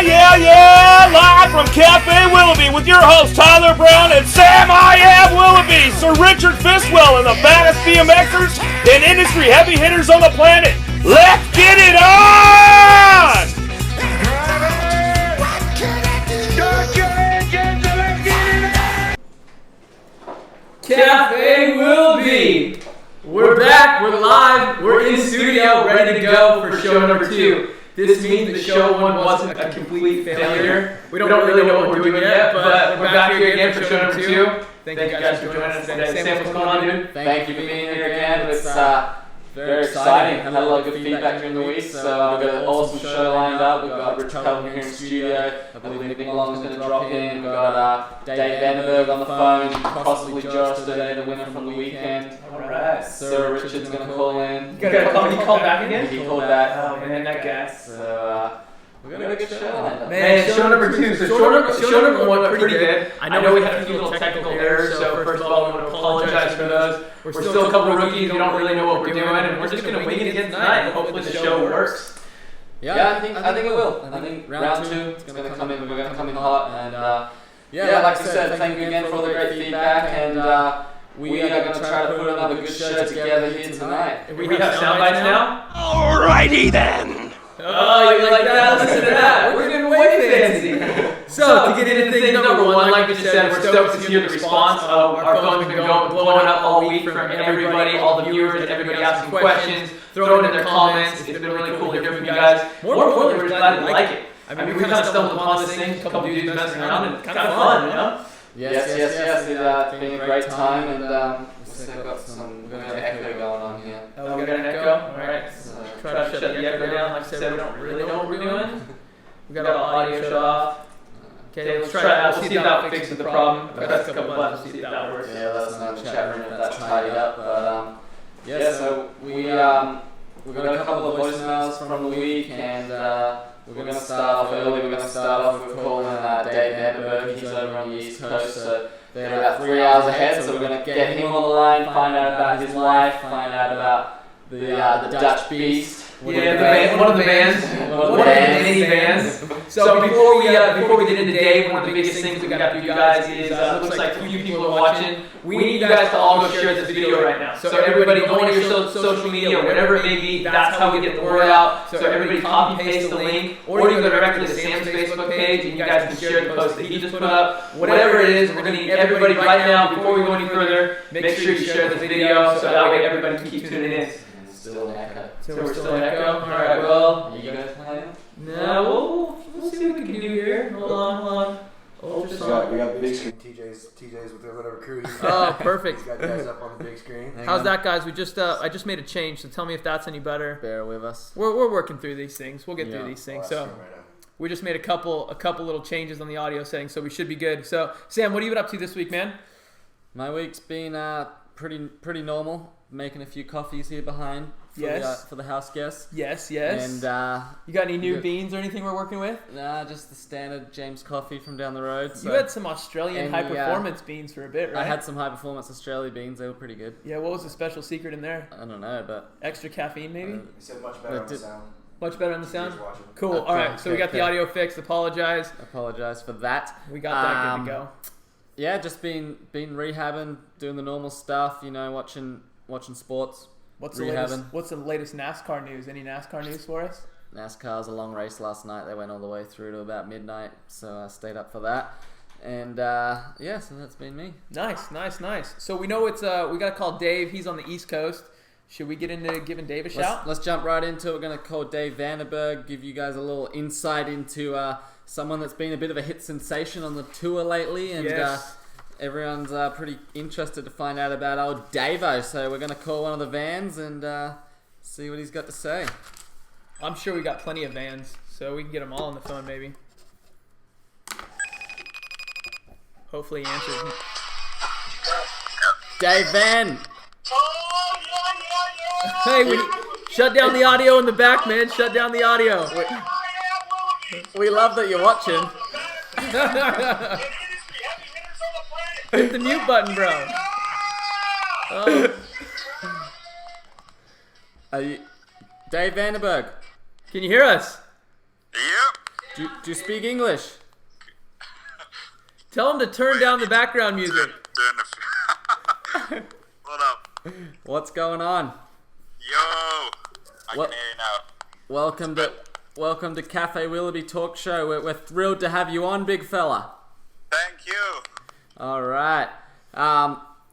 Yeah! Live from Cafe Willoughby with your hosts Tyler Brown and Sam I Am Willoughby, Sir Richard Fitzwell, and the baddest BMXers and industry heavy hitters on the planet. Let's get it on! Cafe Willoughby! We're back, we're live, we're in studio, ready to go for show number 2. This means that show 1 wasn't a complete failure. We don't really know what we're doing yet, but we're back here again for show number 2. Thank you guys for joining us today. Sam, what's going on, dude? Thank you for being here again. It's very exciting. Had a lot of good feedback during the week, so we've got an awesome show lined up. We've got Rich Pelton here in the studio. I believe Nick Long's going to drop in. We've got Dave Vanderberg on the phone, possibly Joris Daudet, the winner from the weekend. Alright. Sir Richard's going to call in. He called back again? He called back. Oh man, that guy. So we're going to have a good show. Man, show number 2. So show number 1 went pretty good. I know we had a few little technical errors, so first of all, I want to apologize for those. We're still a couple of rookies, we don't really know what we're doing, and we're just going to wing it again tonight, and hopefully the show works. Yeah, I think it will. I think round 2 is going to come in. We're going to come in hot, and like I said, thank you again for all the great feedback, and we are going to try to put another good show together here tonight. We have sound bites now? Alrighty then! Oh, you like that? Listen to that. We're getting way fancy. So, to get into thing number 1, like we just said, we're stoked to hear the response. Our phone's been blowing up all week from everybody, all the viewers, everybody asking questions, throwing in their comments. It's been really cool to hear from you guys. More importantly, we're glad you like it. I mean, we kind of stumbled upon this thing, a couple dudes messing around, and kind of fun, you know? Yes. It's been a great time, and we've got an echo going on here. Oh, we got an echo? Alright. Try to shut the echo down. Like I said, we don't really know what we're doing. We got our audio shut off. Okay, let's try that. We'll see if that fixes the problem. That's a couple buttons. We'll see if that works. Yeah, let's know in the chat room if that's tidied up. But so we got a couple of voicemails from the week, and we're going to start off early. We're going to start off with calling Dave Vanderberg. He's over on the East Coast, so they're about 3 hours ahead. So we're going to get him on the line, find out about his life, find out about the Dutch Beast. One of the many bands. So before we get into Dave, one of the biggest things we got for you guys is it looks like a few people are watching. We need you guys to all go share this video right now. So everybody go into your social media, whatever it may be. That's how we get the word out. So everybody copy paste the link, or you can go directly to Sam's Facebook page and you guys can share the post that he just put up. Whatever it is, we're going to need everybody right now. Before we go any further, make sure you share this video so that way everybody can keep tuning in. Still an echo. So we're still in echo? Alright, well. You guys playing? No, we'll see what we can do here. Hold on. We got big screen. TJ's with whatever crew. Oh, perfect. He's got guys up on the big screen. How's that, guys? I just made a change, so tell me if that's any better. Bear with us. We're working through these things. We'll get through these things. So we just made a couple little changes on the audio settings, so we should be good. So Sam, what have you been up to this week, man? My week's been pretty normal. Making a few coffees here behind for the house guests. Yes. And you got any new beans or anything we're working with? Nah, just the standard James coffee from down the road. So. You had some Australian high performance beans for a bit, right? I had some high performance Australia beans. They were pretty good. Yeah, what was the special secret in there? I don't know, but extra caffeine maybe? He said much better on the sound. Much better on the sound? Cool. Alright, so we got the audio fixed. Apologize for that. We got that good to go. Yeah, just been rehabbing, doing the normal stuff, watching sports. What's the latest NASCAR news? Any NASCAR news for us? NASCAR was a long race last night. They went all the way through to about midnight, so I stayed up for that. And so that's been me. Nice. So we know it's we gotta call Dave. He's on the East Coast. Should we get into giving Dave a shout? Let's jump right into it. We're gonna call Dave Vanderberg, give you guys a little insight into someone that's been a bit of a hit sensation on the tour lately, and everyone's pretty interested to find out about old Davo, so we're going to call one of the vans and see what he's got to say. I'm sure we got plenty of vans, so we can get them all on the phone maybe. Hopefully he answers. Dave Van! Hey, shut down the audio in the back, man. Shut down the audio. We love that you're watching. Hit the mute button, bro. Are you Dave Vanderberg? Can you hear us? Yep. Do you speak English? Tell him to turn down the background music. What up? What's going on? Yo! I can hear you now. Welcome to Cafe Willoughby Talk Show. We're thrilled to have you on, big fella. Thank you. All right.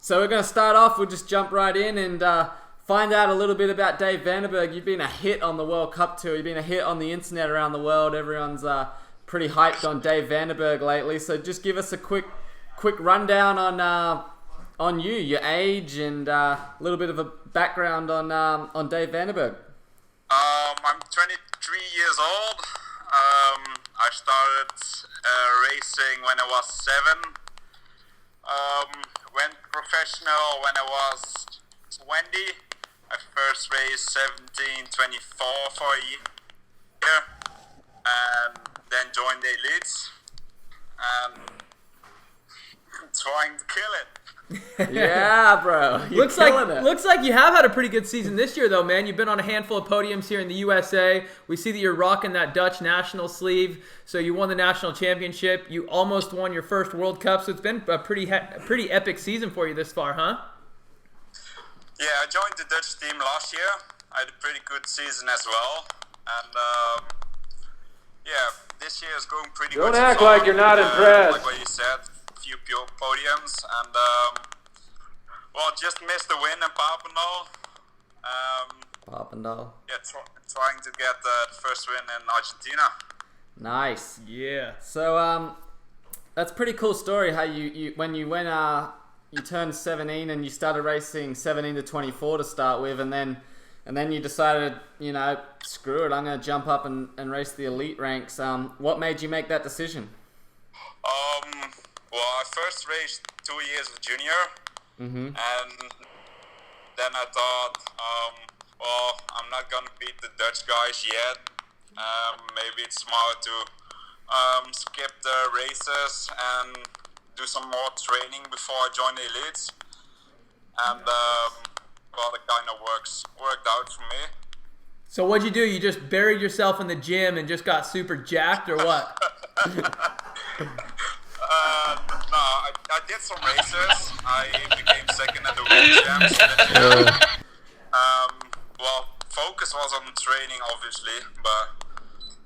So we're going to start off. We'll just jump right in and find out a little bit about Dave Vanderberg. You've been a hit on the World Cup tour. You've been a hit on the internet around the world. Everyone's pretty hyped on Dave Vanderberg lately. So just give us a quick rundown on you, your age, and a little bit of a background on Dave Vanderberg. I'm 23 years old. I started racing when I was 7. Went professional when I was 20. I first raced 1724 for a year, and then joined the elites, and trying to kill it. Yeah, bro. Looks like you have had a pretty good season this year, though, man. You've been on a handful of podiums here in the USA. We see that you're rocking that Dutch national sleeve. So you won the national championship. You almost won your first World Cup. So it's been a pretty epic season for you this far, huh? Yeah, I joined the Dutch team last year. I had a pretty good season as well, and yeah, this year is going pretty good. Don't act like you're not impressed. Like what you said. Few pure podiums, and well, just missed the win in Papendal. Papendal. Yeah, trying to get the first win in Argentina. Nice. Yeah. So that's a pretty cool story. How you turned 17 and you started racing 17 to 24 to start with, and then you decided, screw it, I'm going to jump up and race the elite ranks. What made you make that decision? Well, I first raced 2 years of junior, and then I thought, well, I'm not gonna beat the Dutch guys yet. Maybe it's smart to skip the races and do some more training before I join the elites. And well, it kind of worked out for me. So what'd you do? You just buried yourself in the gym and just got super jacked, or what? No, I did some races. I became second at the World Champs that year. Well, focus was on training, obviously, but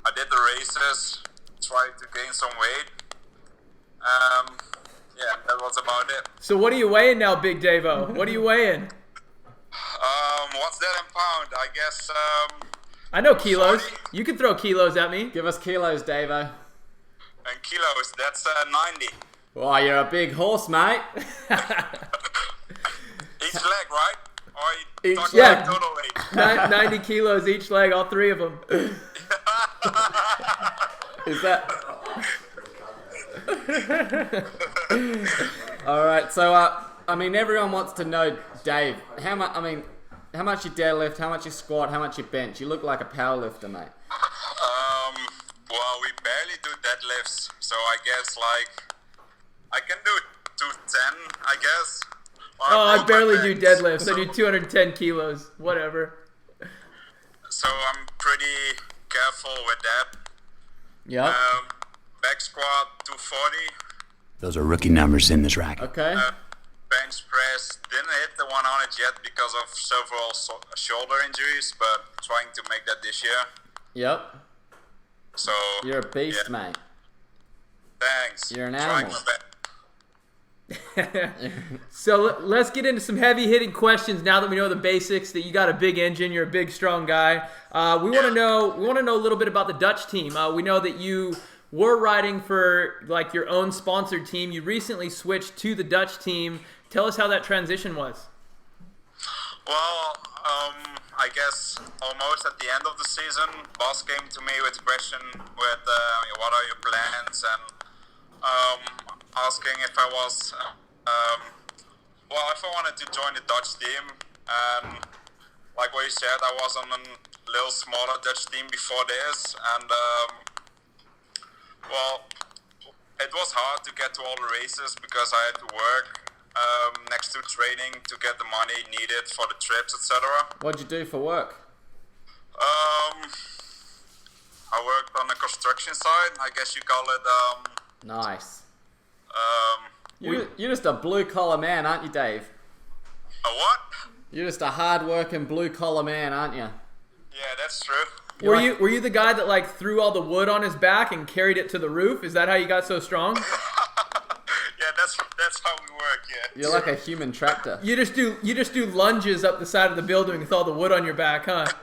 I did the races, tried to gain some weight. Yeah, that was about it. So what are you weighing now, Big Davo? What are you weighing? What's that in pound? I guess, I know kilos. 40. You can throw kilos at me. Give us kilos, Davo. And kilos, that's 90. Oh, you're a big horse, mate. Each leg, right? Or you Each talking leg. about total weight? 90 kilos each leg, all three of them. Is that... All right, so I mean, everyone wants to know, Dave, how much you deadlift, how much you squat, how much you bench. You look like a powerlifter, mate. Well, we barely do deadlifts, so I guess I can do 210, I guess. Or I barely do bench. deadlifts. So, I do 210 kilos, whatever. So I'm pretty careful with that. Yeah. Back squat 240. Those are rookie numbers in this racket. Okay. Bench press didn't hit the 100 yet because of several shoulder injuries, but trying to make that this year. Yep. So You're a beast, yeah. mate. Thanks. You're an Trying animal. my best. So let's get into some heavy-hitting questions now that we know the basics, that you got a big engine, you're a big, strong guy. We want to know a little bit about the Dutch team. We know that you were riding for your own sponsored team. You recently switched to the Dutch team. Tell us how that transition was. Well, I guess almost at the end of the season, boss came to me with a question with what are your plans, and asking if I was, if I wanted to join the Dutch team. And like what you said, I was on a little smaller Dutch team before this, and well, it was hard to get to all the races because I had to work next to training to get the money needed for the trips, etc. What'd you do for work? I worked on the construction side. I guess you call it. Nice. Um, You're just a blue collar man, aren't you, Dave? a what? You're just a hard working blue collar man, aren't you? Yeah, that's true. Were you the guy that like threw all the wood on his back and carried it to the roof? Is that how you got so strong? Yeah, that's how we work. Yeah. You're like a human tractor. You just do lunges up the side of the building with all the wood on your back, huh? Yeah,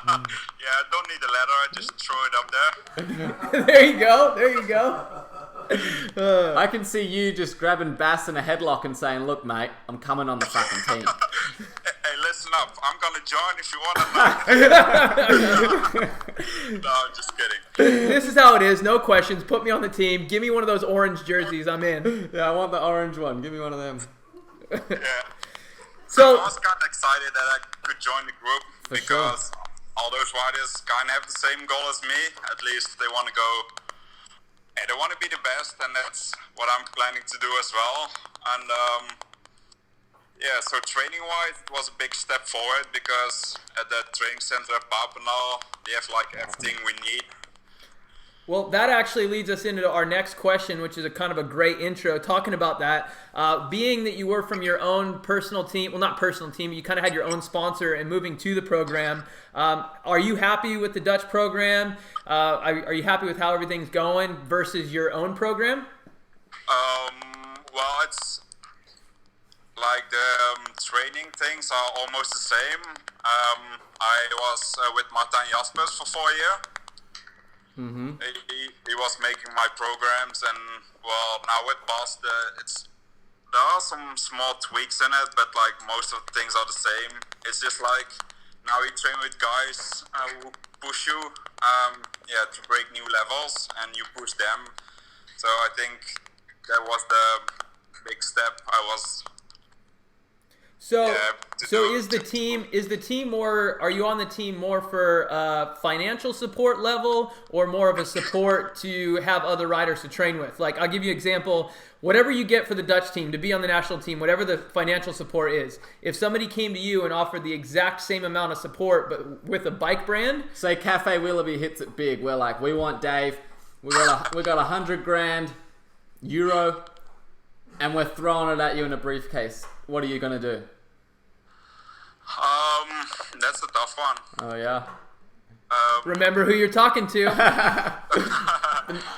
I don't need a ladder. I just throw it up there. There you go. There you go. I can see you just grabbing Bass in a headlock and saying, "Look, mate, I'm coming on the fucking team." Hey, listen up. I'm gonna join if you want to. No, I'm just kidding. This is how it is. No questions. Put me on the team. Give me one of those orange jerseys. I'm in. Yeah, I want the orange one. Give me one of them. Yeah. So I was kind of excited that I could join the group because all those riders kind of have the same goal as me. At least they want to go. Hey, they want to be the best, and that's what I'm planning to do as well. And yeah, so training-wise, it was a big step forward because at the training center at Papendal, they have like everything we need. Well, that actually leads us into our next question, which is a kind of a great intro, talking about that. Being that you were from your own personal team, well, not personal team, you kind of had your own sponsor and moving to the program. Are you happy with the Dutch program? Are you happy with how everything's going versus your own program? Well, it's like the training things are almost the same. I was with Martin Jaspers for 4 years. Mm-hmm. He was making my programs, and well, now with Bas, there are some small tweaks in it, but like most of the things are the same. It's just like now you train with guys who push you, to break new levels, and you push them. So I think that was the big step I was. So is the team more? Are you on the team more for financial support level, or more of a support to have other riders to train with? Like, I'll give you an example. Whatever you get for the Dutch team to be on the national team, whatever the financial support is, if somebody came to you and offered the exact same amount of support but with a bike brand, say Cafe Willoughby hits it big. We're like, we want Dave. We got $100 grand euro, and we're throwing it at you in a briefcase. What are you gonna do? That's a tough one. Oh yeah. remember who you're talking to.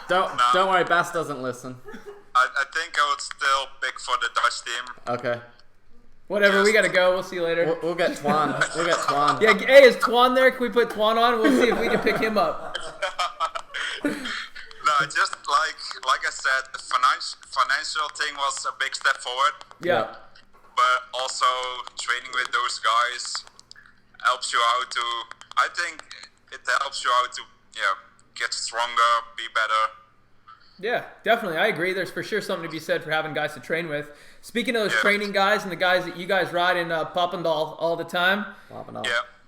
Don't worry, Bass doesn't listen. I think I would still pick for the Dutch team. Okay. Whatever, we gotta go. We'll see you later. We'll get Twan. We'll get Twan. Yeah, hey, is Twan there? Can we put Twan on? We'll see if we can pick him up. No, just like I said, the financial thing was a big step forward. Yeah. But also training with those guys helps you out to. I think it helps you out to get stronger, be better. Yeah, definitely. I agree. There's for sure something to be said for having guys to train with. Speaking of those training guys and the guys that you guys ride in Papendal all the time,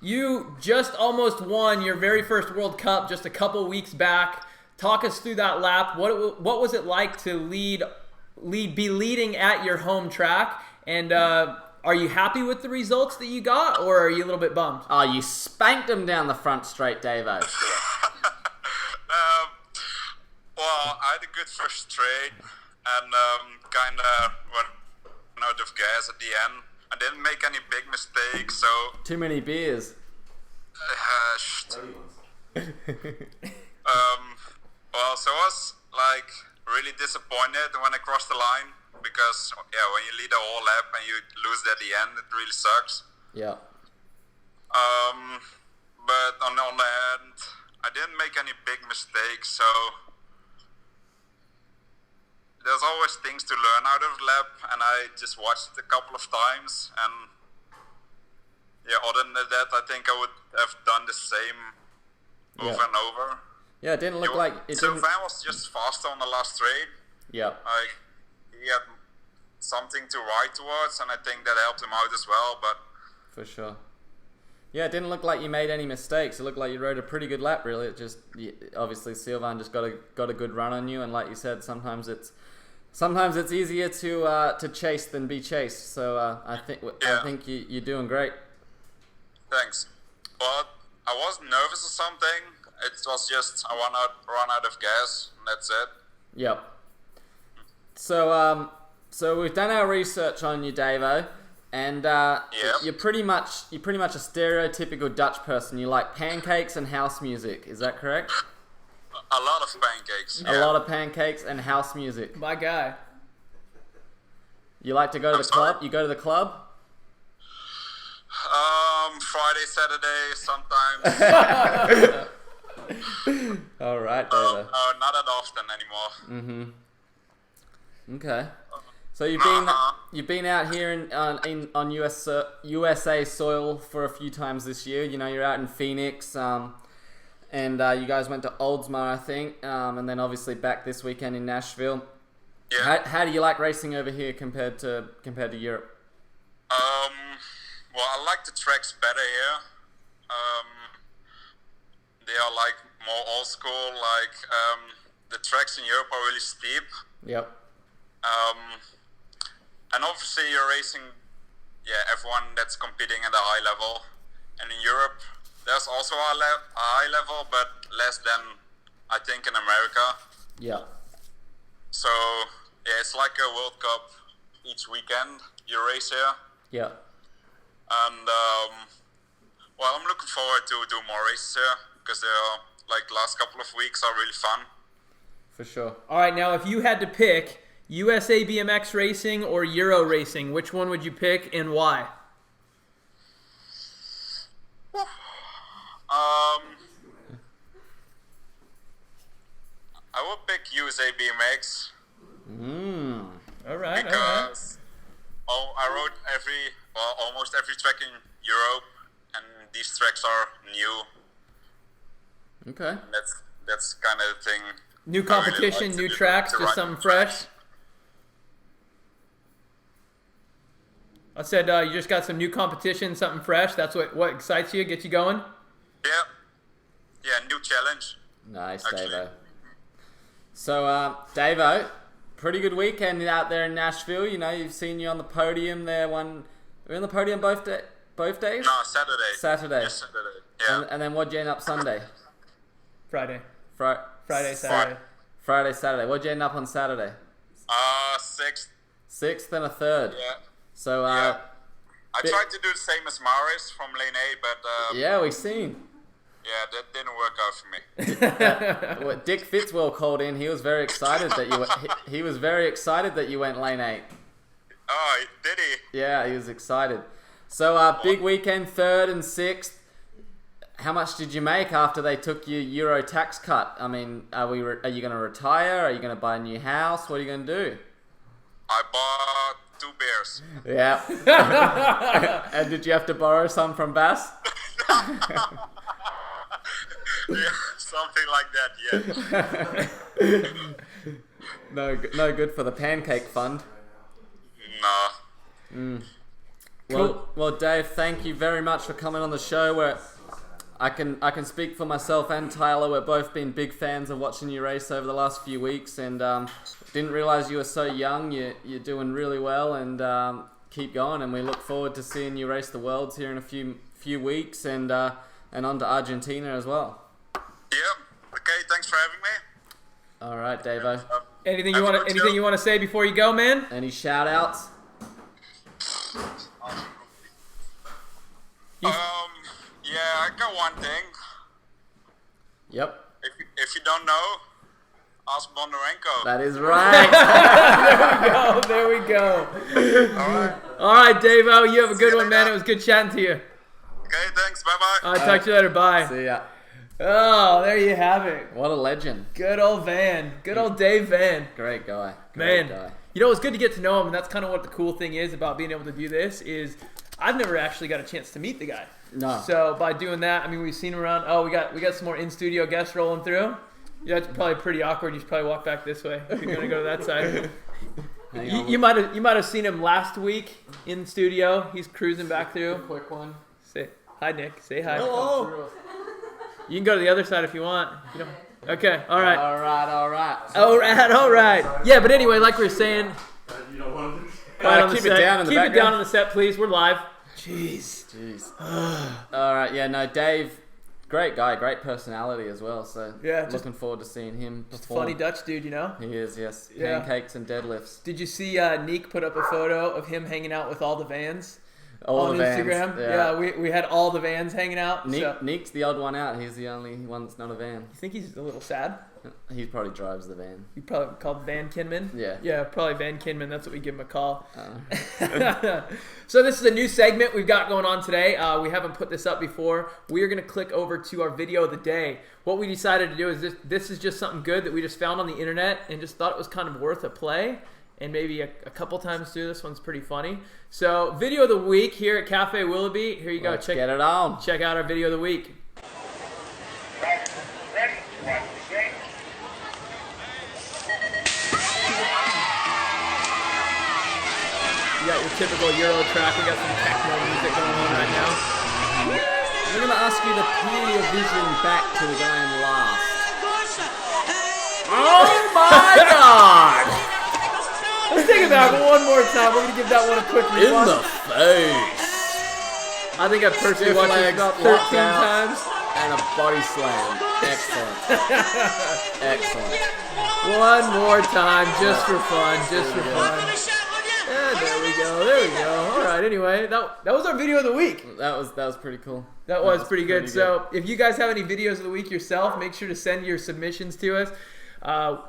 you just almost won your very first World Cup just a couple weeks back. Talk us through that lap. What was it like to be leading at your home track? And are you happy with the results that you got, or are you a little bit bummed? Oh, you spanked them down the front straight, Davo. Well, I had a good first straight and kind of went out of gas at the end. I didn't make any big mistakes, so... Too many beers. Well, so I was like really disappointed when I crossed the line because when you lead a whole lap and you lose at the end, it really sucks. Yeah. But on the end, I didn't make any big mistakes, so there's always things to learn out of the lap, and I just watched it a couple of times, and other than that, I think I would have done the same over and over. Yeah, it didn't look like it. Sylvain was just faster on the last straight. Yeah. Like he had something to ride towards, and I think that helped him out as well. But for sure. Yeah, it didn't look like you made any mistakes. It looked like you rode a pretty good lap, really. It just obviously Sylvain just got a good run on you, and like you said, sometimes it's easier to chase than be chased. So I think you're doing great. Thanks. But I was nervous or something. it was just I run out of gas, and that's it. Yep. So we've done our research on you, Davo, and you're pretty much a stereotypical Dutch person. You like pancakes and house music. Is that correct? A lot of pancakes. A lot of pancakes and house music. My guy. You like to go to the club? You go to the club? Friday, Saturday, sometimes. All right, Davo. Not that often anymore. Okay. So you've been out here on USA soil for a few times this year. You know, you're out in Phoenix, and you guys went to Oldsmar, I think, and then obviously back this weekend in Nashville. Yeah. How do you like racing over here compared to Europe? Well, I like the tracks better here. They are like more old school. Like the tracks in Europe are really steep. Yep. And obviously you're racing, everyone that's competing at a high level. And in Europe, there's also a high level, but less than I think in America. Yeah. So it's like a World Cup each weekend you race here. Yeah. And well, I'm looking forward to do more races here because the last couple of weeks are really fun. For sure. All right, now if you had to pick USA BMX racing or Euro racing, which one would you pick and why? I would pick USA BMX. All right. Because I rode almost every track in Europe, and these tracks are new. Okay. That's kind of the thing. New competition, new tracks, just something fresh. I said you just got some new competition, something fresh. That's what excites you, gets you going? Yeah, new challenge. Nice, Actually. Davo. So, Davo, pretty good weekend out there in Nashville. You know, you've seen you on the podium there. Were you on the podium both days? No, Saturday. Saturday. Yes, Saturday. Yeah. And then what'd you end up Sunday? Friday, Friday, Saturday. Friday, Saturday. What'd you end up on Saturday? Sixth. 6th and a 3rd. Yeah. So, I tried to do the same as Maris from Lane A, but yeah, we seen. yeah, that didn't work out for me. Well, Dick Fitzwell called in. He was very excited that you. He was very excited that you went lane 8. Oh, did he? Yeah, he was excited. So, big weekend, 3rd and 6th. How much did you make after they took your Euro tax cut? I mean, are you going to retire? Are you going to buy a new house? What are you going to do? I bought 2 beers. Yeah. And did you have to borrow some from Bass? Yeah, something like that. Yeah. No good for the pancake fund. No. Well, Dave, thank you very much for coming on the show. Where I can speak for myself and Tyler. We've both been big fans of watching you race over the last few weeks, and didn't realize you were so young. You're doing really well, and keep going. And we look forward to seeing you race the Worlds here in a few weeks, and on to Argentina as well. Yeah. Okay. Thanks for having me. All right, Davo. Anything you want to say before you go, man? Any shout outs? Yeah, I got one thing. Yep. If you don't know, ask Bondarenko. That is right. There we go. Alright. All right, Davo, you have a good you one, man. later. It was good chatting to you. Okay, thanks. Bye-bye. I'll talk to you later. Bye. See ya. Oh, there you have it. What a legend. Good old Van. Good old Dave Van. Great guy. Man, Great guy. you know, it's good to get to know him, and that's kind of what the cool thing is about being able to do this is I've never actually got a chance to meet the guy. No. So by doing that, I mean, we've seen him around. Oh, we got some more in-studio guests rolling through. Yeah, it's probably pretty awkward. You should probably walk back this way if you're going to go to that side. You might have seen him last week in studio. He's cruising back through. Quick one. Say hi, Nick. Say hi. Hello. You can go to the other side if you want. You don't. Okay. All right. All right. Yeah, but anyway, like we were saying. You don't want to. Keep it down in the Keep background. it down on the set, please. We're live. Jeez. All right. Yeah. No, Dave. great guy, great personality as well. So Yeah, looking forward to seeing him Just a perform. funny Dutch dude, you know? He is, yes. Yeah. Pancakes and deadlifts. Did you see Neek put up a photo of him hanging out with all the Vans All on the Vans, Instagram? yeah. We had all the Vans hanging out. Nick's the odd one out. He's the only one that's not a van. You think he's a little sad? He probably drives the van. You probably called Van Kinman? Yeah. Yeah, probably Van Kinman. That's what we give him a call. So this is a new segment we've got going on today. We haven't put this up before. We are going to click over to our video of the day. What we decided to do is this is just something good that we just found on the internet and just thought it was kind of worth a play. And maybe a couple times through. This one's pretty funny. So video of the week here at Cafe Willoughby. Here you go. Let's get it on. Check out our video of the week. You got your typical Euro track. We got some techno music going on right now. We're going to ask you to peer your vision back to the game last. Oh my God! Let's take it back one more time. We're going to give that one a quick In rewatch. the face. I think I've personally watched it about 13 times. And a body slam. Excellent. Excellent. One more time, just for fun, just for fun. And there we go. All right, anyway, that was our video of the week. That was pretty cool. That was pretty good. So if you guys have any videos of the week yourself, make sure to send your submissions to us.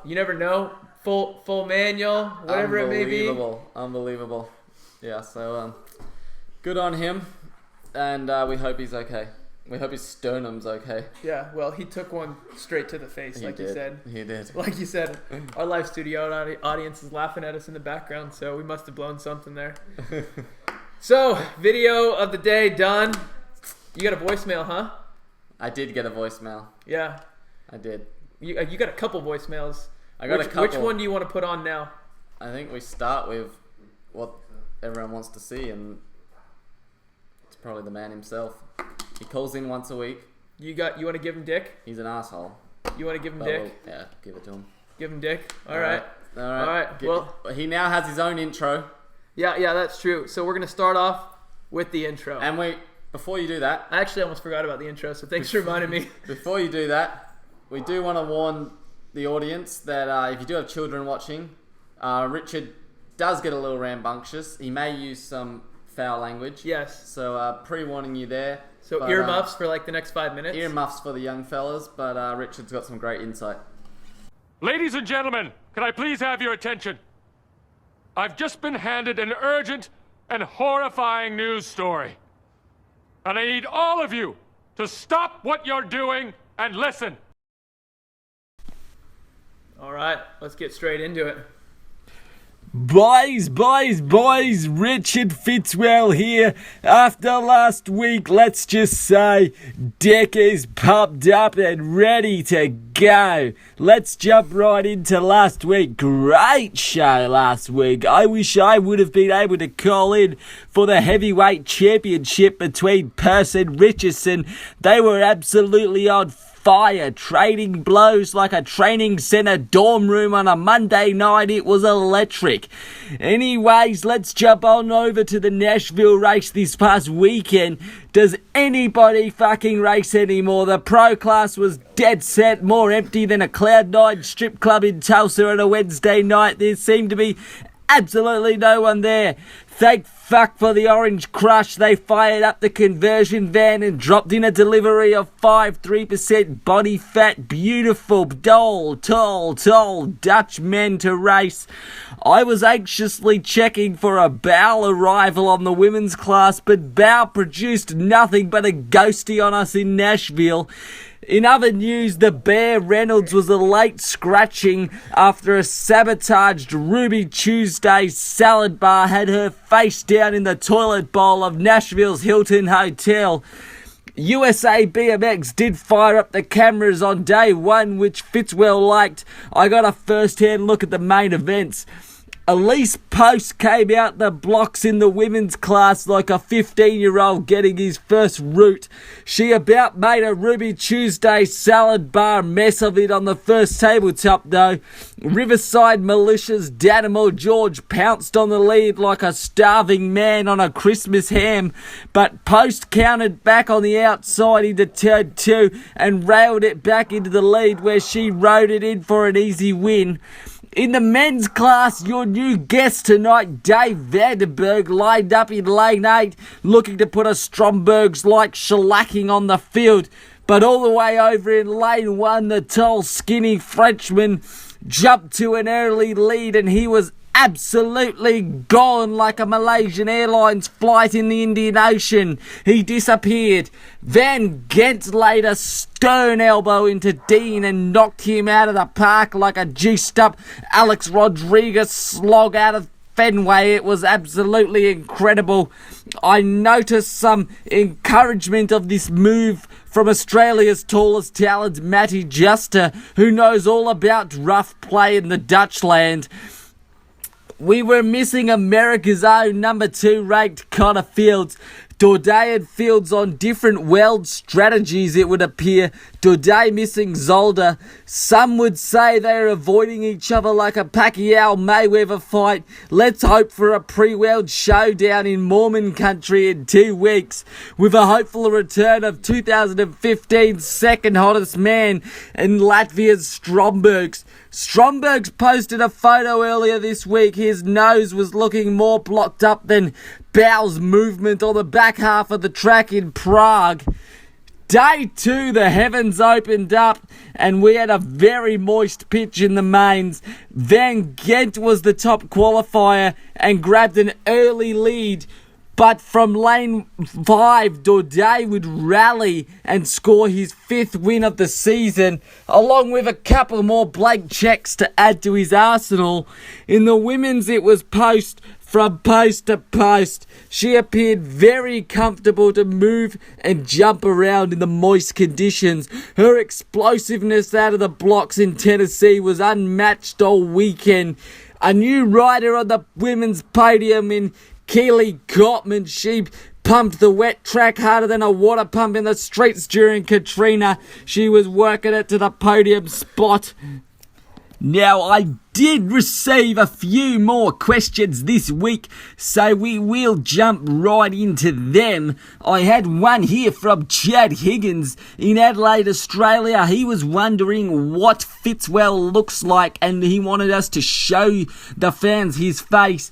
You never know, full manual, whatever it may be. Unbelievable. Yeah, so good on him, and we hope he's okay. We hope his sternum's okay. Yeah, well, he took one straight to the face, you said. He did. Like you said, our live studio audience is laughing at us in the background, so we must have blown something there. So, video of the day done. You got a voicemail, huh? I did get a voicemail. Yeah. I did. You got a couple voicemails. I got a couple. Which one do you want to put on now? I think we start with what everyone wants to see, and it's probably the man himself. He calls in once a week. You want to give him dick? He's an asshole. You want to give him dick? Yeah, give it to him. Give him dick. All right. Well, he now has his own intro. Yeah, that's true. So we're gonna start off with the intro. And before you do that, I actually almost forgot about the intro, so thanks for reminding me. Before you do that, we do want to warn the audience that if you do have children watching, Richard does get a little rambunctious. He may use some foul language. Yes. So pre-warning you there. So earmuffs for like the next 5 minutes? Earmuffs for the young fellas, but Richard's got some great insight. Ladies and gentlemen, can I please have your attention? I've just been handed an urgent and horrifying news story. And I need all of you to stop what you're doing and listen. All right, let's get straight into it. Boys, Richard Fitzwell here. After last week, let's just say, Dick is pumped up and ready to go. Let's jump right into last week. Great show last week. I wish I would have been able to call in for the heavyweight championship between Pearce and Richardson. They were absolutely on fire, trading blows like a training center dorm room on a Monday night. It was electric. Anyways, let's jump on over to the Nashville race this past weekend. Does anybody fucking race anymore? The pro class was dead set, more empty than a Cloud9 strip club in Tulsa on a Wednesday night. There seemed to be absolutely no one there. Thank fuck for the Orange Crush. They fired up the conversion van and dropped in a delivery of 3% body fat, beautiful, tall Dutch men to race. I was anxiously checking for a Bow arrival on the women's class, but Bow produced nothing but a ghosty on us in Nashville. In other news, the Bear Reynolds was a late scratching after a sabotaged Ruby Tuesday salad bar had her face down in the toilet bowl of Nashville's Hilton Hotel. USA BMX did fire up the cameras on day one, which Fitzwell liked. I got a first-hand look at the main events. Elise Post came out the blocks in the women's class like a 15-year-old getting his first root. She about made a Ruby Tuesday salad bar mess of it on the first tabletop though. Riverside Militia's Danimal George pounced on the lead like a starving man on a Christmas ham, but Post countered back on the outside into turn 2 and railed it back into the lead where she rode it in for an easy win. In the men's class, your new guest tonight, Dave Vanderberg, lined up in lane 8, looking to put a Stromberg's-like shellacking on the field. But all the way over in lane 1, the tall, skinny Frenchman jumped to an early lead and he was absolutely gone like a Malaysian Airlines flight in the Indian Ocean. He disappeared. Van Gent laid a stern elbow into Dean and knocked him out of the park like a juiced up Alex Rodriguez slog out of Fenway. It was absolutely incredible. I noticed some encouragement of this move from Australia's tallest talent, Matty Juster, who knows all about rough play in the Dutchland. We were missing America's own number 2 ranked Connor Fields. Daudet and Fields on different world strategies, it would appear. Daudet missing Zolder. Some would say they're avoiding each other like a Pacquiao-Mayweather fight. Let's hope for a pre-world showdown in Mormon country in 2 weeks, with a hopeful return of 2015's second hottest man in Latvia's Strombergs. Strombergs posted a photo earlier this week. His nose was looking more blocked up than bowels movement on the back half of the track in Prague. Day 2, the heavens opened up and we had a very moist pitch in the mains. Van Gent was the top qualifier and grabbed an early lead, but from lane 5, Daudet would rally and score his 5th win of the season, along with a couple more blank checks to add to his arsenal. In the women's, it was Post from post to post. She appeared very comfortable to move and jump around in the moist conditions. Her explosiveness out of the blocks in Tennessee was unmatched all weekend. A new rider on the women's podium in Keely Gottman. She pumped the wet track harder than a water pump in the streets during Katrina. She was working it to the podium spot. Now, I did receive a few more questions this week, so we will jump right into them. I had one here from Chad Higgins in Adelaide, Australia. He was wondering what Fitzwell looks like, and he wanted us to show the fans his face.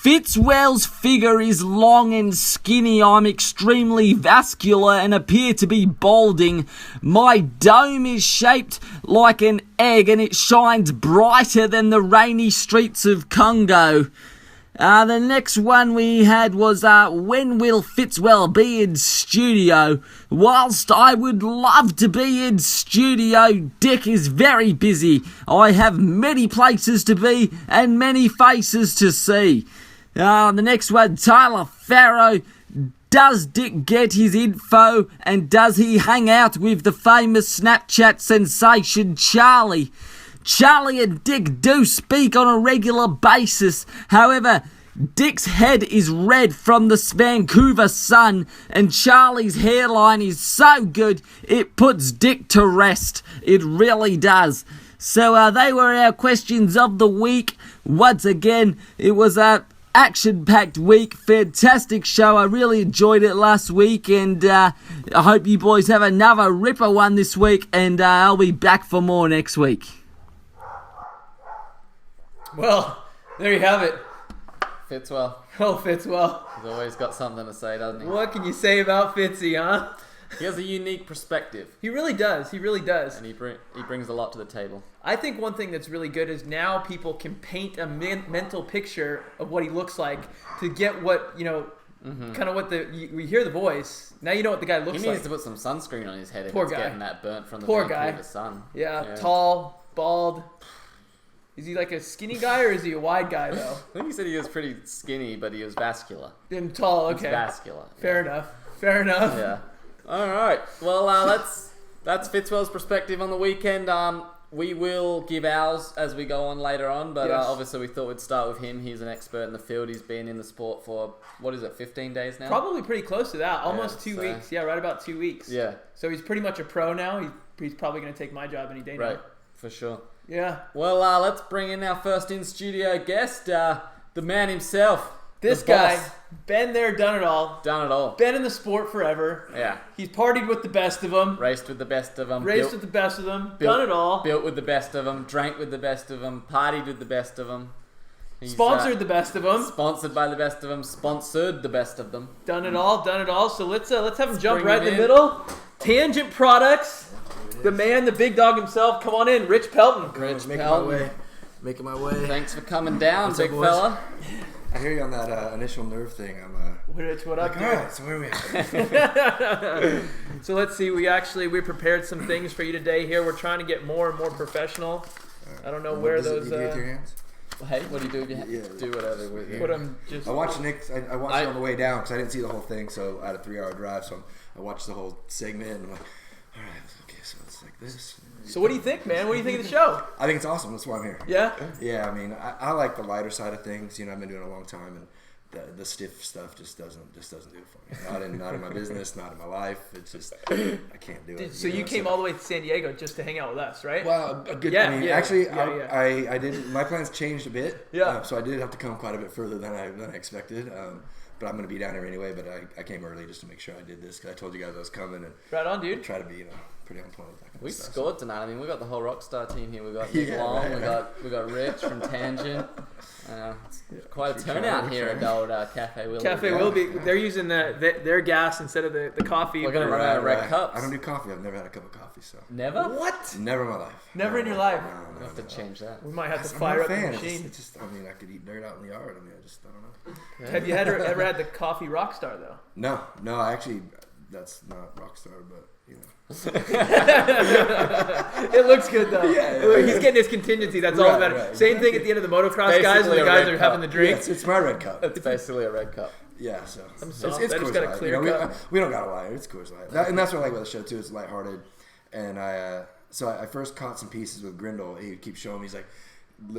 Fitzwell's figure is long and skinny. I'm extremely vascular and appear to be balding. My dome is shaped like an egg and it shines brighter than the rainy streets of Congo. The next one we had was, when will Fitzwell be in studio? Whilst I would love to be in studio, Dick is very busy. I have many places to be and many faces to see. The next one, Tyler Farrow. Does Dick get his info and does he hang out with the famous Snapchat sensation Charlie? Charlie and Dick do speak on a regular basis. However, Dick's head is red from the Vancouver sun and Charlie's hairline is so good it puts Dick to rest. It really does. So they were our questions of the week. Once again, it was a action-packed week, fantastic show. I really enjoyed it last week, and I hope you boys have another ripper one this week, and I'll be back for more next week. Well, there you have it. Fitzwell. Oh, Fitzwell. He's always got something to say, doesn't he? What can you say about Fitzy, huh? He has a unique perspective. He really does. He really does. And he brings a lot to the table. I think one thing that's really good is now people can paint a mental picture of what he looks like to get what, kind of what we hear the voice. Now you know what the guy looks like. He needs to put some sunscreen on his head if it's getting that burnt from the Vancouver sun. Yeah, tall, bald. Is he like a skinny guy or is he a wide guy, though? I think he said he was pretty skinny, but he was vascular. And tall, okay. He's vascular. Fair enough. Yeah. All right. Well, that's Fitzwell's perspective on the weekend. We will give ours as we go on later on, but Yes. obviously we thought we'd start with him. He's an expert in the field. He's been in the sport for, 15 days now? Probably pretty close to that. Almost 2 so- weeks. Yeah, right about 2 weeks. Yeah, So he's pretty much a pro now. He's probably going to take my job any day right, now. for sure. Yeah. Well, let's bring in our first in-studio guest, the man himself. This the guy, boss. been there, done it all. Done it all. Been in the sport forever. Yeah. He's partied with the best of them. Raced with the best of them. Raced with the best of them. built- Done it all. Built with the best of them. Drank with the best of them. Partied with the best of them. Sponsored the best of them. Sponsored by the best of them. Sponsored the best of them. Done it all. Done it all. So let's have him jump bring right him in the in. middle. Tangent Products. The man, the big dog himself. Come on in, Rich Pelton. Rich Making Pelton. my way. Making my way. Thanks for coming down, What's up, big boys? fella. I hear you on that initial nerve thing. I'm Rich, what up, like, dude? all right, so where are we at? So let's see. We prepared some things for you today. Here, we're trying to get more and more professional. I don't know where Does it- those. you do it with your hands? Hey, what do you do with your Yeah. Do whatever with you. Put them just. I watched Nick. I watched it on the way down because I didn't see the whole thing. So I had a 3-hour drive, so I watched the whole segment. And I'm like, all right, okay, so it's like this. So what do you think, man? What do you think of the show? I think it's awesome. That's why I'm here. Yeah. Yeah, I mean, I like the lighter side of things. You know, I've been doing it a long time, and the stiff stuff just doesn't do it for me. Not in my business, not in my life. It's just I can't do it. So you came all the way to San Diego just to hang out with us, right? Well, a good. Yeah, I mean, yeah, actually, yeah. I did. My plans changed a bit. Yeah. So I did have to come quite a bit further than I expected. But I'm going to be down here anyway. But I came early just to make sure I did this because I told you guys I was coming and Right on, dude. try to be pretty on point with that kind We of stuff. scored tonight. I mean, we got the whole Rockstar team here. We got Nick Yeah, Long. right, We got Rich from Tangent. It's quite a Sure, turnout sure. here at the old Cafe Willoughby. Cafe Willoughby. They're using their gas instead of the coffee. We're gonna run out of red Right. cups. I don't do coffee. I've never had a cup of coffee, so Never? What? never in my life. Never in your life? We have to change that. We might have to I'm fire not up a the fan. machine. It's just, I mean, I could eat dirt out in the yard. I mean, I don't know. Have you ever had the coffee Rockstar though? No, I actually, that's not Rockstar, but you know. It looks good though. Yeah. He's getting his contingency. That's all Right, that. right. Same thing at the end of the motocross guys when Basically the a guys red are having cup. the drink. Yeah, it's my red cup. It's basically a red cup. Yeah, so I'm it's soft. I just Coors got a Light, clear you know, cup. we don't got a lie. It's Coors Light, and that's what I like about the show too. It's lighthearted, and I first caught some pieces with Grindle. He keeps showing me. He's like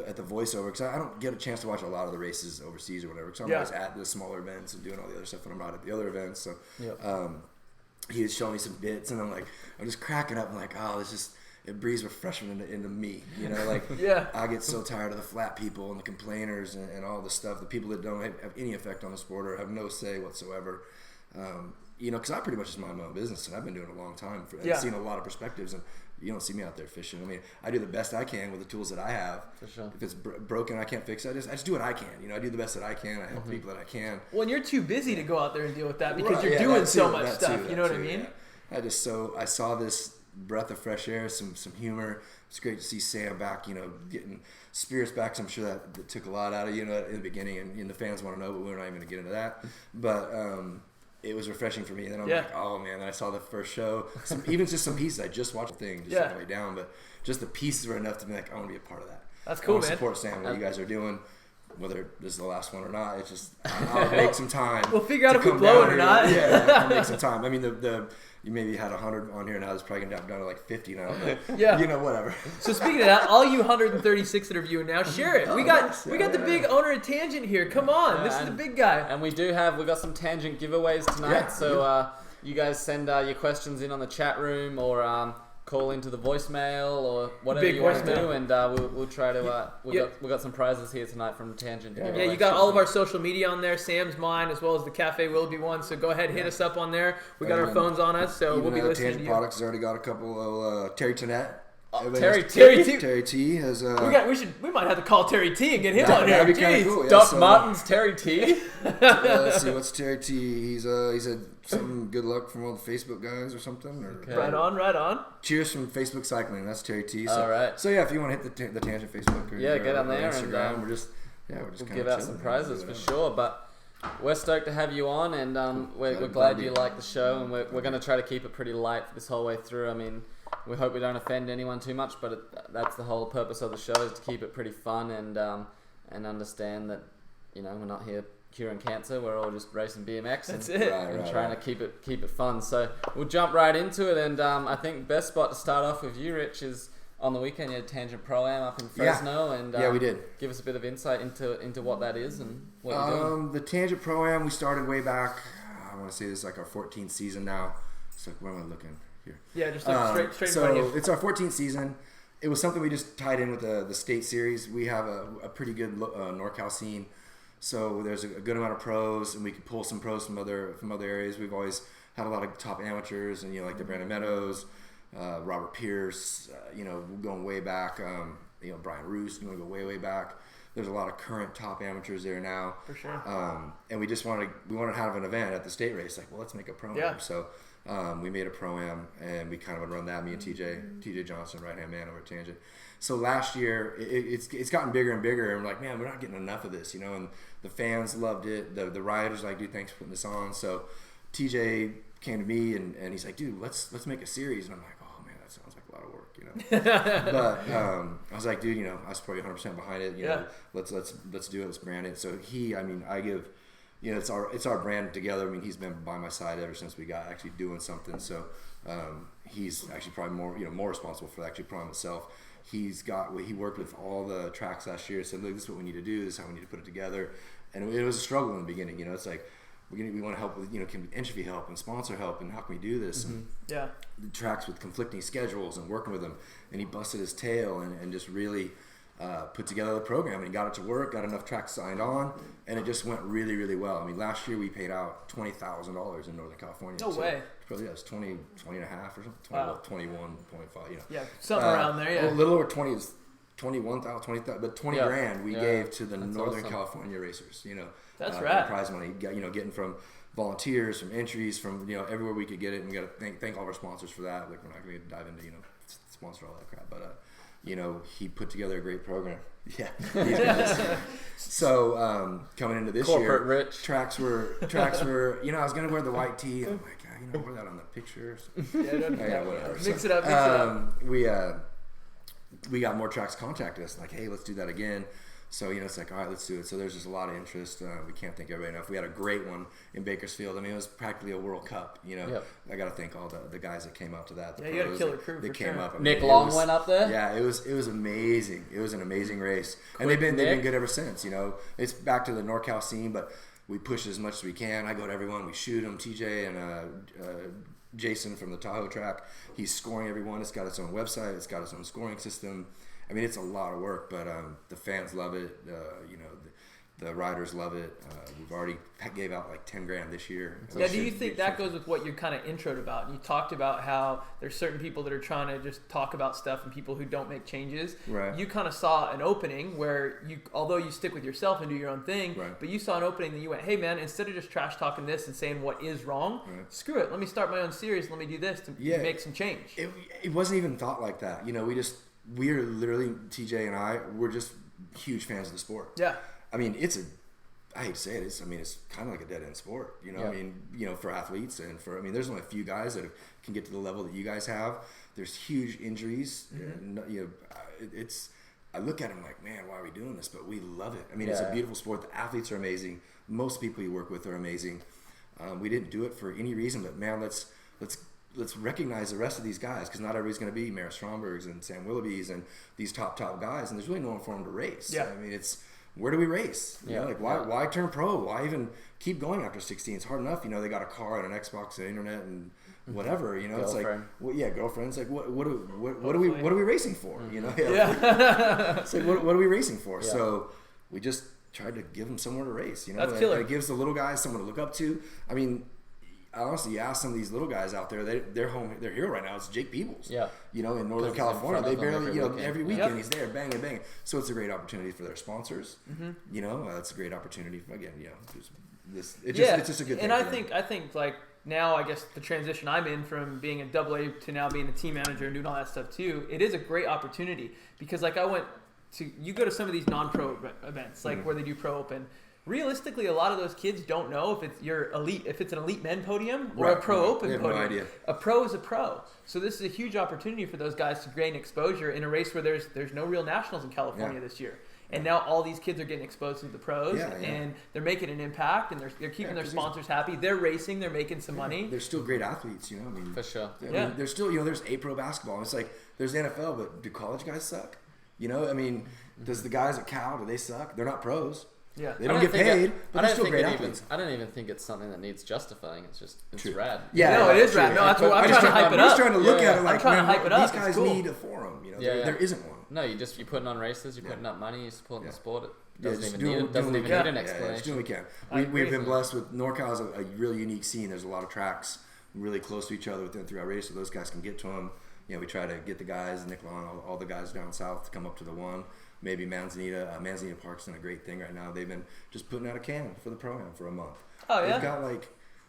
at the voiceover because I don't get a chance to watch a lot of the races overseas or whatever because I'm always at the smaller events and doing all the other stuff when I'm not at the other events. So he was showing me some bits, and I'm just cracking up. I'm like, oh, it breathes refreshment into me, you know, like I get so tired of the flat people and the complainers and all the stuff, the people that don't have any effect on the sport or have no say whatsoever, you know, because I pretty much just mind my own business and I've been doing it a long time. I've seen a lot of perspectives and you don't see me out there fishing. I mean, I do the best I can with the tools that I have. For sure. If it's broken, I can't fix it. I just do what I can. You know, I do the best that I can. I help people that I can. Well, and you're too busy to go out there and deal with that because Right, you're yeah, doing that so too, much that stuff. too, You know what that I too, mean? yeah. I saw this breath of fresh air, some humor. It's great to see Sam back, you know, getting spirits back. So I'm sure that took a lot out of you know in the beginning, and the fans want to know, but we're not even going to get into that. But it was refreshing for me. And then I'm like, oh man! Then I saw the first show, even just some pieces. I just watched the thing just on the way down, but just the pieces were enough to be like, I want to be a part of that. That's cool, I want to man. support Sam, what you guys are doing. Whether this is the last one or not, it's just I'll make some time. We'll figure out to if we come blow down it or here. not. Yeah, I'll make some time. I mean, you maybe had 100 on here now. It's probably gonna down to like 50 now. But, you know, whatever. So speaking of that, all you 136 that are viewing now, share it. We got the big owner of Tangent here. Come on, this is the big guy. And we got some Tangent giveaways tonight. Yeah. So you guys send your questions in on the chat room or call into the voicemail or whatever Big you want to voicemail. do, and we'll try to. We got some prizes here tonight from Tangent. Yeah, you got all of our social media on there, Sam's, mine, as well as the Cafe Willoughby one. So go ahead, hit us up on there. We got our phones on us, so we'll be listening to Tangent you. Products has already got a couple of Terry Tennant. Terry T has. We might have to call Terry T and get him on here. That'd be kind Jeez. of cool. Yeah, Doc so, Martin's Terry T. let's see, what's Terry T? He said some good luck from all the Facebook guys or something. Or, Right on. Cheers from Facebook Cycling. That's Terry T. So, All right. So yeah, if you want to hit the Tangent Facebook or get on or there Instagram, and we're just we'll give out some prizes for sure. But we're stoked to have you on, and we're glad you like the show, and we're going to try to keep it pretty light this whole way through. I mean, we hope we don't offend anyone too much, but that's the whole purpose of the show, is to keep it pretty fun and understand that, you know, we're not here curing cancer. We're all just racing BMX and trying to keep it fun. So we'll jump right into it, and I think best spot to start off with you, Rich, is on the weekend you had Tangent Pro-Am up in Fresno, and we did. Give us a bit of insight into what that is and what you're doing. The Tangent Pro-Am we started way back. I want to say this is like our 14th season now. So where am I looking here? Yeah, just like straight in so front of you. it's our 14th season. It was something we just tied in with the state series. We have a pretty good NorCal scene, so there's a good amount of pros, and we could pull some pros from other areas. We've always had a lot of top amateurs, and like the Brandon Meadows, Robert Pierce, going way back. Brian Roos, going to go way back. There's a lot of current top amateurs there now. For sure. And we just wanted to have an event at the state race. Like, well, let's make a pro-am. Yeah. So we made a pro-am, and we kind of would run that. Me and TJ Johnson, right-hand man over at Tangent. So last year, it's gotten bigger and bigger, and we're like, man, we're not getting enough of this, and the fans loved it. The riders like, dude, thanks for putting this on. So TJ came to me, and he's like, dude, let's make a series. And I'm like, oh man, that sounds like a lot of work, But I was like, dude, I was probably 100% behind it. Let's do it. Let's brand it. So I give, it's our brand together. I mean, he's been by my side ever since we got actually doing something. So he's actually probably more responsible for actually pro itself. He worked with all the tracks last year. Said, look, this is what we need to do. This is how we need to put it together. And it was a struggle in the beginning. It's like, we want to help with, can entry help and sponsor help, and how can we do this? Mm-hmm. And yeah, the tracks with conflicting schedules and working with them. And he busted his tail and just really put together the program, and he got it to work, got enough tracks signed on, and it just went really, really well. I mean, last year we paid out $20,000 in Northern California. No way. Probably, it was 20 and a half or something, 21.5, Yeah, something around there, yeah. A little over 20 is 21,000, 20,000, but 20 grand we gave to the That's Northern awesome. California racers, That's rad. prize money, getting from volunteers, from entries, from, everywhere we could get it, and we got to thank all of our sponsors for that. Like, we're not going to dive into, sponsor all that crap, but, he put together a great program. Yeah. So, coming into this Corporate year, rich. tracks were, I was going to wear the white tee, and I'm like, wear that on the picture. Yeah, whatever. Mix it up. We got more tracks contacted us like, hey, let's do that again. So, it's like, all right, let's do it. So there's just a lot of interest. We can't thank everybody enough. We had a great one in Bakersfield. I mean, it was practically a World Cup, Yep. I got to thank all the guys that came out to that. Yeah, you had a killer crew that for came sure. up. I mean, Nick Long went up there? Yeah, it was amazing. It was an amazing race. And they've been good ever since, It's back to the NorCal scene, but we push as much as we can. I go to everyone. We shoot them. TJ and Jason from the Tahoe track, he's scoring everyone. It's got its own website. It's got its own scoring system. I mean, it's a lot of work, but the fans love it. The riders love it. We've already gave out like 10 grand this year. Yeah, do you think that goes with what you're kind of introed about? You talked about how there's certain people that are trying to just talk about stuff and people who don't make changes. Right. You kind of saw an opening where although you stick with yourself and do your own thing, right. but you saw an opening that you went, hey man, instead of just trash talking this and saying what is wrong, right. Screw it. Let me start my own series. Let me do this to make some change. It wasn't even thought like that. We are literally, TJ and I, we're just huge fans of the sport. Yeah. I mean, I hate to say it, it's kind of like a dead end sport, Yeah. I mean, for athletes and there's only a few guys that can get to the level that you guys have. There's huge injuries. Mm-hmm. I look at them like, man, why are we doing this? But we love it. I mean, It's a beautiful sport. The athletes are amazing. Most people you work with are amazing. We didn't do it for any reason, but man, let's recognize the rest of these guys, because not everybody's going to be Mara Strombergs and Sam Willoughbys and these top guys, and there's really no one for them to race. Yeah. I mean, where do we race? Why turn pro? Why even keep going after 16? It's hard enough. They got a car and an Xbox and internet and whatever. It's like, girlfriend. It's like, what are we racing for? It's like, what are we racing for? Yeah. So we just tried to give them somewhere to race. That's killer. It gives the little guys someone to look up to. I mean, honestly, you ask some of these little guys out there, their hero right now is Jake Peebles. Yeah. In Northern California, they barely, every weekend he's there, banging. So it's a great opportunity for their sponsors. Mm-hmm. It's a great opportunity. Again, it's just a good thing. And I think like now, I guess the transition I'm in from being a AA to now being a team manager and doing all that stuff too, it is a great opportunity, because like you go to some of these non-pro events, like where they do Pro Open. Realistically, a lot of those kids don't know if it's an elite men podium or a pro open podium. No idea. A pro is a pro. So this is a huge opportunity for those guys to gain exposure in a race where there's no real nationals in California this year. And now all these kids are getting exposed to the pros, and they're making an impact, and they're keeping their sponsors happy. They're racing, they're making some money. They're still great athletes, I mean, for sure. I mean, there's still, there's A pro basketball. It's like there's the NFL, but do college guys suck? You know, I mean, does the guys at Cal, do they suck? They're not pros. Yeah. They don't get paid, but they're still great athletes. I don't even think it's something that needs justifying. It's just, it's True. rad. Yeah, no, it is rad. No, that's what I'm trying to hype it up. I'm just trying to look at it like, I'm trying to hype it up. These guys need a forum. You know, there isn't one. No, you're putting on races, you're putting up money, you're supporting the sport. It doesn't Yeah, even need an explanation. just do what we can. We've been blessed with NorCal is a really unique scene. There's a lot of tracks really close to each other within 3 hour radius, so those guys can get to them. You know, we try to get the guys, Nick Long, all the guys down south to come up to the one. Maybe Manzanita Park's done a great thing right now. They've been just putting out a can for the Pro-Am for a month. Oh, yeah? They've got like,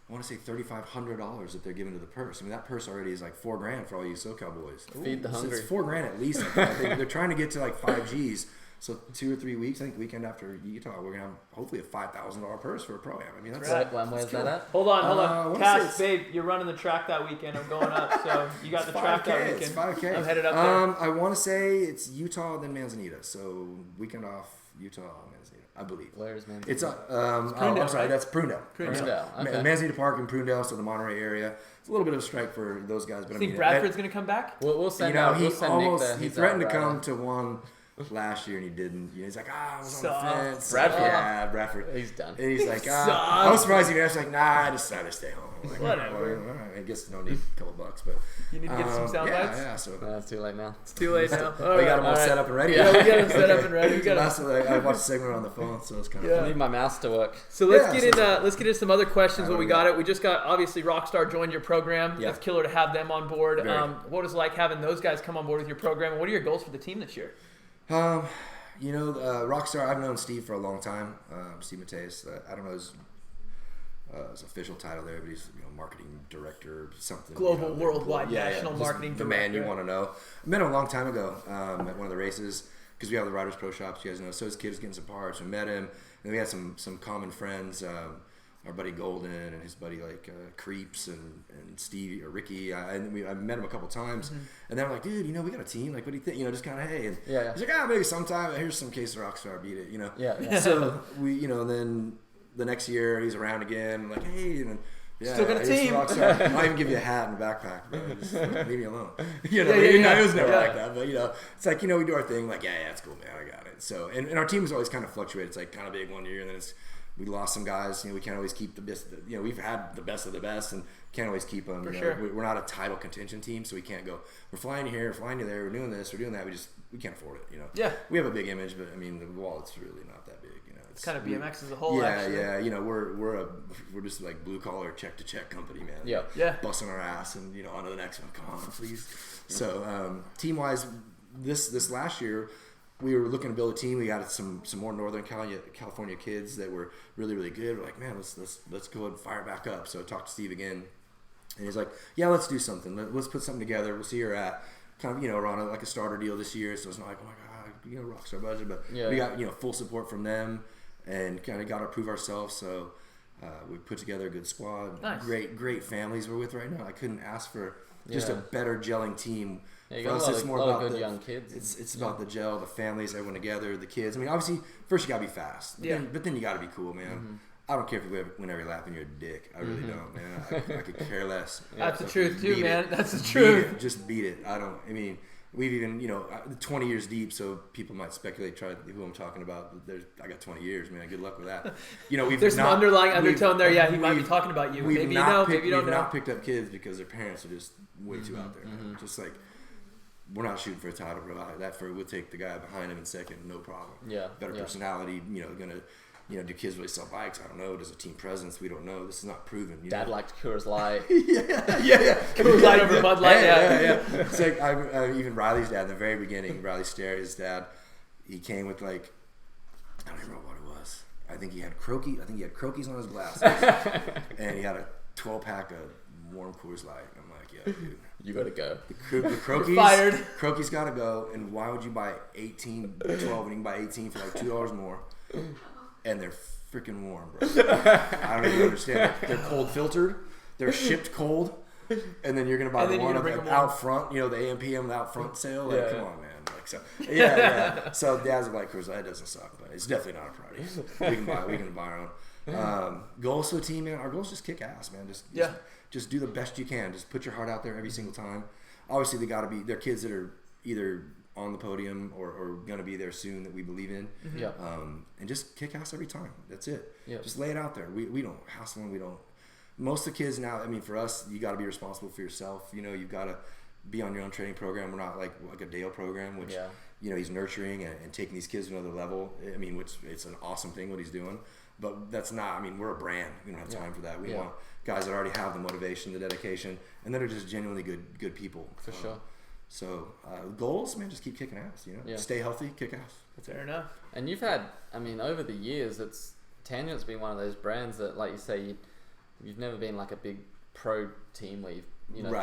I want to say $3,500 that they're giving to the purse. I mean, that purse already is like $4,000 for all you SoCal boys. Feed the hungry. It's $4,000 at least. I think they're trying to get to like 5 Gs. So 2 or 3 weeks, I think weekend after Utah, we're gonna have hopefully a $5,000 purse for a Pro-Am. I mean, that's Where's that at? Hold on. Cass, babe, you're running the track that weekend. I'm going up, so you got the track that weekend. It's 5K. I'm headed up there. I want to say it's Utah, then Manzanita. So weekend off, Utah, Manzanita, I believe. Where's Manzanita? It's Prunedale, I'm sorry, right? that's Prunedale. Okay. Manzanita Park in Prunedale, so the Monterey area. It's a little bit of a strike for those guys, but You think Bradford's going to come back? We'll send Nick there. He threatened to come to one last year and he didn't. You know, he's like, I was on the fence. Bradford. Yeah, Bradford. He's done. And he's like, I was surprised he was like, nah, I decided to stay home. I'm like, Whatever. All right, I guess I don't need a couple bucks, but You need to get some sound bites? Yeah, so No, it's too late now. It's too late now. we got them all set up and ready. Yeah, we got them set up and ready. We got Last I watched a segment on the phone, so it's kind of I need my mouse to work. So let's get into some other questions. What we got it. We just got obviously Rockstar joined your program. Yeah. That's killer to have them on board. Very. What is it like having those guys come on board with your program? And what are your goals for the team this year? You know, Rockstar, I've known Steve for a long time. Steve Mateus, I don't know his official title there, but he's marketing director, something. Global, worldwide, national marketing the director. man you want to know. I met him a long time ago at one of the races because we have the Riders Pro Shops, you guys know. So his kid was getting some parts. We met him, and we had some common friends. Our buddy Golden and his buddy Creeps and Steve or Ricky. I met him a couple times, and then I'm like, dude, we got a team. Like, what do you think? Just kind of hey. And he's like, maybe sometime. Here's some case of Rockstar, beat it. Yeah. So we, and then the next year he's around again. I'm like, hey, and then, Still got a team. Rockstar. I'll even give you a hat and a backpack, bro. Just leave me alone. It was never like that, but it's like we do our thing. Like, yeah, it's cool, man. I got it. So and our team has always kind of fluctuated. It's like kind of big one year, and then we lost some guys. We can't always keep the best. We've had the best of the best, and can't always keep them. Sure. We're not a title contention team, so we can't go. We're flying you here, flying you there. We're doing this, we're doing that. We can't afford it. Yeah. We have a big image, but I mean the wallet's really not that big. It's kind of BMX as a whole. Yeah, actually. yeah. We're just like blue collar check to check company, man. Yeah. Busting our ass and on to the next one. Come on, please. So team wise, this last year. We were looking to build a team. We got some more Northern California kids that were really, really good. We're like, man, let's go and fire back up. So I talked to Steve again, and he's like, yeah, let's do something. Let's put something together. We'll see where you're at. Kind of, we're on a starter deal this year, so it's not like, oh my God, Rockstar budget, but we got full support from them, and kind of got to prove ourselves. So we put together a good squad. Nice. Great families we're with right now. I couldn't ask for just a better gelling team. Yeah, you got a lot of good young kids. It's about the gel, the families, everyone together, the kids. I mean, obviously, first you gotta be fast, but then you gotta be cool, man. I don't care if you win every lap and you're a dick. I really don't, man. I could care less. That's the truth too, man. That's the Beat truth. it. Just beat it. We've even 20 years deep, so people might speculate who I'm talking about. I got 20 years, man. Good luck with that. There's some underlying undertone there. Yeah, he might be talking about you. Maybe you know, maybe you don't know. We've not picked up kids because their parents are just way too out there. Man. Just like. We're not shooting for a title, bro. We'll take the guy behind him in second, no problem. Yeah. Better personality, do kids really sell bikes? I don't know. Does a team presence? We don't know. This is not proven. Dad liked Coors Light. yeah. Coors Light over Bud Light, yeah. It's like, even Riley's dad, in the very beginning, Riley Stair, his dad, he came with I don't even know what it was. I think he had Croakies on his glasses. And he had a 12-pack of warm Coors Light. I'm like, yeah, dude. You gotta go. The Croakies, fired. Croakies gotta go. And why would you buy 12 when you can buy 18 for like $2 more? And they're freaking warm, bro. I don't even understand. They're cold filtered. They're shipped cold. And then you're gonna buy the one out front. The AMPM out front sale. Like, come on, man. Yeah. So Dad's like, Coors Light doesn't suck, but it's definitely not a priority. We can buy our own. Goals for the team, man. Our goals just kick ass, man. Just do the best you can. Just put your heart out there every single time. obviously they're kids that are either on the podium or going to be there soon that we believe in. Yeah. And just kick ass every time. That's it. Yep. Just lay it out there. We don't hassle them. We don't. Most of the kids now, I mean, for us, you got to be responsible for yourself. You know, you've got to be on your own training program. We're not like a Dale program, which, you know, he's nurturing and taking these kids to another level. I mean, which it's an awesome thing what he's doing. But that's not, I mean, we're a brand. We don't have time for that. We want guys that already have the motivation, the dedication, and that are just genuinely good people. For sure. So goals, man, just keep kicking ass. You know, stay healthy, kick ass. That's fair enough. And you've had, I mean, over the years, Tangent's been one of those brands that, like you say, you've never been like a big pro team where you've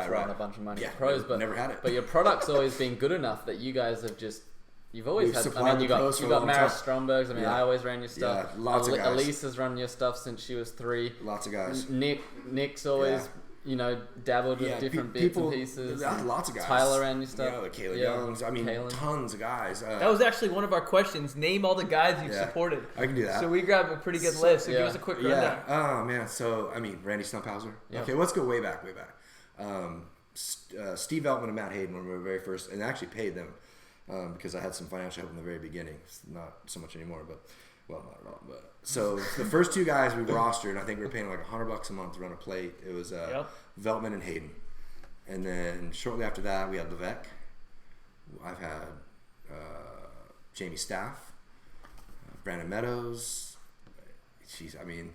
thrown a bunch of money at pros, but never had it. But your product's always been good enough that you guys have just. You've always had. I mean, you got Maris Stromberg's. I mean, I always ran your stuff. Yeah, lots of guys. Elise has run your stuff since she was 3. Lots of guys. Nick's always. You know, dabbled with different bits and pieces. Lots of guys. Tyler ran your stuff. Yeah, Kayla Young's. I mean, tons of guys. That was actually one of our questions. Name all the guys you've supported. I can do that. So we grabbed a pretty good list. So give us a quick rundown. Oh, man. So, I mean, Randy Stumphauser. Yeah. Okay, let's go way back. Steve Veltman and Matt Hayden when we were very first, and I actually paid them because I had some financial help in the very beginning. It's not so much anymore, but... Well, not at all. But so the first 2 guys we rostered, I think we were paying like $100 a month to run a plate. It was Veltman and Hayden, and then shortly after that we had Levesque. I've had Jamie Staff, Brandon Meadows. Jeez, I mean,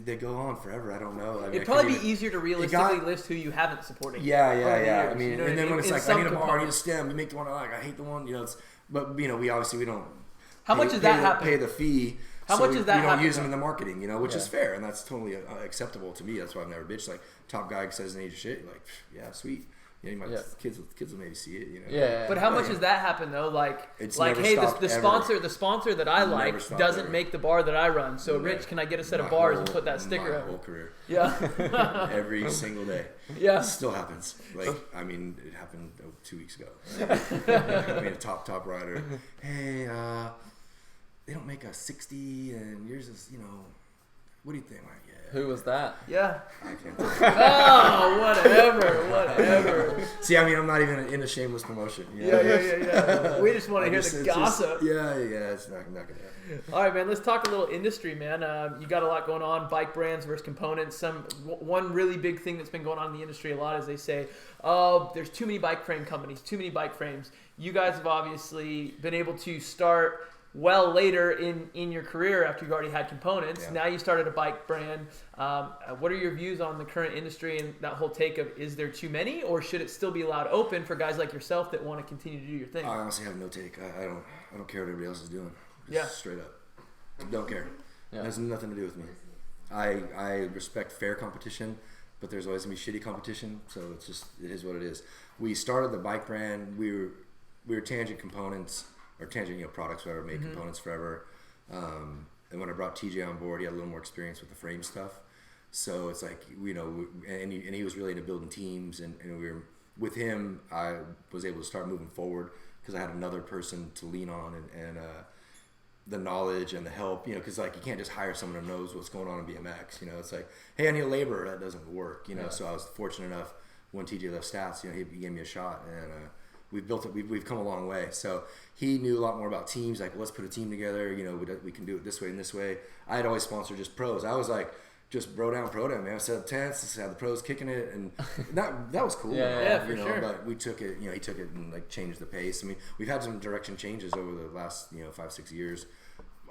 they go on forever. I don't know. I mean, it'd probably be easier to realistically list who you haven't supported. Yeah. I mean, you know, and then when it's like I need a bar, I need a stem. You make the one I like. I hate the one. You know, but you know, we don't. How much does that happen? Pay the fee. How much does that happen? We don't use them in the marketing, you know, which is fair, and that's totally acceptable to me. That's why I've never bitched. Like, top guy says an age of shit, you're like, yeah, sweet. You know, kids will maybe see it, you know. Yeah. But how much does that happen though? Like, hey, the sponsor that I like doesn't make the bar that I run. So, Rich, can I get a set of bars and put that sticker up? My whole career. Yeah. Every single day. Yeah. It still happens. Like, I mean, it happened 2 weeks ago. I mean, a top rider. Hey, they don't make a 60, and yours is, you know, what do you think? Like, Who was that? Yeah. I can't oh, whatever. See, I mean, I'm not even into shameless promotion. You know? Yeah. We just want to hear the gossip. It's not going to happen. All right, man, let's talk a little industry, man. You got a lot going on, bike brands versus components. One really big thing that's been going on in the industry a lot is they say, oh, there's too many bike frame companies, too many bike frames. You guys have obviously been able to start well later in your career after you've already had components. Yeah. Now you started a bike brand. What are your views on the current industry and that whole take of, is there too many, or should it still be allowed open for guys like yourself that want to continue to do your thing? I honestly have no take. I don't care what everybody else is doing. Just straight up. Don't care. Yeah. It has nothing to do with me. I respect fair competition, but there's always going to be shitty competition, so it is what it is. We started the bike brand. We were Tangent Components, or Tangent, you know, products, whatever, made components forever. And when I brought TJ on board, he had a little more experience with the frame stuff. So it's like, you know, and he was really into building teams, and we were with him. I was able to start moving forward because I had another person to lean on and the knowledge and the help, you know, because like you can't just hire someone who knows what's going on in BMX. You know, it's like, hey, I need a laborer. That doesn't work. You know, so I was fortunate enough when TJ left Stats, you know, he gave me a shot, and we've built it. We've come a long way. So he knew a lot more about teams. Like, let's put a team together. You know, we can do it this way and this way. I had always sponsored just pros. I was like, just bro down, man. I set up tents, had the pros kicking it, and that was cool. For sure. But we took it. You know, he took it and like changed the pace. I mean, we've had some direction changes over the last 5-6 years.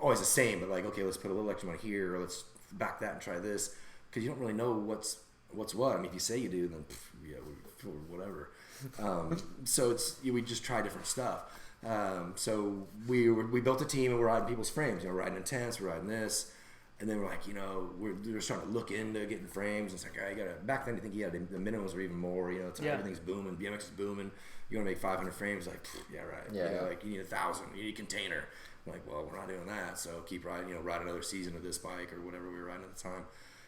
Always the same, but like, okay, let's put a little extra money here, or let's back that and try this, because you don't really know what's what. I mean, if you say you do, then whatever. So we just try different stuff. So we built a team, and we're riding people's frames. You know, we're riding in tents, we're riding this, and then we're like, you know, we're starting to look into getting frames. It's like, all right, you gotta. Back then, I think the minimums were even more. You know, it's like everything's booming. BMX is booming. You want to make 500 frames? Like, yeah, right. Yeah. You know, like you need 1,000. You need a container. I'm like, well, we're not doing that. So keep riding. You know, ride another season of this bike or whatever we were riding at the time.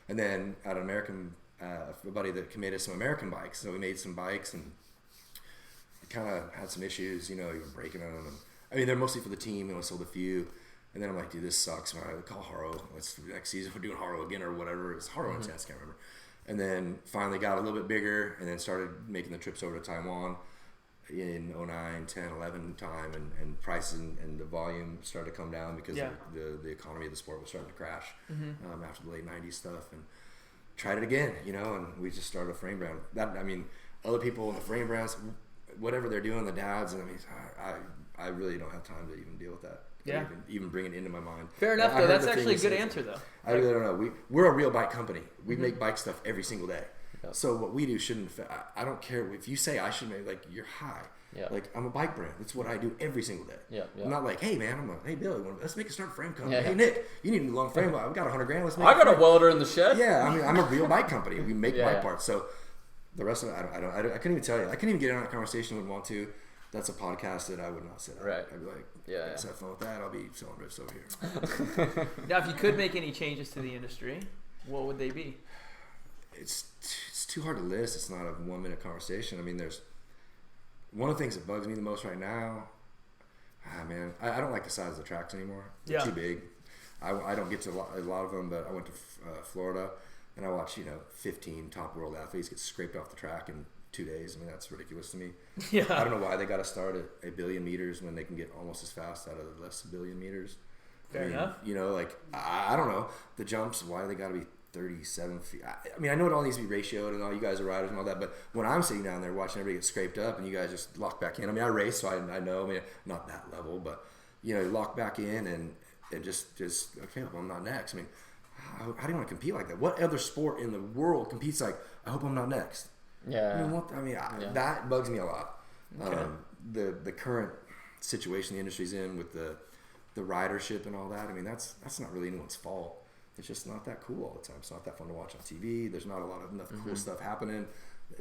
And then at American, a buddy that made us some American bikes. So we made some bikes and kind of had some issues, you know, even breaking them. And, I mean, they're mostly for the team, and we sold a few. And then I'm like, dude, this sucks. All right, we call Haro. Next season we're doing Haro again or whatever. It's Haro Intense, can't remember. and then finally got a little bit bigger, and then started making the trips over to Taiwan in 09, 10, 11 time, and prices and the volume started to come down because the economy of the sport was starting to crash after the late 90s stuff, and tried it again, and we just started a frame brand. Other people in the frame brands, whatever they're doing, the dads, and I really don't have time to even deal with that. Even bring it into my mind. Fair enough, though. That's actually a good answer, though. I really don't know. We're a real bike company. We make bike stuff every single day. So what we do shouldn't. I don't care if you say I should make, like, you're high. Yeah. Like, I'm a bike brand. That's what I do every single day. Yeah. I'm not like, hey man, hey Billy, let's make a start frame company. Hey Nick, you need a long frame. I've got $100,000. Let's make. I got a welder in the shed. Yeah, I'm a real bike company. We make bike parts. So the rest of it, I couldn't even tell you. I couldn't even get in on a conversation. Wouldn't want to. That's a podcast that I would not sit on. Right. I'd be like, let's have fun with that. I'll be selling drifts over here. Now, if you could make any changes to the industry, what would they be? It's too hard to list. It's not a 1 minute conversation. I mean, there's one of the things that bugs me the most right now. Man, I don't like the size of the tracks anymore. They're too big. I don't get to a lot of them, but I went to Florida and I watched 15 top world athletes get scraped off the track in 2 days. I mean, that's ridiculous to me. Yeah. I don't know why they got to start at 1 billion meters when they can get almost as fast out of less 1 billion meters. Fair enough. I don't know. The jumps, why they got to be 37 feet. I know it all needs to be ratioed and all you guys are riders and all that, but when I'm sitting down there watching everybody get scraped up and you guys just lock back in. I race, so I know. Not that level, but, you lock back in and just okay, well, I'm not next. How do you want to compete like that? What other sport in the world competes like, I hope I'm not next? Yeah. That bugs me a lot. Okay. The current situation the industry's in with the ridership and all that. That's not really anyone's fault. It's just not that cool all the time. It's not that fun to watch on TV. There's not enough cool stuff happening.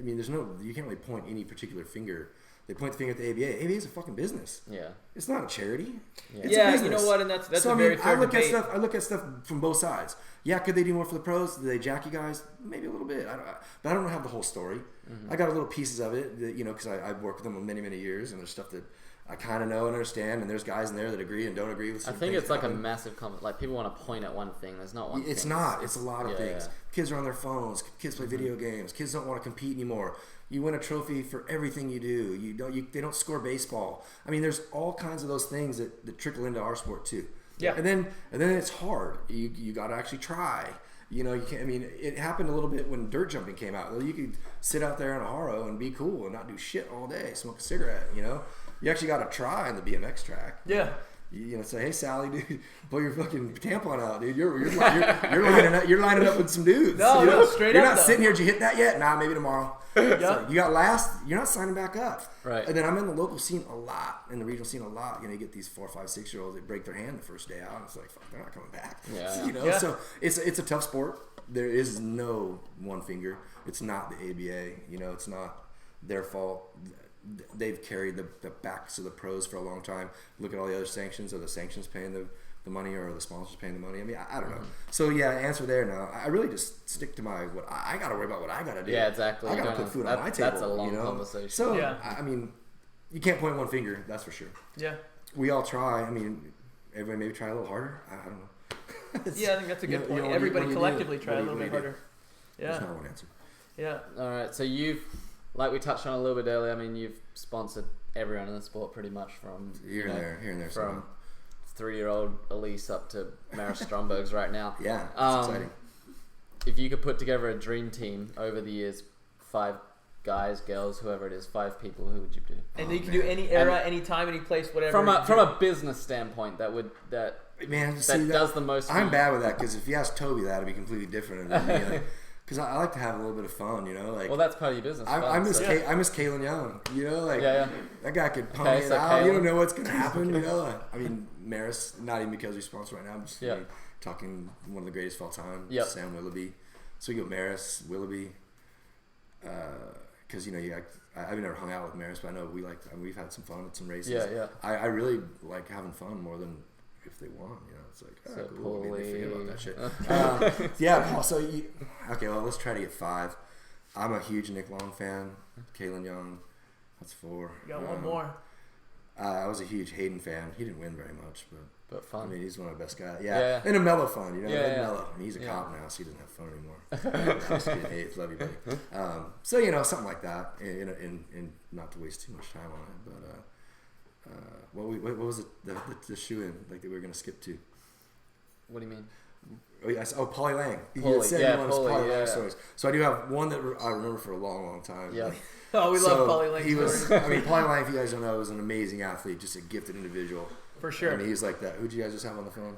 You can't really point any particular finger. They point the finger at the ABA. ABA is a fucking business. Yeah. It's not a charity. Yeah. It's a business. You know what? And that's a very fair debate. I look at stuff from both sides. Yeah, could they do more for the pros? Do they jack you guys? Maybe a little bit. But I don't have the whole story. I got little pieces of it, that, because I've worked with them for many, many years, and there's stuff that I kind of know and understand, and there's guys in there that agree and don't agree with certain things. I think it's like a massive comment. Like, people want to point at one thing. There's not one thing. It's not. It's a lot of things. Yeah. Kids are on their phones. Kids play video games. Kids don't want to compete anymore. You win a trophy for everything you do. They don't score baseball. There's all kinds of those things that trickle into our sport too. Yeah. And then it's hard. You got to actually try. You can't. It happened a little bit when dirt jumping came out. Well, you could sit out there on a Haro and be cool and not do shit all day, smoke a cigarette. You actually got to try on the BMX track. Yeah. Say, hey Sally, dude, pull your fucking tampon out, dude. You're lining up with some dudes. No, straight You're up. Not sitting here. Did you hit that yet? Nah, maybe tomorrow. So you got last. You're not signing back up. Right. And then I'm in the local scene a lot, in the regional scene a lot. You get these 4, 5, 6 year olds that break their hand the first day out. And it's like, fuck, they're not coming back. Yeah. So it's a tough sport. There is no one finger. It's not the ABA. It's not their fault. They've carried the backs of the pros for a long time. Look at all the other sanctions. Are the sanctions paying the money, or are the sponsors paying the money? I don't know. So answer there now. I really just stick to what I got to worry about. What I got to do. Yeah, exactly. I got to put food on my table. That's a long conversation. So you can't point one finger. That's for sure. Yeah. We all try. Everybody maybe try a little harder. I don't know. I think that's a good point. Everybody collectively try a little bit harder. Yeah. There's not one answer. Yeah. All right. So you've, like we touched on a little bit earlier, you've sponsored everyone in the sport pretty much from here and there, from 3-year-old Elise up to Maris Stromberg's right now. Yeah, it's exciting. If you could put together a dream team over the years, 5 guys, girls, whoever it is, 5 people, who would you do? And you can do any era, any time, any place, whatever. From a business standpoint, that does the most. I'm bad with that, because if you ask Toby that, it'd be completely different. Because I like to have a little bit of fun, Well, that's part of your business. I miss Kalen Young, that guy could pump it out. You don't know what's going to happen, Maris, not even because we sponsor right now. I'm just talking one of the greatest of all time, Sam Willoughby. So we go Maris, Willoughby, because I've never hung out with Maris, but I know we've had some fun at some races. Yeah. I really like having fun more than if they won, it's like, cool. They forget about that shit. So okay, well, let's try to get 5. I'm a huge Nick Long fan. Kalen Young, that's 4. You got one more. I was a huge Hayden fan. He didn't win very much, But I fun. mean, he's one of the best guys. Yeah. And a mellow fun, Yeah. mellow. I mean, he's a cop now, so he doesn't have fun anymore. Just kidding. Hey, love you, buddy. So something like that, and not to waste too much time on it. But what was it? The shoe in like that we were gonna skip to? What do you mean? Paulie Lang. Paulie, You said yeah, you wanted Paulie, Paulie Lang yeah. stories. So I do have one that I remember for a long, long time. Yeah. Oh, we love Paulie Lang. He was. I mean, Paulie Lang, if you guys don't know, was an amazing athlete, just a gifted individual. For sure. I mean, he's like that. Who did you guys just have on the phone?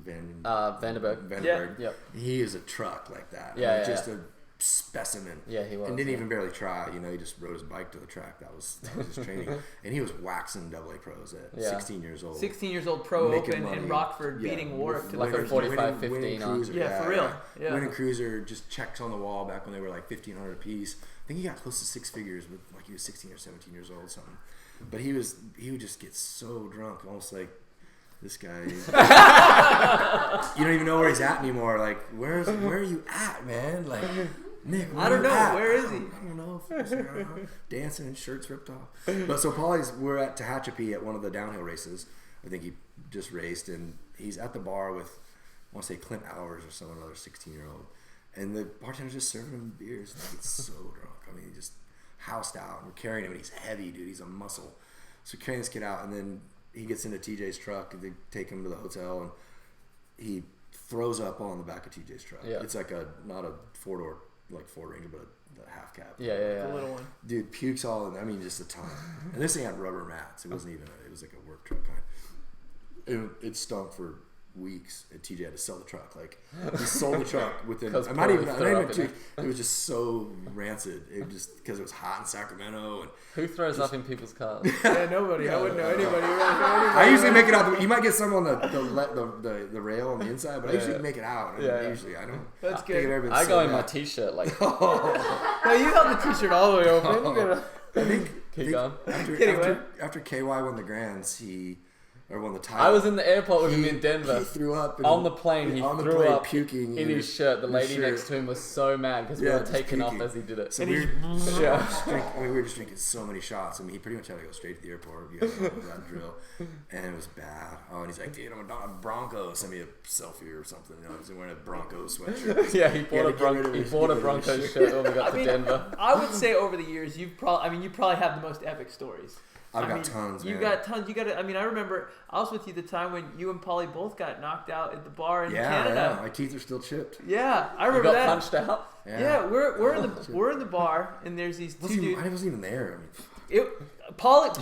Vanderberg. Vanderberg. Yep. He is a truck like that. Yeah, I mean, yeah. just a specimen. Yeah, he was. And didn't yeah. even barely try. He just rode his bike to the track. That was his training. And he was waxing AA pros at 16 years old. 16 years old, pro Making open money. in Rockford, beating Warwick to the like a first. 45, winning 15 on. cruiser. Yeah, for real. Yeah. Winning cruiser, just checks on the wall back when they were like 1,500 apiece. I think he got close to six figures with like he was 16 or 17 years old or something. But he would just get so drunk, almost like this guy. You don't even know where he's at anymore. Like, where are you at, man? Like, Nick, I don't know. at? Where is he? I don't know. Dancing and shirts ripped off. But so we're at Tehachapi at one of the downhill races. I think he just raced, and he's at the bar with, I want to say Clint Hours or someone, another 16-year-old. And the bartender's just serving him beers. And he gets so drunk. I mean, he just housed out. And we're carrying him, and he's heavy, dude. He's a muscle. So carrying this kid out, and then he gets into TJ's truck, and they take him to the hotel, and he throws up on the back of TJ's truck. Yeah. It's like not a four-door, like Ford Ranger, but a half cab. Yeah. The little one. Dude, pukes all in. I mean, just a ton. And this thing had rubber mats. It wasn't even. It was like a work truck kind. It stunk for weeks, and TJ had to sell the truck. Like, he sold the truck within. I'm not even. It was just so rancid. It just because it was hot in Sacramento. And Who throws up in people's cars? Yeah, nobody. I wouldn't know anybody. I usually make it out. You might get some on the rail on the inside, but I usually make it out. Usually I don't. That's I good. I go in my t-shirt like. No, you held the t-shirt all the way open. I think Keep going. after KY won the Grands, or won the title. I was in the airport with him in Denver. He threw up on the plane. He threw up puking in his shirt. The lady next to him was so mad because we were taking off as he did it. So we were just drinking so many shots. I mean, he pretty much had to go straight to the airport. You guys know that drill, and it was bad. Oh, and he's like, "Dude, I'm a Bronco. Send me a selfie or something." He was wearing a Bronco sweatshirt. Yeah, he bought a Bronco shirt when we got to Denver. I would say over the years, you probably have the most epic stories. I've got tons, man. You got tons. You got to. I mean, I remember I was with you the time when you and Paulie both got knocked out at the bar in Canada. Yeah, my teeth are still chipped. Yeah, I remember You got that. punched out. Yeah, we're in the bar, and there's these two dudes. I wasn't even there. I mean, You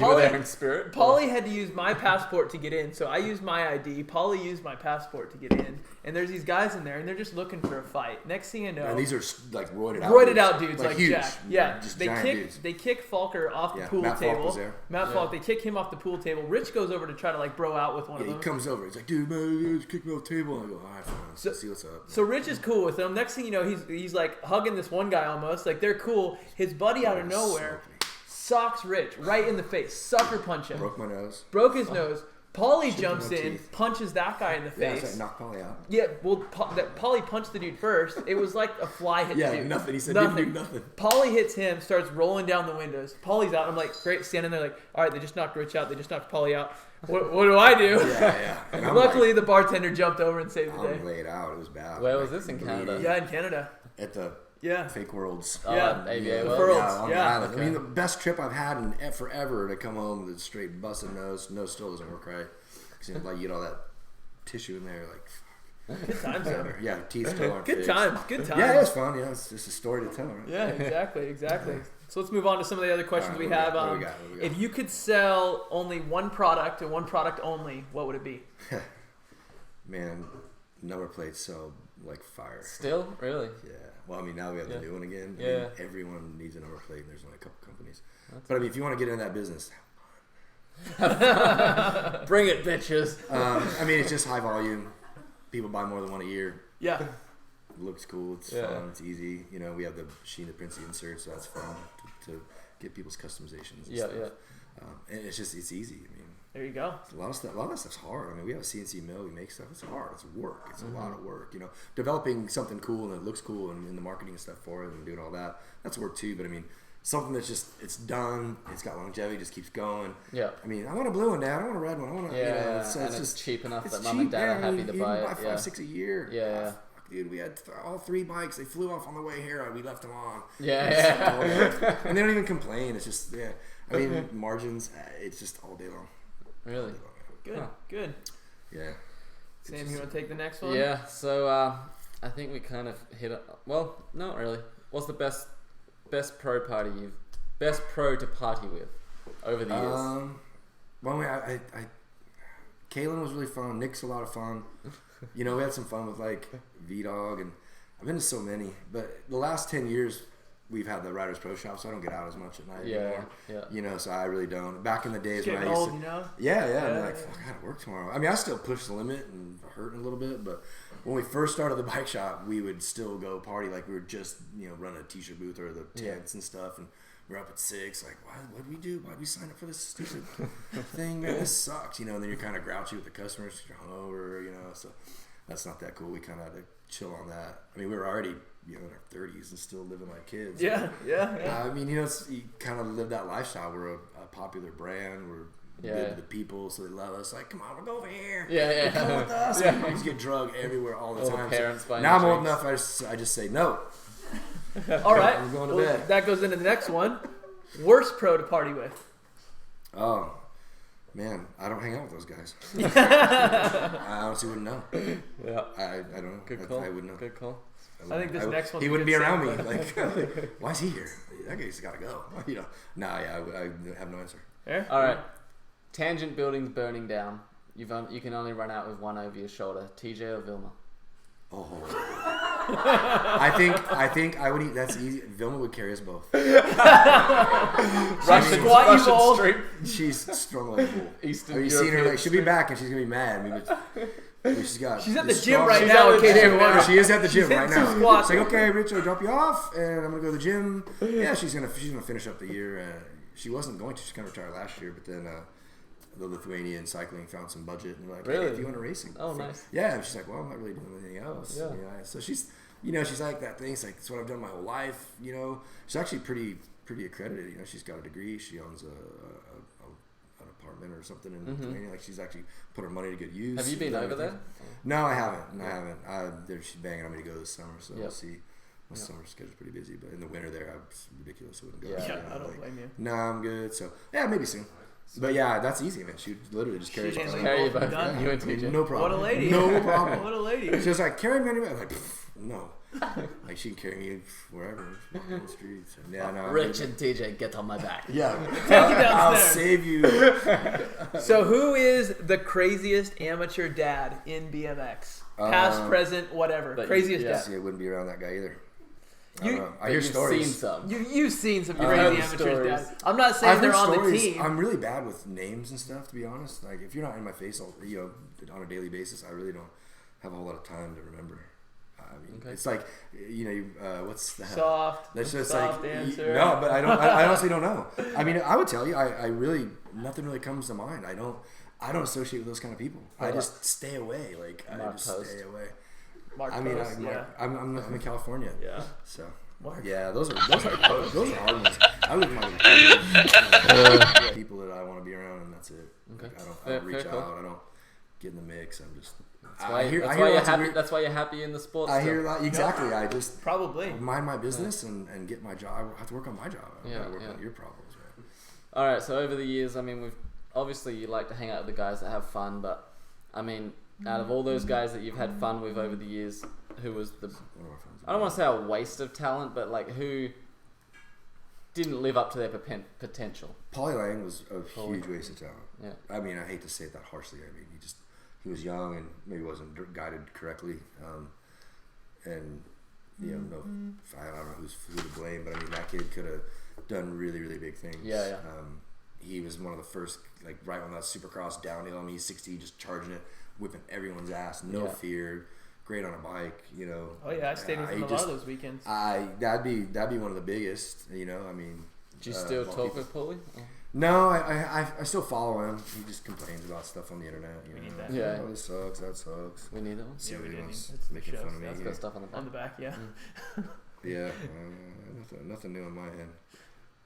were there in spirit. Paulie had to use my passport to get in, so I used my ID. Paulie used my passport to get in, and there's these guys in there, and they're just looking for a fight. Next thing you know, and these are like roided out dudes, like huge, Jack. Yeah, just they giant kick dudes. they kick Falker off the pool Matt table. Falk was there. Matt Falk, they kick him off the pool table. Rich goes over to try to like bro out with one of He them. comes over. He's like, "Dude, man, you just kicked me off the table." And I go, "All right, fine. Let's see what's up." So Rich is cool with him. Next thing you know, he's like hugging this one guy almost. Like they're cool. His buddy out of nowhere socks Rich right in the face. Sucker punch him. Broke my nose. Broke his nose. Paulie jumps in, punches that guy in the Yeah, face. so I knocked Paulie out. Yeah, well, Paulie punched the dude first. It was like a fly hit the dude. Nothing. He said, "Didn't do nothing." Paulie hits him, starts rolling down the windows. Paulie's out. I'm like, great, standing there like, all right, they just knocked Rich out. They just knocked Paulie out. What do I do? Yeah. And Luckily, the bartender jumped over and saved the day. I'm laid out. It was bad. Where was this in Canada? Yeah, in Canada. At the Fake Worlds. Yeah. ABA The World. Pearls. Yeah, on the Yeah. island. I mean, the best trip I've had in forever to come home with a straight busted nose. Nose still doesn't work right. Because like you get all that tissue in there, like. Fuck. Good times, though. Yeah, teeth still aren't Good fixed. times. Good times. Yeah, it was fun. Yeah, it's just a story to tell, right? Yeah, exactly. So let's move on to some of the other questions we have. What we got? If you could sell only one product and one product only, what would it be? Man, number plates sell like fire. Still? Really? Yeah. Well, I mean, now we have the new one again. I Yeah. mean, everyone needs a number plate, and there's only a couple companies. But I mean, if you want to get into that business, Bring it, bitches. I mean, it's just high volume. People buy more than one a year. Yeah. It looks cool. It's fun. It's easy. You know, we have the Sheen the Princey insert, so that's fun to get people's customizations. And stuff. And it's easy. I mean, There you go. a lot of that stuff's hard. I mean, we have a CNC mill. We make stuff. It's hard. It's work. It's a lot of work. You know, developing something cool and it looks cool and the marketing and stuff for it and doing all that. That's work too. But I mean, something that's just it's done. It's got longevity. Just keeps going. Yeah. I mean, I want a blue one, Dad. I want a red one. I want a and it's cheap enough that Mum and Dad are happy to buy it. Buy 5-6 a year. Yeah. Dude, we had all 3 bikes. They flew off on the way here. We left them on. Yeah. And they don't even complain. It's just I mean, margins. It's just all day long. Really? Good. Yeah. Sam, you want to take the next one? Yeah. So I think we kind of hit it. Well, not really. What's the best pro to party with over the years? Well, Kalen was really fun. Nick's a lot of fun. We had some fun with like V-Dog, and I've been to so many. But the last 10 years, we've had the Riders Pro Shop, so I don't get out as much at night anymore. So I really don't. Back in the days when I used old, to, I'm like, fuck, I gotta work tomorrow. I mean, I still push the limit and hurting a little bit, but when we first started the bike shop, we would still go party like we were just running a t-shirt booth or the tents and stuff, and we're up at 6. Like, what'd we do? Why'd we sign up for this stupid thing? Man, this sucks. And then you're kind of grouchy with the customers. You're hungover, so that's not that cool. We kind of had to chill on that. I mean, we were already in our 30s and still living like kids. Yeah. I mean, you kind of live that lifestyle. We're a popular brand. We're good to the people, so they love us. Like, come on, we'll go over here. Come with us. We just get drugged everywhere all the time. Parents so now I'm old enough. I just say no. All right. We're going to bed. That goes into the next one. Worst pro to party with. Oh, man, I don't hang out with those guys. I honestly wouldn't know. Yeah. I don't know. Good call. I wouldn't know. Good call. I think this next one. He wouldn't be around me. Like, why is he here? That guy's got to go. I have no answer. Yeah. All right. Tangent buildings burning down. You can only run out with one over your shoulder. TJ or Vilma? Oh. I think I would eat. That's easy. Vilma would carry us both. Russian street. She's strong like a bull. Eastern Have you seen her? Like, she'll be back and she's gonna be mad. She's at the gym right now. In case you're wondering. She is at the gym right now. Squats. She's like, okay, Rich, I'll drop you off, and I'm gonna go to the gym. Yeah, she's gonna finish up the year. She wasn't going to. She's gonna retire last year, but then the Lithuanian cycling found some budget, and they're like, hey, if you want to racing. Oh, nice. Yeah, and she's like, well, I'm not really doing anything else. Yeah. So she's, she's like that thing. It's like, it's what I've done my whole life. She's actually pretty accredited. She's got a degree. She owns an apartment or something in Lithuania. Like, she's actually put her money to good use. Have you been over there? No, I haven't. She's banging on me to go this summer, so we'll see. My summer schedule's pretty busy, but in the winter there, it's ridiculous. I wouldn't go. I don't blame you. No, I'm good. So yeah, maybe soon. But yeah, that's easy, man. She literally just carries me. Carry you both. You and TJ. No problem. What a lady. No problem. What a lady. She was like, carry me anywhere. I'm like, no. Like, she can carry me wherever. On the streets. Yeah, no. Rich and TJ, get on my back. Yeah. Take you downstairs. I'll save you. So who is the craziest amateur dad in BMX? Past, present, whatever. Craziest dad. See, I wouldn't be around that guy either. I hear hear stories. Seen some. You've seen some crazy amateurs, stories. Dad. I'm not saying they're on the team. I'm really bad with names and stuff, to be honest. Like, if you're not in my face, on a daily basis, I really don't have a whole lot of time to remember. I mean, it's like, what's that? Soft. That's just soft like answer. No, but I don't. I honestly don't know. I mean, I would tell you, I really nothing really comes to mind. I don't associate with those kind of people. I just stay away. Like, I just stay away. Mark I mean, Post, I'm in California. Yeah. So. Mark. Yeah, those are hard ones. I live my people that I want to be around, and that's it. Okay. Like, I don't reach out. I don't get in the mix. I'm just. That's why you're happy in the sports. I hear that exactly. I just probably mind my business and get my job. I have to work on my job. I got to work on your problems, man. All right. So over the years, I mean, you like to hang out with the guys that have fun, but I mean, out of all those guys that you've had fun with over the years, who was I don't want to say a waste of talent, but like who didn't live up to their potential? Paulie Lang was a huge waste of talent. Yeah. I mean, I hate to say it that harshly. I mean, he was young and maybe wasn't guided correctly, and I don't know who to blame, but I mean, that kid could have done really, really big things. Yeah. He was one of the first, like right on that Supercross downhill on E60, just charging it, whipping everyone's ass, no fear. Great on a bike, Oh yeah, I stayed with him a lot of those weekends. That'd be one of the biggest, I mean. Do you still talk with Paulie? No, I still follow him. He just complains about stuff on the internet. We need that. Yeah. Oh, this sucks. That sucks. We need that one. See we what he do wants. need Making fun of me. That's got stuff on the back. On the back, yeah. Yeah. Nothing new on my end.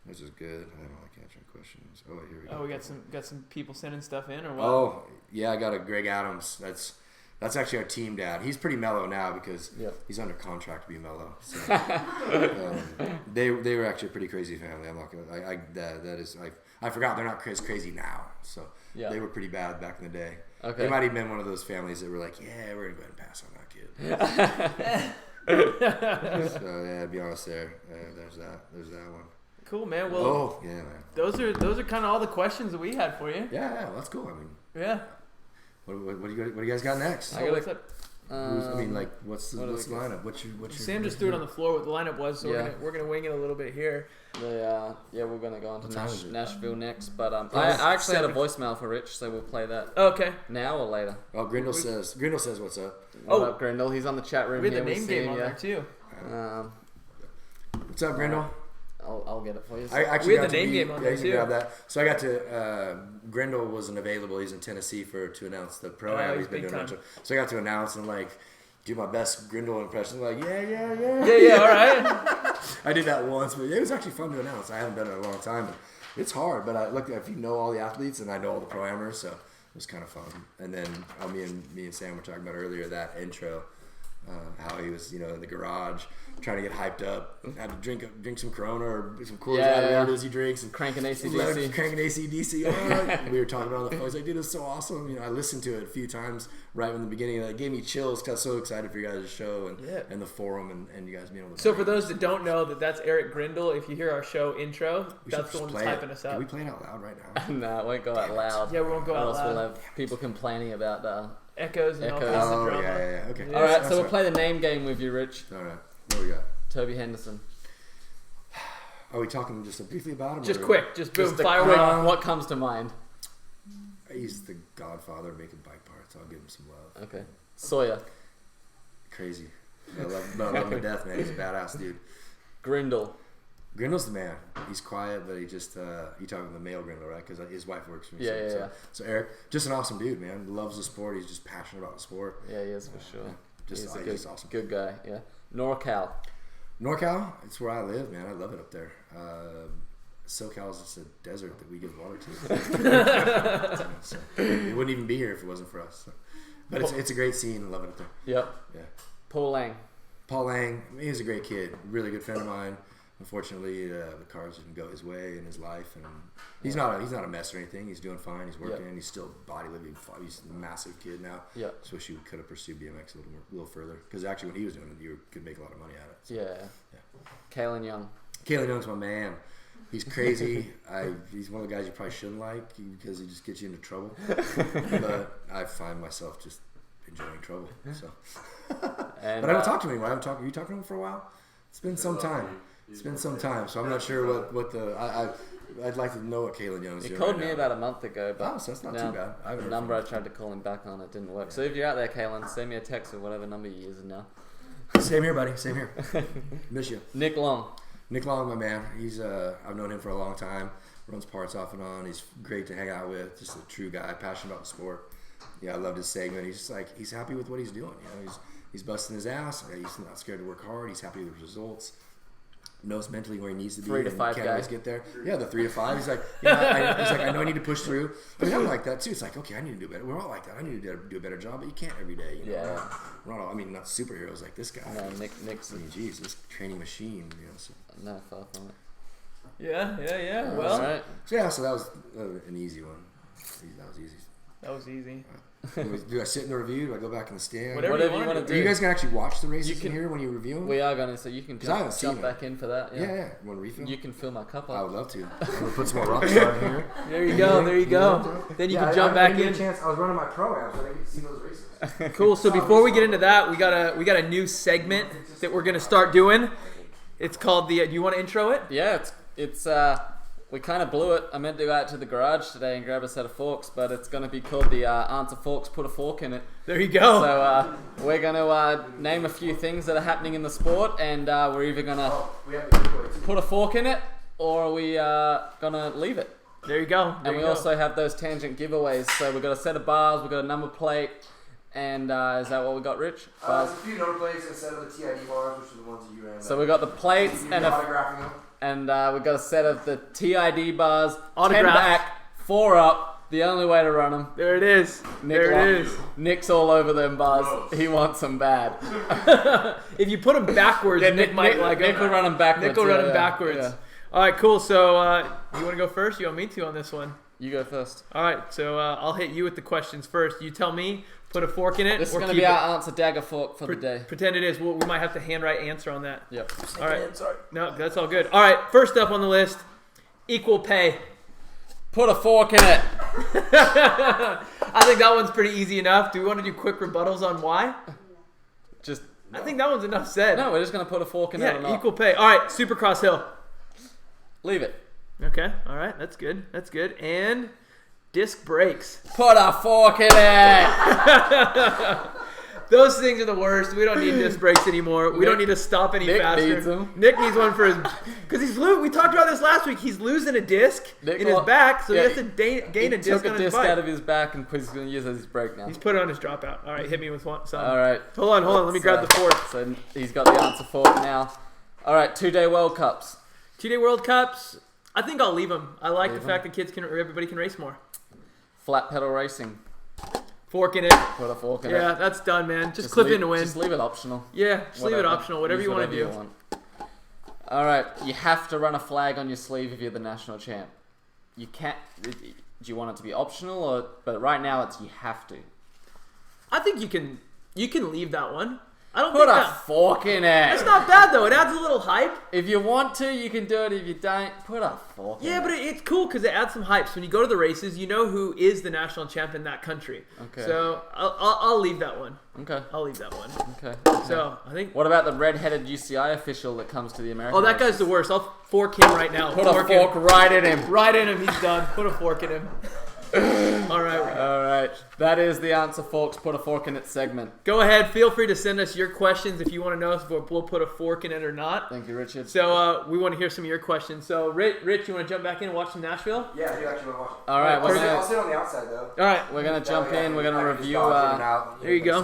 This is good. I don't like answering questions. Oh, here we go. Oh, we got some people sending stuff in, or what? Oh, yeah, I got a Greg Adams. That's actually our team dad. He's pretty mellow now because he's under contract to be mellow. So, they were actually a pretty crazy family. I'm not gonna. I forgot they're not as crazy now. So they were pretty bad back in the day. Okay. They might have been one of those families that were like, yeah, we're gonna go ahead and pass on that kid. So yeah, to be honest, there's that one. Cool, man. Well, man. Those are kind of all the questions that we had for you. Yeah, well, that's cool. I mean, yeah. What do you guys got next? What's up? What's the lineup? What's your Sam just threw it on the floor what the lineup was, so we're gonna wing it a little bit here. We're gonna go on to Nashville next, but I actually had a voicemail for Rich, so we'll play that. Okay. Now or later? Oh, Grindle says what's up. What up, Grindle? He's on the chat room. We had the name game on there too. What's up, Grindle? I'll get it for you. We had the name game on there too. Grab that. So I got to. Grindle wasn't available. He's in Tennessee to announce the pro am. He's been doing it. So I got to announce and do my best Grindle impression. Like yeah. All right. I did that once, but it was actually fun to announce. I haven't done it in a long time. But it's hard, but I looked if you know all the athletes and I know all the pro-amers, so it was kind of fun. And then me and Sam were talking about earlier that intro. How he was, in the garage trying to get hyped up, had to drink some Corona or some Coors Light, whatever it is he drinks, and cranking AC/DC. Oh, we were talking about it on the phone. He's like, dude, it's so awesome. I listened to it a few times right from the beginning. It gave me chills because I was so excited for you guys' show and the forum and you guys being able to. So for those that don't know, that's Eric Grindle. If you hear our show intro, that's the one that's hyping us up. Can we play it out loud right now? No, it won't go out loud. Yeah, we won't go out loud. We'll have people complaining about echoes and all kinds of drama. Yeah. Okay. All right, so we'll play the name game with you, Rich. All right. What we got? Toby Henderson. Are we talking just briefly about him? Just quick. Just boom. Fire away. What comes to mind? He's the godfather of making bike parts. I'll give him some love. Okay. Sawyer. Crazy. I love him to death, man. He's a badass dude. Grindle. Grindle's the man. He's quiet, but he just you talking the male Grindle, right? Because his wife works for me. Yeah. So Eric, just an awesome dude, man. Loves the sport. He's just passionate about the sport. Yeah, he is for sure. He's just awesome. Good guy. Yeah. NorCal, it's where I live, man. I love it up there. SoCal is just a desert that we give water to. So it wouldn't even be here if it wasn't for us. So. But it's a great scene. I love it up there. Yep. Yeah. Paul Lang, he was a great kid. Really good friend of mine. Unfortunately, the cars didn't go his way in his life, and he's not a mess or anything. He's doing fine. He's working. He's still bodybuilding. He's a massive kid now. Yeah. Just wish he could have pursued BMX a little further. Because actually, when he was doing it, you could make a lot of money at it. So, yeah. Kalen Young's my man. He's crazy. He's one of the guys you probably shouldn't like because he just gets you into trouble. But I find myself just enjoying trouble. So. But I don't talk to him anymore. You talked to him for a while? It's been some time. So I'm not sure what the I'd like to know what Kalen Young's doing. He called me about a month ago, but so that's not too bad. The number I tried to call him back on, it didn't work. So if you're out there, Kalen, send me a text with whatever number you're using now. Same here, buddy. Same here. Miss you. Nick Long, my man. He's I've known him for a long time. Runs parts off and on. He's great to hang out with. Just a true guy, passionate about the sport. Yeah, I loved his segment. He's just he's happy with what he's doing. He's busting his ass. He's not scared to work hard. He's happy with the results. Knows mentally where he needs to be. 3 to 5 can't guys always get there. Yeah, the 3 to 5. He's like, I know I need to push through. I mean, I'm like that too. It's like, okay, I need to do better. We're all like that. I need to do a better job, but you can't every day. Yeah. We're not all, not superheroes like this guy. No, Nick's. Geez, this training machine. So. No, far from it. Yeah. Well. Right. So that was an easy one. That was easy. Do I sit in the review? Do I go back in the stand? Whatever you want to do. Are you guys gonna actually watch the races in here when you review them? We are gonna, so you can jump back in for that. Yeah. You want to refill? You can fill my cup up. I would love to. I'm gonna put some more Rockstar in here. There you go. Then you can jump back in. I was running my pro-am, so I didn't get to see those races. Cool. So before we get into that, we got a new segment that we're gonna start doing. It's called the. Do you want to intro it? Yeah, it's we kind of blew it. I meant to go out to the garage today and grab a set of forks, but it's going to be called the Answer Forks, Put a Fork in It. There you go. So we're going to name a few things that are happening in the sport, and we're either going to put a fork in it or we going to leave it. There you go. And we also have those tangent giveaways. So we've got a set of bars, we've got a number plate, and is that what we got, Rich? There's a few number plates and a set of the TID bars, which are the ones that you ran. So we got the plates and and we've got a set of the TID bars. 10 Autographed. back, 4 up. The only way to run them. There it is. Nick's all over them bars. He wants them bad. If you put them backwards, Nick might like them. Nick will run them backwards. Nick will run them backwards. Yeah. All right, cool. So you want to go first? You want me to on this one? You go first. All right, so I'll hit you with the questions first. You tell me, put a fork in it. This is or going to keep be it. our answer dagger fork for the day. Pretend it is. We might have to handwrite answer on that. Yep. All right. Sorry. No, that's all good. All right, first up on the list, equal pay. Put a fork in it. I think that one's pretty easy enough. Do we want to do quick rebuttals on why? I think that one's enough said. No, we're just going to put a fork in it or not. Yeah, equal pay. All right, Supercross Hill. Leave it. Okay, all right, that's good. That's good. And disc brakes. Put a fork in it. Those things are the worst. We don't need disc brakes anymore. We don't need to stop any faster. Nick needs them. Nick needs one for his... Because he's we talked about this last week. He's losing a disc in his back, so he has to gain a disc on his bike. He took a disc out of his back and he's going to use it as his brake now. He's put it on his dropout. All right, hit me with something. All right. Hold on. Let me grab the fork. So he's got the answer fork now. All right, 2-day World Cups. 2-day World Cups. I think I'll leave them. I like the fact that everybody can race more. Flat pedal racing. Fork in it. Put a fork in it. Yeah, that's done, man. Just clip in to win. Just leave it optional. Yeah, just leave it optional. Whatever you want to do. All right, you have to run a flag on your sleeve if you're the national champ. You can't. Do you want it to be optional, or? But right now, it's you have to. I think you can leave that one. I don't Put think a fork in it. It's not bad though. It adds a little hype. If you want to, you can do it. If you don't, put a fork in it. Yeah, but it's cool because it adds some hype. So when you go to the races, you know who is the national champ in that country. Okay. So I'll leave that one. Okay. I'll leave that one. Okay. So I think. What about the red-headed UCI official that comes to the American? Oh, that guy's the worst. I'll fork him right now. Put a fork right in him. Right in him. He's done. Put a fork in him. All right. That is the answer, folks. Put a fork in it segment. Go ahead. Feel free to send us your questions if you want to know if we'll put a fork in it or not. Thank you, Richard. So we want to hear some of your questions. So Rich, you want to jump back in and watch some Nashville? Yeah, I do actually want to watch it. All right. I'll sit on the outside though. All right. We're gonna jump in. We're gonna review. There you go.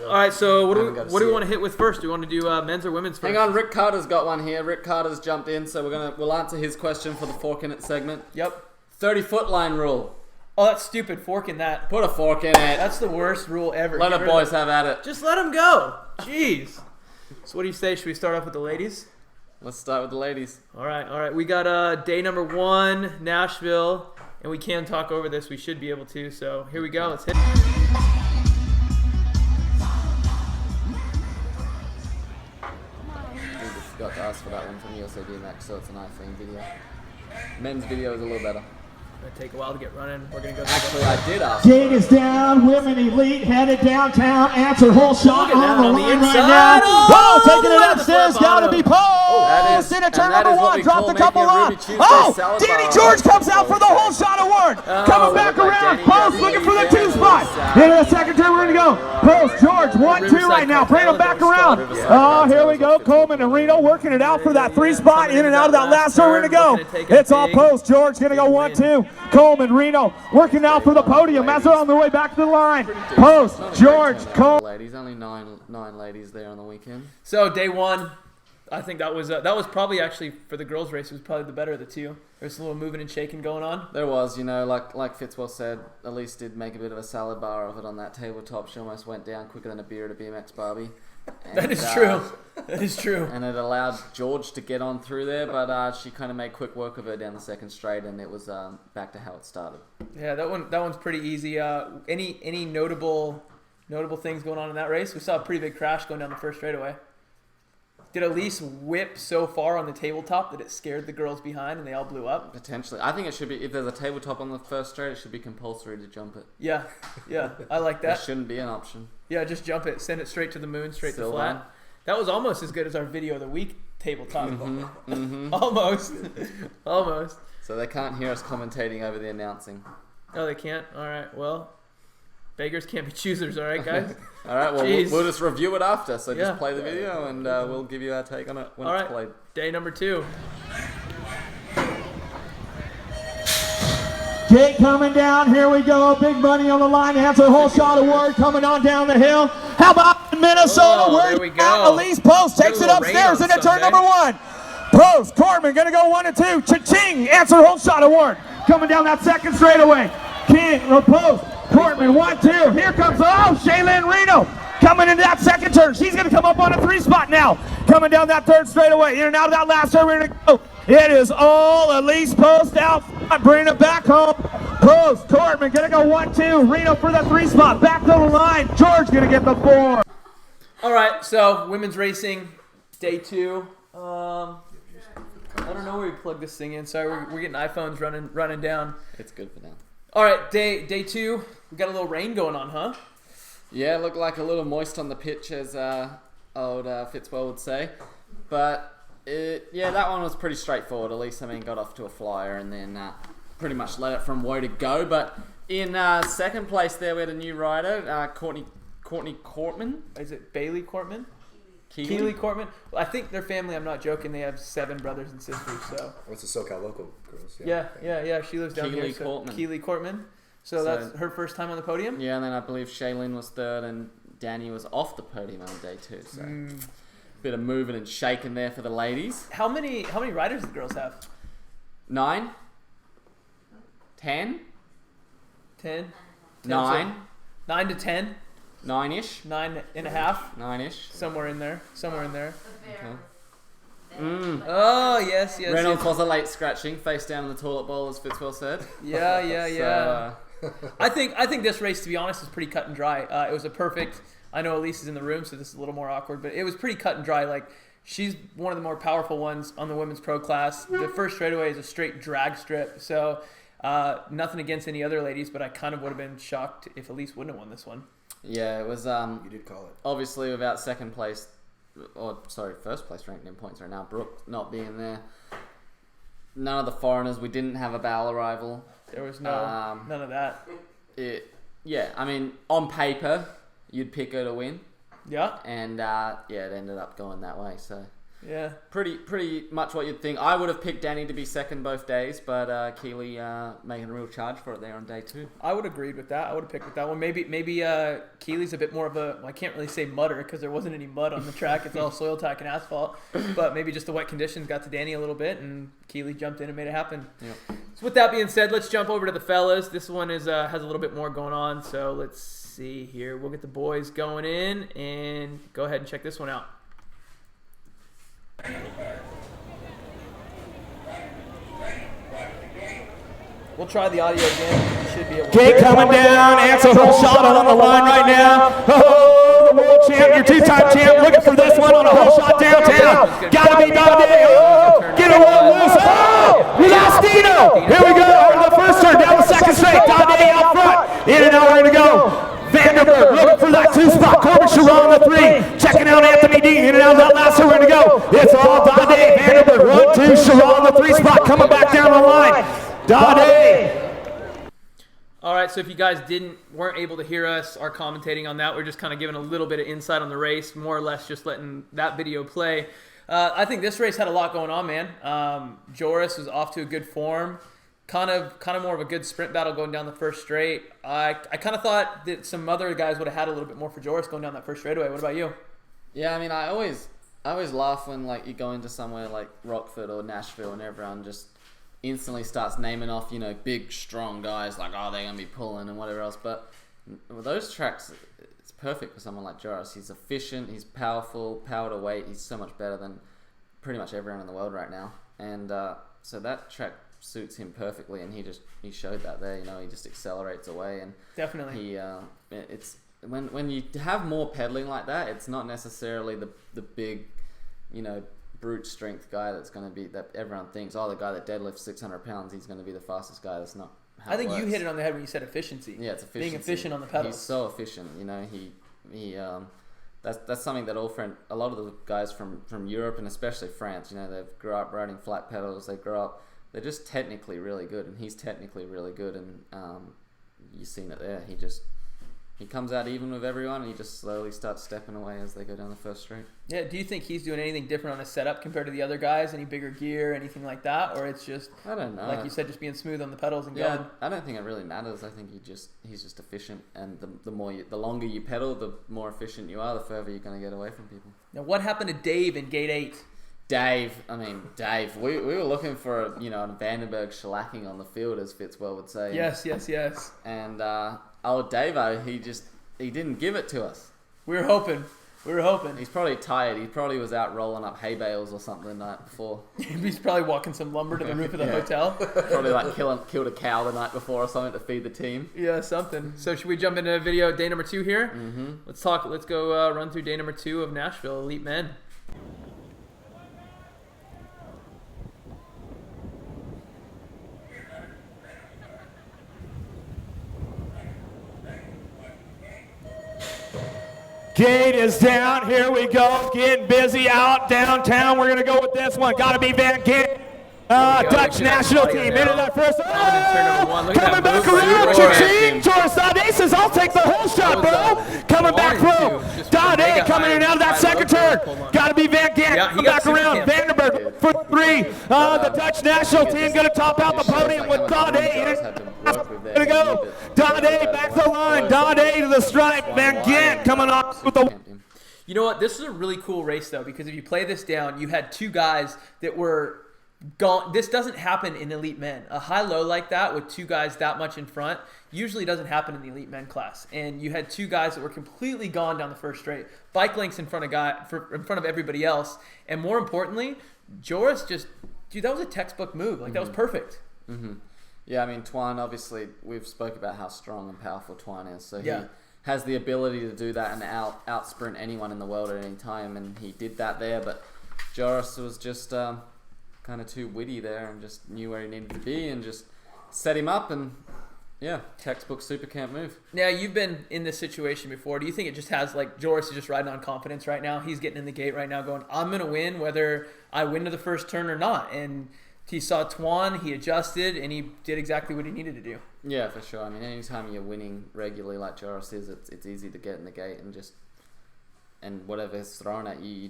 All right. So what do we want to hit with first? Do we want to do men's or women's first? Hang on. Rick Carter's got one here. Rick Carter's jumped in, so we'll answer his question for the fork in it segment. Yep. 30-foot line rule. Oh, that's stupid. Fork in that. Put a fork in it. That's the worst rule ever. Let the boys have at it. Just let them go. Jeez. So what do you say? Should we start off with the ladies? Let's start with the ladies. All right. We got day number 1, Nashville, and we can talk over this. We should be able to. So here we go. Let's hit it. I forgot to ask for that one from USA DMX, so it's an iPhone video. Men's video is a little better. It's gonna take a while to get running. We're gonna go. Actually, I did ask. Gate is down. Women elite headed downtown. Answer whole shot on the line right inside. now. Oh, taking it upstairs. Got to be Post. In a turn number 1. Dropped a couple on. Oh, Danny George comes out for the whole shot award. Coming back around. Post looking for the 2 spot. Into the second turn. We're gonna go. Post George 1-2 right now. Bring him back around. Oh, here we go. Coleman and Reno working it out for that 3 spot. In and out of that last turn. We're gonna go. It's all Post. George gonna go 1-2. Coleman, Reno, working out for the podium as they're on their way back to the line. Post, George, Coleman. Ladies, only nine ladies there on the weekend. So day 1, I think that was probably actually for the girls' race. It was probably the better of the two. There's a little moving and shaking going on. There was, like Fitzwell said, Elise did make a bit of a salad bar of it on that tabletop. She almost went down quicker than a beer at a BMX Barbie. And, that is true. That is true. And it allowed George to get on through there, but she kind of made quick work of her down the second straight, and it was back to how it started. Yeah, that one's pretty easy. Any notable things going on in that race? We saw a pretty big crash going down the first straightaway. Did Elise whip so far on the tabletop that it scared the girls behind and they all blew up? Potentially. I think it should be, if there's a tabletop on the first straight, it should be compulsory to jump it. Yeah, I like that. It shouldn't be an option. Yeah, just jump it. Send it straight to the moon, straight Still to flat. done. That was almost as good as our video of the week tabletop. Mm-hmm. Almost. So they can't hear us commentating over the announcing. Oh, they can't? All right, well, beggars can't be choosers, all right, guys? All right, well, we'll just review it after. So Yeah. just play the video and we'll give you our take on it when All it's right. played. Day number 2. Gate coming down. Here we go. Big money on the line. Answer whole shot award coming on down the hill. How about Minnesota? Oh, Where there we go. Elise Post takes Get it a little rain upstairs on into turn Sunday. number 1. Post, Corman gonna go 1 and 2. Cha-ching, answer whole shot award. Coming down that second straightaway. King, or post, Corman 1, 2. Here comes, Shaylin Reno coming into that second turn. She's gonna come up on a 3 spot now. Coming down that third straightaway. In and out of that last turn, we're gonna go. It is all Elise Post out front, bringing it back home. Post, Corman gonna go 1, 2. Reno for the 3 spot. Back to the line. George gonna get the 4. All right, so women's racing, day 2. I don't know where we plug this thing in. Sorry, we're getting iPhones running down. It's good for now. All right, day 2. We got a little rain going on, huh? Yeah, looked like a little moist on the pitch, as old Fitzwell would say. But that one was pretty straightforward. At least, got off to a flyer and then pretty much let it from woe to go. But in second place there, we had a new rider, Courtney Cortman. Is it Bailey Cortman? Keely Cortman. Well, I think their family, I'm not joking, they have 7 brothers and sisters. So. What's the SoCal local girls? Yeah. She lives down Keely here. So Cortman. Keely Cortman. So that's her first time on the podium? Yeah, and then I believe Shaylin was third and Danny was off the podium on day 2. So bit of moving and shaking there for the ladies. How many riders do the girls have? 9? 10? 10? 9? 9 to 10? 9-ish? 9 and a half? 9-ish? Somewhere in there. Okay. Oh, yes. Reynolds was a late scratching, face down in the toilet bowl, as Fitzwell said. Yeah. I think this race, to be honest, is pretty cut and dry. It was a perfect. I know Elise is in the room, so this is a little more awkward, but it was pretty cut and dry. Like, she's one of the more powerful ones on the women's pro class. The first straightaway is a straight drag strip, so nothing against any other ladies, but I kind of would have been shocked if Elise wouldn't have won this one. Yeah, it was. You did call it. Obviously, without first place ranked in points right now. Brooke not being there. None of the foreigners. We didn't have a barrel arrival. There was none of that. On paper, you'd pick her to win. Yeah. And it ended up going that way. So yeah, pretty much what you'd think. I would have picked Danny to be second both days, but Keely making a real charge for it there on day 2. I would have agreed with that. I would have picked with that one. Maybe Keely's a bit more of a. Well, I can't really say mudder because there wasn't any mud on the track. It's all soil tack and asphalt. But maybe just the wet conditions got to Danny a little bit, and Keely jumped in and made it happen. Yep. So with that being said, let's jump over to the fellas. This one has a little bit more going on. So let's see here. We'll get the boys going in and go ahead and check this one out. We'll try the audio again. Should be able to. Gate coming down, answer whole shot on the line right now. Oh, the world champ, your 2-time champ, looking for this one on a whole shot downtown. Gotta be Daudet. Oh, get it one loose. Oh, we lost Dino. Here we go. Over the first turn, down the second straight. Daudet out front. In and out, we're gonna go. Vanderberg looking for that 2 spot. Corbin Sharon on the 3. Checking out Anthony Dean. In and out of that last turn, we're gonna go. It's all Daudet. Vanderberg 1, 2. Sharon on the 3 spot. Coming back down the line. Daudet. All right, so if you guys weren't able to hear us, our commentating on that, we're just kind of giving a little bit of insight on the race, more or less just letting that video play. I think this race had a lot going on, man. Joris was off to a good form, kind of more of a good sprint battle going down the first straight. I kind of thought that some other guys would have had a little bit more for Joris going down that first straightaway. What about you? Yeah, I always laugh when you go into somewhere like Rockford or Nashville and everyone just instantly starts naming off, big, strong guys like, they're going to be pulling and whatever else. But with those tracks, it's perfect for someone like Joris. He's efficient, he's powerful, power to weight. He's so much better than pretty much everyone in the world right now. And so that track suits him perfectly, and he showed that there. He just accelerates away. And definitely. It's when you have more pedaling like that, it's not necessarily the big, brute strength guy that's going to be that everyone thinks, the guy that deadlifts 600 pounds, he's going to be the fastest guy. That's not how I think it works. you hit it on the head when you said efficiency. Yeah, it's efficiency. Being efficient on the pedals. He's so efficient. That's something that a lot of the guys from Europe and especially France, they grew up riding flat pedals. They're just technically really good, and he's technically really good, and you've seen it there. He comes out even with everyone, and he just slowly starts stepping away as they go down the first straight. Yeah, do you think he's doing anything different on his setup compared to the other guys? Any bigger gear, anything like that? Or it's just, I don't know. Like you said, just being smooth on the pedals and yeah, going? I don't think it really matters. I think he's just efficient, and the longer you pedal, the more efficient you are, the further you're going to get away from people. Now, what happened to Dave in Gate 8? Dave, we were looking for a Vanderberg shellacking on the field, as Fitzwell would say. Yes. And old Davo, he didn't give it to us. We were hoping. He's probably tired. He probably was out rolling up hay bales or something the night before. He's probably walking some lumber to the roof of the hotel. Probably like killed a cow the night before or something to feed the team. Yeah, something. So should we jump into video day number 2 here? Mm-hmm. Let's go run through day number 2 of Nashville Elite Men. Gate is down. Here we go. Getting busy out downtown. We're going to go with this one. Got to be Van Gant. Dutch national team into that first. Coming back around. Cha-ching. Joris Daudet says, I'll take the whole shot, bro. Coming back through. Daudet coming in and out of that second turn. Got to be Van Gant. Coming back around. Vanderberg for 3. The Dutch national team going to top out the podium with Daudet. Going to go. Daudet back the line. Daudet to the stripe. Van Gant coming off with the... You know what? This is a really cool race, though, because if you play this down, you had 2 guys that were gone. This doesn't happen in elite men. A high-low like that with 2 guys that much in front usually doesn't happen in the elite men class. And you had 2 guys that were completely gone down the first straight, bike lengths in front of everybody else. And more importantly, Joris that was a textbook move. Like, that was perfect. Mm-hmm. Yeah, I mean, Twine, obviously, we've spoke about how strong and powerful Twine is. So he has the ability to do that and out sprint anyone in the world at any time. And he did that there. But Joris was just kind of too witty there and just knew where he needed to be and just set him up. And, yeah, textbook super camp move. Now, you've been in this situation before. Do you think it just has, like, Joris is just riding on confidence right now? He's getting in the gate right now going, I'm going to win whether I win to the first turn or not. And he saw Twan, he adjusted, and he did exactly what he needed to do. Yeah, for sure. I mean, anytime you're winning regularly like Joris is, it's easy to get in the gate and whatever's thrown at you, you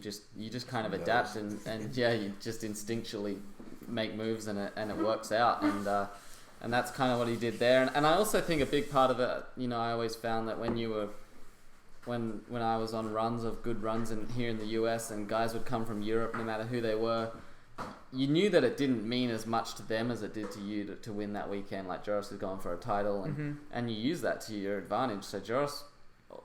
just kind of adapt and you just instinctually make moves and it works out and that's kind of what he did there. And I also think a big part of it, I always found that when I was on good runs here in the US and guys would come from Europe, no matter who they were, you knew that it didn't mean as much to them as it did to you to win that weekend. Like Joris was going for a title, and you use that to your advantage. So Joris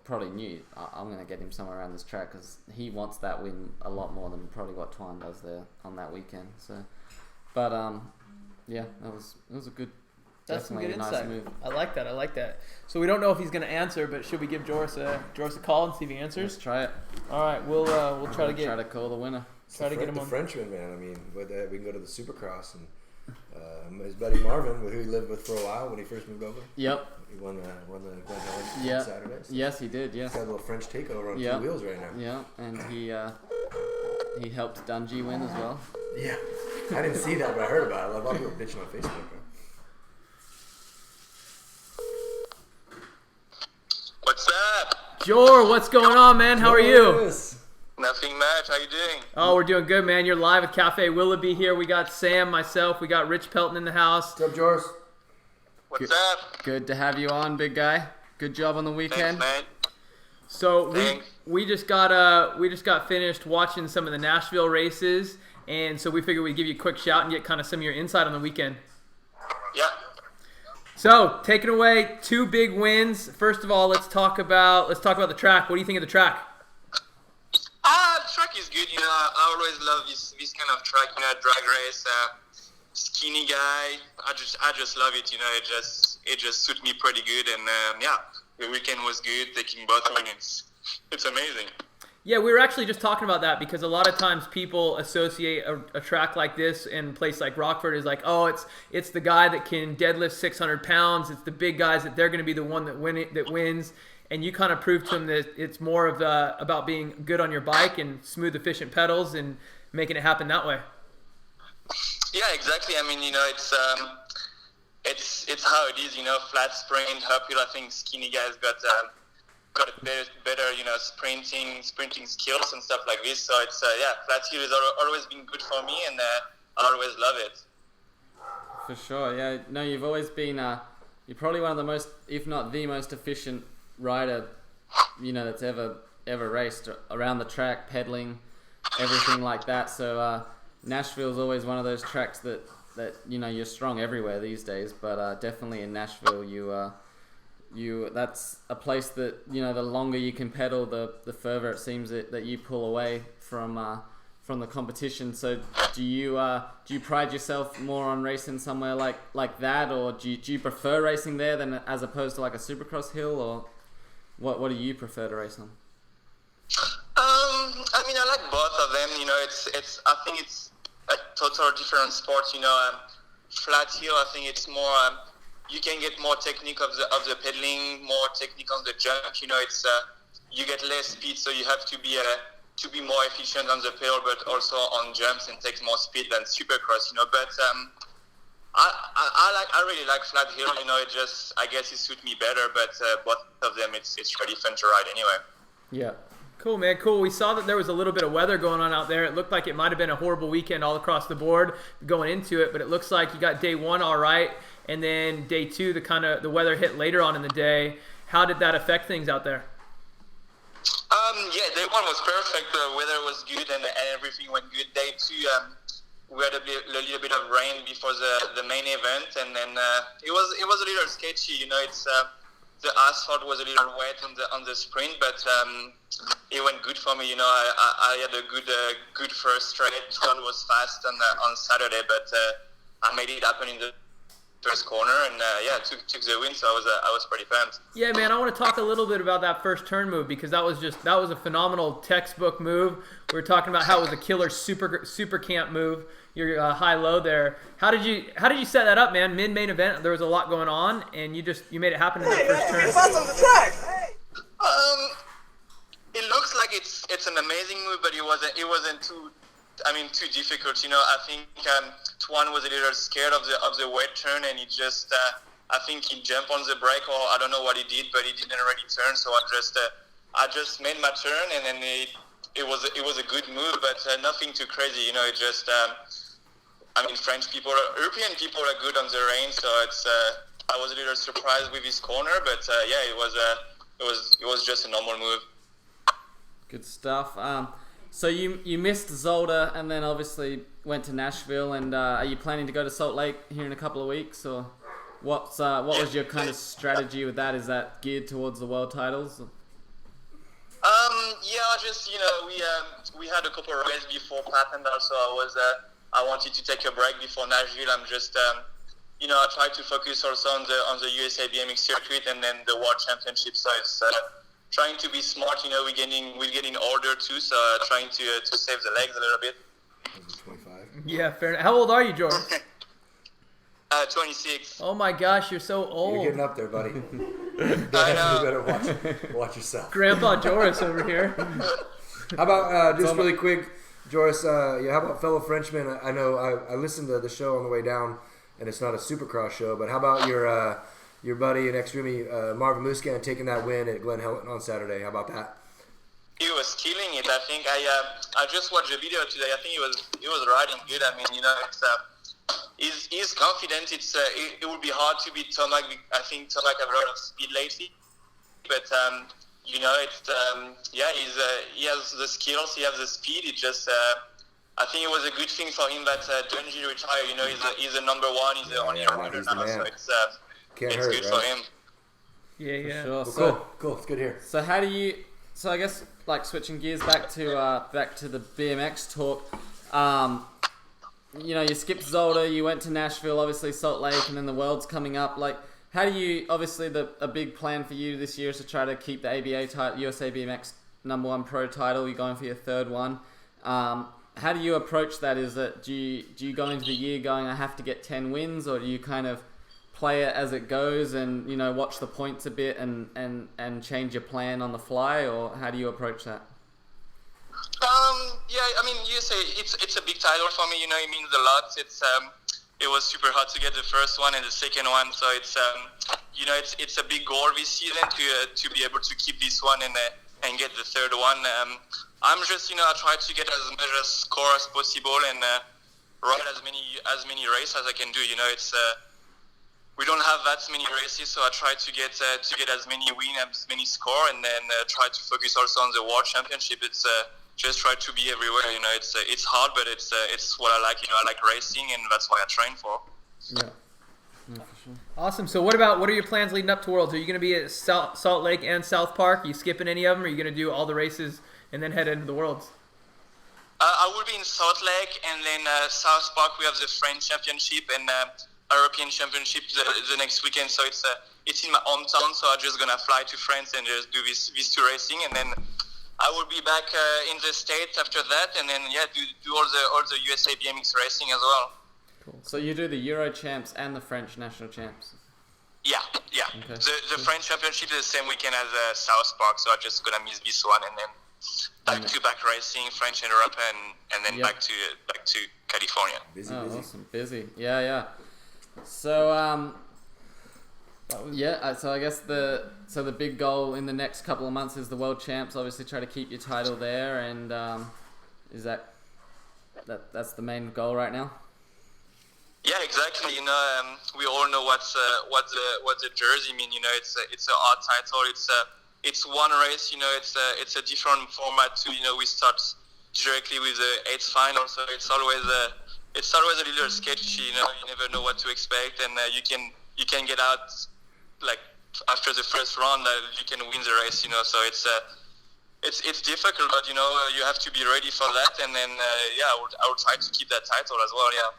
probably knew, I'm going to get him somewhere around this track because he wants that win a lot more than probably what Twine does there on that weekend. So, but yeah, it was a good. That's some good nice insight. Move. I like that. So we don't know if he's going to answer, but should we give Joris a call and see if he answers? Let's try it. All right, we'll try to call the winner. Try to get him the on. Frenchman, man. I mean, we can go to the Supercross and his buddy Marvin, who he lived with for a while when he first moved over. Yep. He won the Glen Helen on Saturday. So yes, he did. Yes. He's got a little French takeover on 2 wheels right now. Yeah, and he helped Dungey win as well. Yeah, I didn't see that, but I heard about it. A lot of people bitching on Facebook. Bro. What's up? Jor, what's going on, man? How are you? Nothing much. How you doing? Oh, we're doing good, man. You're live at Cafe Willoughby here. We got Sam, myself. We got Rich Pelton in the house. What's up, Joris? What's up? Good to have you on, big guy. Good job on the weekend. Thanks, man. So we just got finished watching some of the Nashville races, and so we figured we'd give you a quick shout and get kind of some of your insight on the weekend. Yeah. So, taking away 2 big wins. First of all, let's talk about the track. What do you think of the track? The track is good. I always love this kind of track. Drag race. Skinny guy. I just love it. It just suits me pretty good. And the weekend was good. Taking both wins. It's amazing. Yeah, we were actually just talking about that because a lot of times people associate a track like this in a place like Rockford is like, oh, it's the guy that can deadlift 600 pounds. It's the big guys that they're going to be the one that wins. And you kind of prove to them that it's more of about being good on your bike and smooth, efficient pedals and making it happen that way. Yeah, exactly. I mean, it's how it is. Flat sprint, uphill. I think skinny guys got a better sprinting skills and stuff like this. So it's flat hill has always been good for me, and I always love it. For sure. Yeah. No, you've always been. You're probably one of the most, if not the most efficient rider, that's ever raced around the track, pedaling. everything like that. So Nashville's always one of those tracks that you're strong everywhere these days, but definitely in Nashville you that's a place that the longer you can pedal, the further it seems that you pull away from the competition. So do you pride yourself more on racing somewhere like that, or do you prefer racing there than as opposed to like a Supercross hill, or what do you prefer to race on? I mean, I like both of them. I think it's a total different sport. Flat hill, I think it's more. You can get more technique of the pedaling, more technique on the jump. You get less speed, so you have to be more efficient on the pedal, but also on jumps, and takes more speed than Supercross. But I really like flat hill. I guess it suits me better. But both of them, it's really fun to ride anyway. Yeah. Cool, man. Cool. We saw that there was a little bit of weather going on out there. It looked like it might have been a horrible weekend all across the board going into it, but it looks like you got day one all right, and then day two, the weather hit later on in the day. How did that affect things out there? Yeah, day one was perfect. The weather was good, and everything went good. Day two, we had a little bit of rain before the main event, and then it was a little sketchy. The asphalt was a little wet on the sprint, but it went good for me. I had a good first straight. Turn was fast on Saturday, but I made it happen in the first corner, and took the win. So I was pretty pumped. Yeah, man. I want to talk a little bit about that first turn move, because that was a phenomenal textbook move. We were talking about how it was a killer super camp move. Your high low there. How did you set that up, man? Mid-main event, there was a lot going on, and you made it happen in that first turn. Fast on the track. It looks like it's an amazing move, but it wasn't too difficult. I think Tuan was a little scared of the wet turn, and he just I think he jumped on the brake, or I don't know what he did, but he didn't really turn. So I just made my turn, and then it was a good move, but nothing too crazy. It just European people are good on the rain, so I was a little surprised with his corner, but it was just a normal move. Good stuff. So you missed Zolder, and then obviously went to Nashville, and are you planning to go to Salt Lake here in a couple of weeks, or what was your kind of strategy with that? Is that geared towards the world titles? We had a couple of races before Pelton, also I wanted to take a break before Nashville. I'm just I try to focus also on the USA BMX circuit, and then the World Championship. So it's trying to be smart. We're getting older too, so trying to save the legs a little bit. 25. Yeah, fair enough. How old are you, Joris? 26. Oh my gosh, you're so old. You're getting up there, buddy. I know. You better watch yourself. Grandpa Joris over here. How about just really quick, Joris? How about fellow Frenchman? I know I listened to the show on the way down, and it's not a Supercross show. But how about your buddy and ex-roomie Marvin Muscan taking that win at Glen Helen on Saturday? How about that? He was killing it. I think I just watched the video today. I think he was riding good. He's confident. It would be hard to beat Tomac. I think Tomac has a lot of speed lately, but he has the skills. He has the speed. It just I think it was a good thing for him that Dungy retired. He's the number one. He's the only rider now, so it's good for him. Yeah. Sure. Cool. It's good here. So how do you? So I guess like switching gears back to the BMX talk. You skipped Zolder, you went to Nashville, obviously Salt Lake, and then the World's coming up. Like, how do you? Obviously, a big plan for you this year is to try to keep the ABA title, USA BMX #1 pro title. You're going for your third one. How do you approach that? Is that do you go into the year going, I have to get 10 wins, or do you kind of play it as it goes and watch the points a bit and change your plan on the fly, or how do you approach that? USA, it's a big title for me. It means a lot. It was super hard to get the first one and the second one, so it's a big goal this season to be able to keep this one and get the third one. I'm just I try to get as much as score as possible and ride as many races as I can do. We don't have that many races, so I try to get as many wins, as many score, and then try to focus also on the World Championship. just try to be everywhere. You know, it's hard, but it's what I like. You know, I like racing, and that's what I train for. Yeah. Yeah, for sure. Awesome. So what are your plans leading up to Worlds? Are you going to be at Salt Lake and South Park? Are you skipping any of them? Or are you going to do all the races and then head into the Worlds? I will be in Salt Lake, and then South Park. We have the French Championship and European Championship the next weekend. So it's in my hometown. So I'm just gonna fly to France and just do these two racing, and then I will be back in the States after that, and then do all the USA BMX racing as well. Cool. So you do the Euro champs and the French national champs? Yeah. Okay. The French Championship is the same weekend as South Park, so I'm just gonna miss this one, and then back-to-back racing, French and Europe, and then back to California. Busy. Awesome. Busy. Yeah. So so I guess the big goal in the next couple of months is the World Champs. Obviously, try to keep your title there, and is that's the main goal right now? Yeah, exactly. You know, we all know what the jersey mean. You know, it's a hard title. It's one race. You know, it's a different format too. You know, we start directly with the 8th final, so it's always a little sketchy. You know, you never know what to expect, and you can get out like after the first round. You can win the race. You know, so it's difficult, but you know, you have to be ready for that, and then I will try to keep that title as well. Yeah.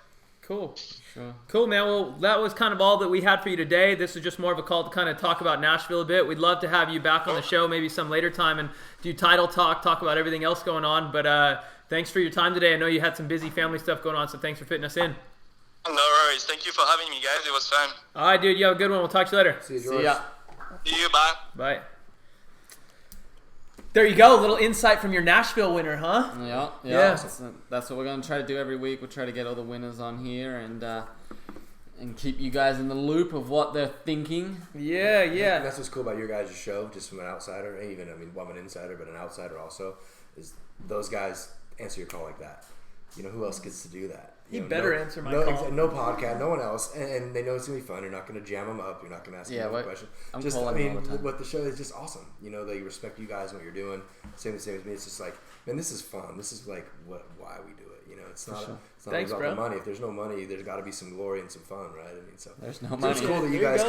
Cool. Sure. Cool, man. Well, that was kind of all that we had for you today. This was just more of a call to kind of talk about Nashville a bit. We'd love to have you back on the show maybe some later time and do title talk about everything else going on. But thanks for your time today. I know you had some busy family stuff going on, so thanks for fitting us in. No worries. Thank you for having me, guys. It was fun. All right, dude. You have a good one. We'll talk to you later. See you, Joris. See ya. See you. Bye. Bye. There you go. A little insight from your Nashville winner, huh? Yeah. That's what we're going to try to do every week. We'll try to get all the winners on here and keep you guys in the loop of what they're thinking. Yeah. And that's what's cool about your guys' show, just from an outsider, and even, I'm an insider, but an outsider also, is those guys answer your call like that. You know, who else gets to do that? He better answer my call. No podcast, no one else, and they know it's going to be fun. You're not going to jam them up. You're not going to ask them a question. I'm calling them all the time. What the show is just awesome. You know, they respect you guys and what you're doing. Same as me. It's just like, man, this is fun. This is like why we do it. You know, it's not Thanks, about bro. the money. If there's no money, there's got to be some glory and some fun, right? So there's no money. It's cool that you guys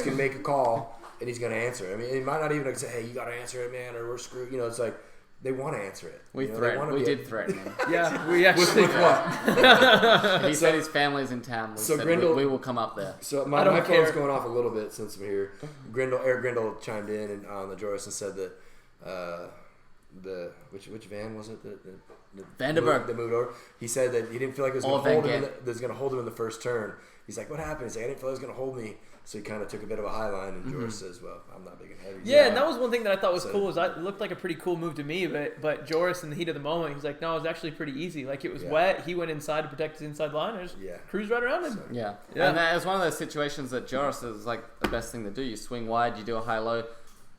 can make a call and he's going to answer it. He might not even say, hey, you got to answer it, man, or we're screwed. You know, it's like, they want to answer it. We did threaten him. Yeah, we actually. With what? He said his family's in town. We will come up there. So my phone's going off a little bit since I'm here. Eric Grindle chimed in on the Joris and said that which van was it? The Vanderberg. That moved over. He said that he didn't feel like it was going to hold him in the first turn. He's like, what happened? He's like, I didn't feel it was going to hold me. So he kind of took a bit of a high line, and Joris says, well, I'm not big and heavy. Yeah, and that was one thing that I thought was cool. It looked like a pretty cool move to me, but Joris, in the heat of the moment, he's like, no, it was actually pretty easy. Like, it was wet. He went inside to protect his inside line, and just cruised right around him. So, yeah. And that was one of those situations that Joris is like the best thing to do. You swing wide, you do a high-low.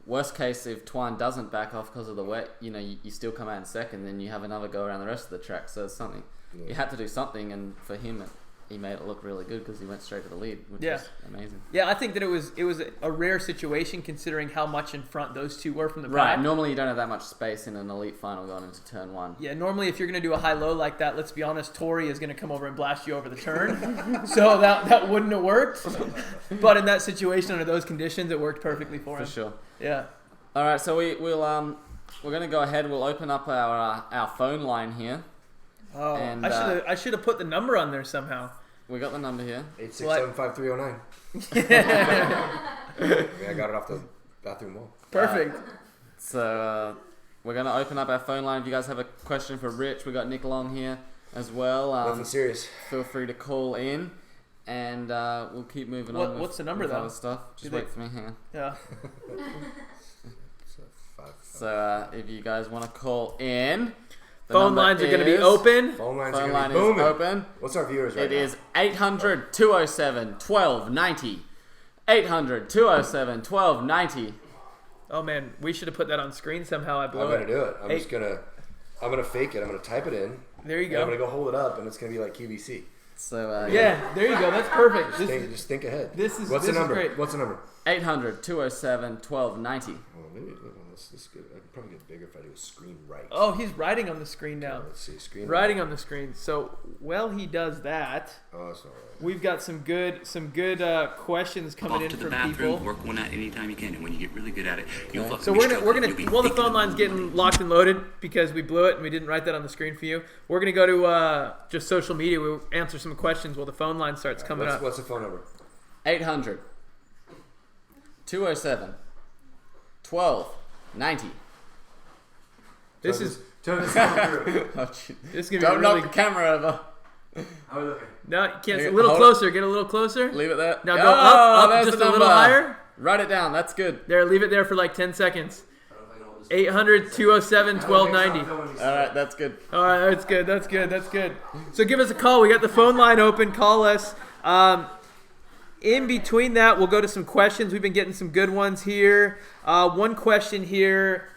Worst case, if Twine doesn't back off because of the wet, you know, you still come out in second, then you have another go around the rest of the track. So it's something. You had to do something, and for him, he made it look really good because he went straight to the lead, which is amazing. Yeah, I think that it was a rare situation considering how much in front those two were from the back. Right, normally you don't have that much space in an elite final going into turn one. Yeah, normally if you're going to do a high-low like that, let's be honest, Tori is going to come over and blast you over the turn. So that wouldn't have worked. But in that situation, under those conditions, it worked perfectly for him. For sure. Yeah. All right, so we're going to go ahead. We'll open up our phone line here. Oh, and, I should have put the number on there somehow. We got the number here. 867-5309. I got it off the bathroom wall. Perfect. So we're going to open up our phone line. If you guys have a question for Rich, we got Nick along here as well. Nothing serious. Feel free to call in, and we'll keep moving on. What's the number though? Other stuff. Just wait for me. Hang on. Yeah. So if you guys want to call in, phone lines are going to be open. Phone lines are going to be booming. Open. What's our viewers right now? It is 800-207-1290. 800-207-1290. Oh man, we should have put that on screen somehow. I'm going to do it. I'm going to fake it. I'm going to type it in. There you go. I'm going to go hold it up, and it's going to be like QVC. So yeah, there you go. That's perfect. Just think ahead. What's the number? Great. What's the number? 800-207-1290. All maybe this is good. I could probably get bigger if I do a screen right. Oh, he's writing on the screen now. Let's see, screen writing on the screen. So while he does that, that's all right. We've got some good questions coming in from people. Work one out anytime you can, and when you get really good at it, you'll So we're gonna while the phone line's getting locked and loaded because we blew it and we didn't write that on the screen for you. We're gonna go to just social media. We'll answer some questions while the phone line starts coming up. What's the phone number? 800 207 1290. This is Turn this phone through. this is gonna be Don't really. knock the camera over. How are we looking? No, you can't. A little closer. Get a little closer. Leave it there. Now go up, there's just the a little number. higher. Write it down. That's good. There, leave it there for like 10 seconds. 800-207-1290. All right, that's good. All right, that's good. That's good. That's good. So give us a call. We got the phone line open. Call us. In between that, we'll go to some questions. We've been getting some good ones here. One question here.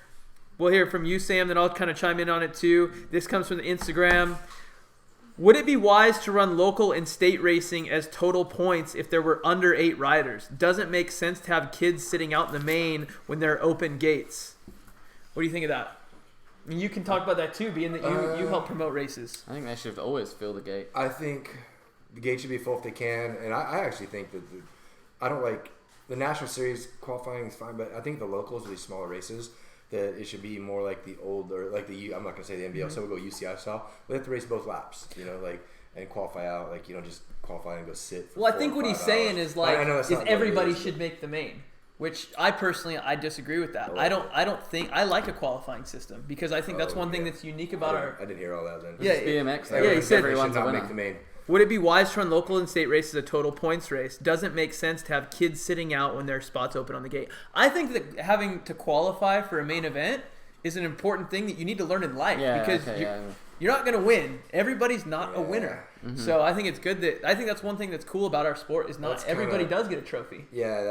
We'll hear from you, Sam, then I'll kind of chime in on it too. This comes from the Instagram. Would it be wise to run local and state racing as total points if there were under 8 riders? Doesn't make sense to have kids sitting out in the main when there are open gates. What do you think of that? I mean, you can talk about that too, being that you help promote races. I think they should always fill the gate. I think the gate should be full if they can, and I actually think that I don't like the National Series qualifying is fine, but I think the locals, these smaller races, that it should be more like the old, or like the, I'm not going to say the NBL, so we'll go UCI style. We have to race both laps, and qualify out. Like, you don't just qualify and go sit for Well, I think what he's saying is like, is everybody should make the main. Which I disagree with that. I don't think I like a qualifying system because I think that's one thing that's unique about our. I didn't hear all that then. Yeah, BMX. Yeah, he said everyone's a winner. Make the main. Would it be wise to run local and state races a total points race? Doesn't make sense to have kids sitting out when there are spots open on the gate. I think that having to qualify for a main event is an important thing that you need to learn in life because you're not going to win. Everybody's not a winner. Mm-hmm. So I think it's good that's one thing that's cool about our sport is not everybody does get a trophy. Yeah,